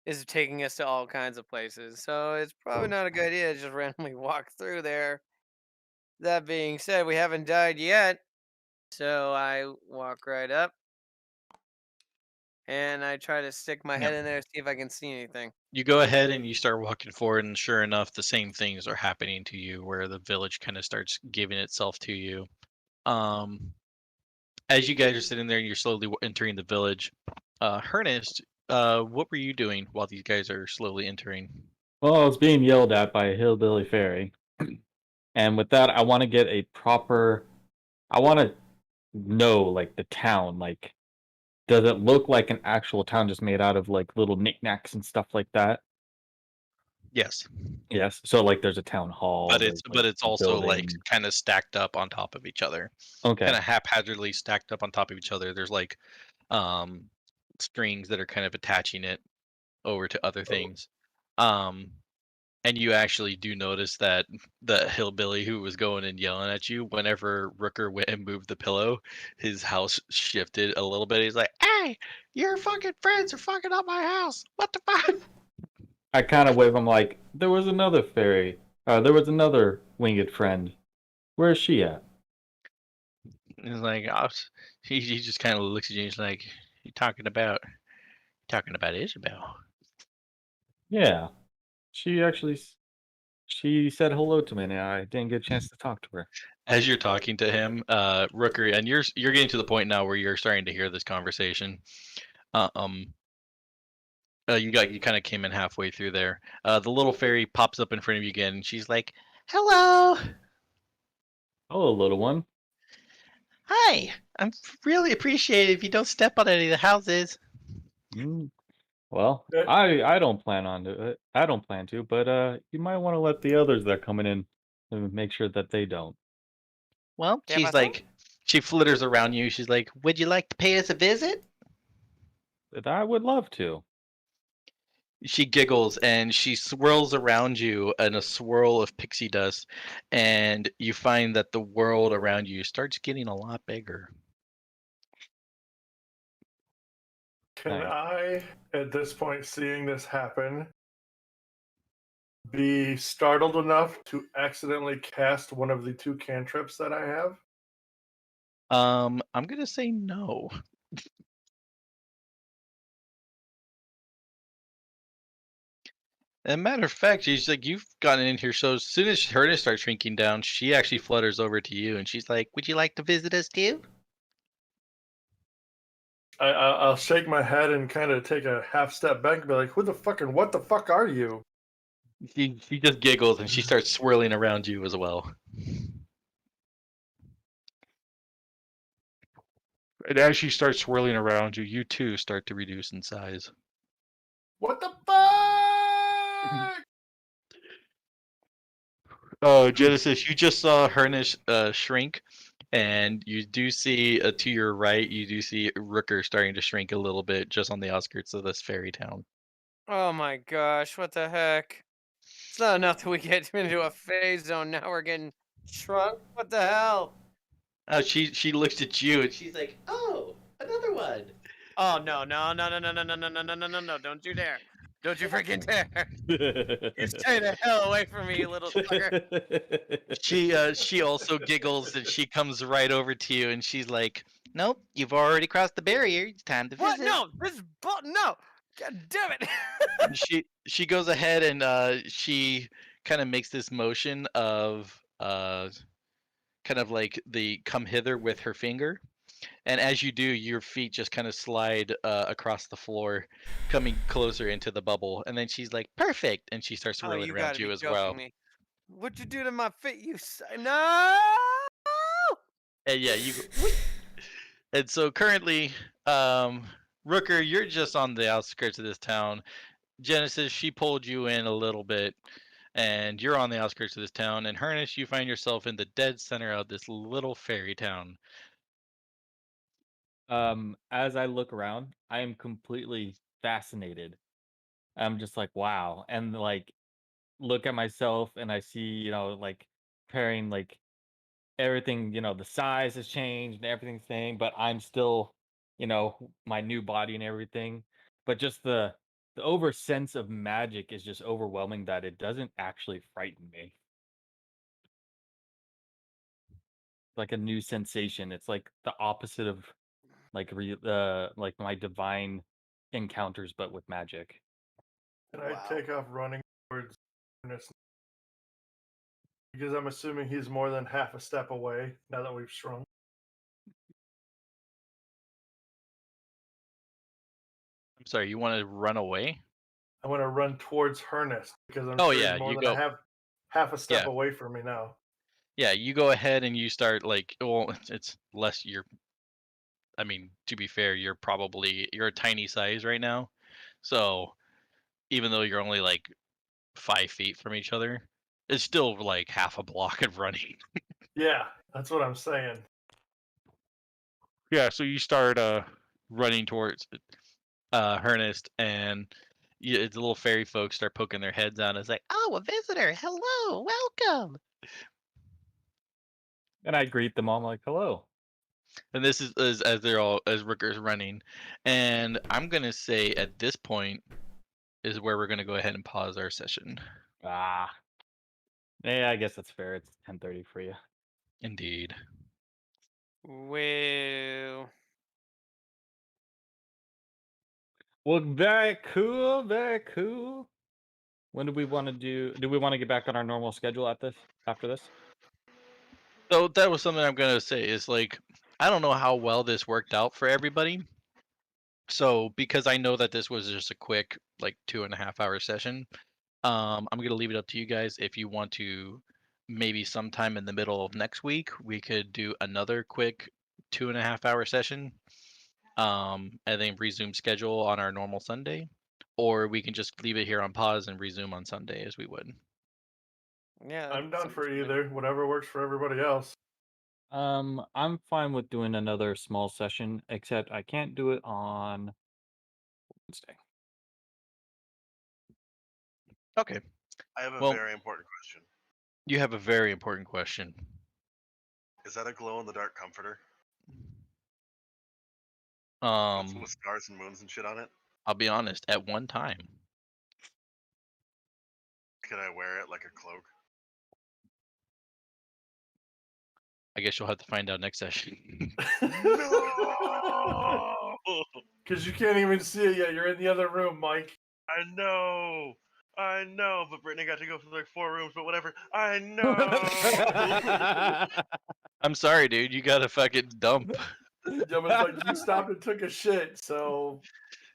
is taking us to all kinds of places. So it's probably not a good idea to just randomly walk through there. That being said, we haven't died yet, so I walk right up and I try to stick my head in there, see if I can see anything. You go ahead and you start walking forward, and sure enough, the same things are happening to you, where the village kind of starts giving itself to you. As you guys are sitting there and you're slowly entering the village, Ernest, what were you doing while these guys are slowly entering? Well, I was being yelled at by a hillbilly fairy, and with that, I want to get a proper. I want to know, like, the town. Like, does it look like an actual town just made out of like little knickknacks and stuff like that? Yes, Yes. So like, there's a town hall. but there's, it's also like buildings. kind of stacked up on top of each other, Okay. kind of haphazardly stacked up on top of each other. There's like um, strings that are kind of attaching it over to other things. And you actually do notice that the hillbilly who was going and yelling at you, whenever Rooker went and moved the pillow, his house shifted a little bit. He's like, "Hey, your fucking friends are fucking up my house. What the fuck?" I kind of wave. I'm like, there was another fairy. There was another winged friend. Where is she at? He's like, oh, he just kind of looks at you and he's like, "You talking about Isabel?" Yeah. She actually. She said hello to me, and I didn't get a chance to talk to her. As you're talking to him, Rooker, and you're getting to the point now where you're starting to hear this conversation. You kind of came in halfway through there. The little fairy pops up in front of you again, and she's like, "Hello, Hello, little one. hi. I'm really appreciate it if you don't step on any of the houses." Well, Yeah. I don't plan on to. I don't plan to, but you might want to let the others that are coming in make sure that they don't. Well, Yeah, she's myself? like, she flitters around you. She's like, "Would you like to pay us a visit?" But I would love to. She giggles and she swirls around you in a swirl of pixie dust, and you find that the world around you starts getting a lot bigger. Can Nice. I, at this point, seeing this happen, be startled enough to accidentally cast one of the 2 cantrips that I have? I'm gonna say no. As a matter of fact, she's like, you've gotten in here, so as soon as her starts shrinking down, she actually flutters over to you, and she's like, "Would you like to visit us too?" I'll shake my head and kind of take a half step back and be like, "Who the fuck and what the fuck are you?" She just giggles and she starts swirling around you as well. And as she starts swirling around you, you too start to reduce in size. What the fuck? Oh, Genesis, you just saw Hernish shrink, And you do see to your right, you do see Rooker starting to shrink a little bit just on the outskirts of this fairy town. Oh my gosh, what the heck? It's not enough that we get into a phase zone. Now we're getting shrunk. What the hell? Oh, she looks at you and she's like, "Oh, another one." Oh no, no, no, no, no, no, no, no, no, no, no, no, no! Don't you dare! Don't you freaking dare! You stay the hell away from me, you little sucker! She also giggles and she comes right over to you and she's like, "Nope, you've already crossed the barrier. It's time to What? visit." No, this no! God damn it! And she goes ahead and she kind of makes this motion of kind of like the come hither with her finger. And as you do, your feet just kind of slide across the floor, coming closer into the bubble. And then she's like, "Perfect!" And she starts Oh, rolling you around gotta you be as joking well. me! What'd you do to my feet? You no! And yeah, you. And so currently, Rooker, you're just on the outskirts of this town. Genesis, she pulled you in a little bit, and you're on the outskirts of this town. And Hernus, you find yourself in the dead center of this little fairy town. As I look around, I am completely fascinated. I'm just like, wow. And like look at myself and I see, like pairing like everything, the size has changed and everything's thing, but I'm still, my new body and everything. But just the over sense of magic is just overwhelming that it doesn't actually frighten me. Like a new sensation. It's like the opposite of like my divine encounters, but with magic. And I take off running towards Ernest because I'm assuming he's more than half a step away now that we've shrunk. I'm sorry, you want to run away? I want to run towards Hernest because I'm Oh sure yeah, he's more you than go. half a step Yeah, away from me now. yeah, you go ahead and you start like. Well, it's less. I mean, to be fair, you're a tiny size right now, so even though you're only like 5 feet from each other, it's still like half a block of running. Yeah, that's what I'm saying. Yeah, so you start running towards Hernest, and the little fairy folks start poking their heads out. It's like, "Oh, a visitor! Hello, welcome!" And I greet them all. I'm like, hello. And this is as Rooker's running, and I'm gonna say at this point is where we're gonna go ahead and pause our session. Ah. Yeah, I guess that's fair. It's 10:30 for you. Indeed. Well, Well, very cool, very cool. When do we want to do we want to get back on our normal schedule after this? So that was something I'm gonna say is like I don't know how well this worked out for everybody. So because I know that this was just a quick like 2.5 hour session, I'm gonna leave it up to you guys. If you want to, maybe sometime in the middle of next week, we could do another quick 2.5 hour session, and then resume schedule on our normal Sunday, or we can just leave it here on pause and resume on Sunday as we would. yeah. I'm that down seems for good. either, whatever works for everybody else. I'm fine with doing another small session, except I can't do it on Wednesday. Okay. I have a Well, very important question. you have a very important question. Is that a glow in the dark comforter Um, with stars and moons and shit on it? I'll be honest. At one time, Could I wear it like a cloak? I guess you'll have to find out next session. No! Because you can't even see it yet. You're in the other room, Mike. I know, but Brittany got to go through like 4 rooms, but whatever. I know. I'm sorry, dude. You gotta fucking dump. Yeah, but it's like you stopped and took a shit, so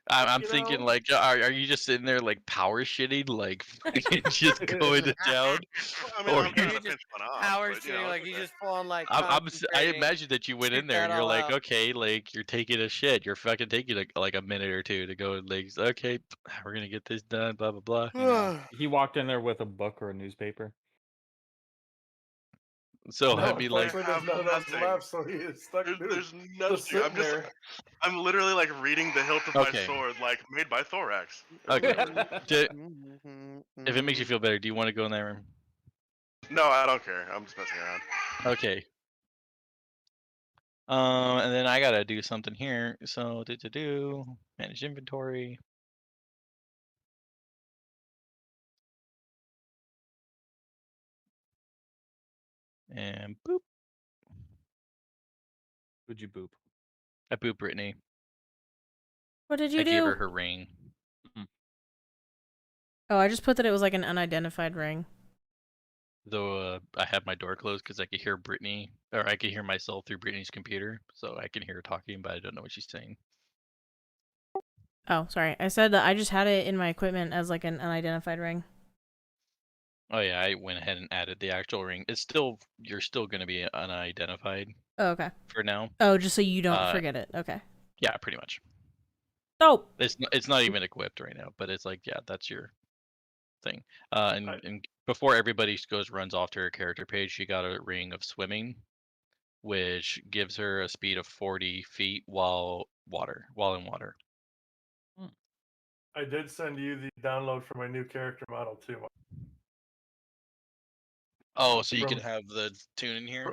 I'm You thinking know? like, are you just sitting there like power shitting, like fucking just going to town? Well, I mean, Or I'm trying you to just pinch one off. Power but, you shooting know, like it's you okay. just full on like. I concentrating. imagine that you went Spit in there and that you're all like, out. okay, like you're taking a shit. You're fucking taking like a minute or two to go like, okay, we're gonna get this done, blah blah blah. He walked in there with a book or a newspaper. So No, I'd be like, unfortunately, there's none of those nothing. left, so he is stuck. There's Just nothing. sitting there. I'm literally like reading the hilt of Okay. my sword, like made by Thorax. okay. If it makes you feel better, do you want to go in that room? No, I don't care. I'm just messing around. Okay. And then I gotta do something here. So manage inventory. And boop. Would you boop? I boop Brittany. What did you I gave do? her her ring. Oh, I just put that it was like an unidentified ring. Though I have my door closed because I could hear Brittany, or I could hear myself through Brittany's computer, so I can hear her talking, but I don't know what she's saying. Oh, sorry. I said that I just had it in my equipment as like an unidentified ring. Oh yeah, I went ahead and added the actual ring. You're still gonna be unidentified Oh, okay. for now. Oh, just so you don't Uh, forget it. Okay. Yeah, pretty much. Oh. It's not even equipped right now, but it's like, yeah, that's your thing. And before everybody runs off to her character page, she got a ring of swimming, which gives her a speed of 40 feet while in water. I did send you the download for my new character model too. Oh, so you From- can have the tune in here?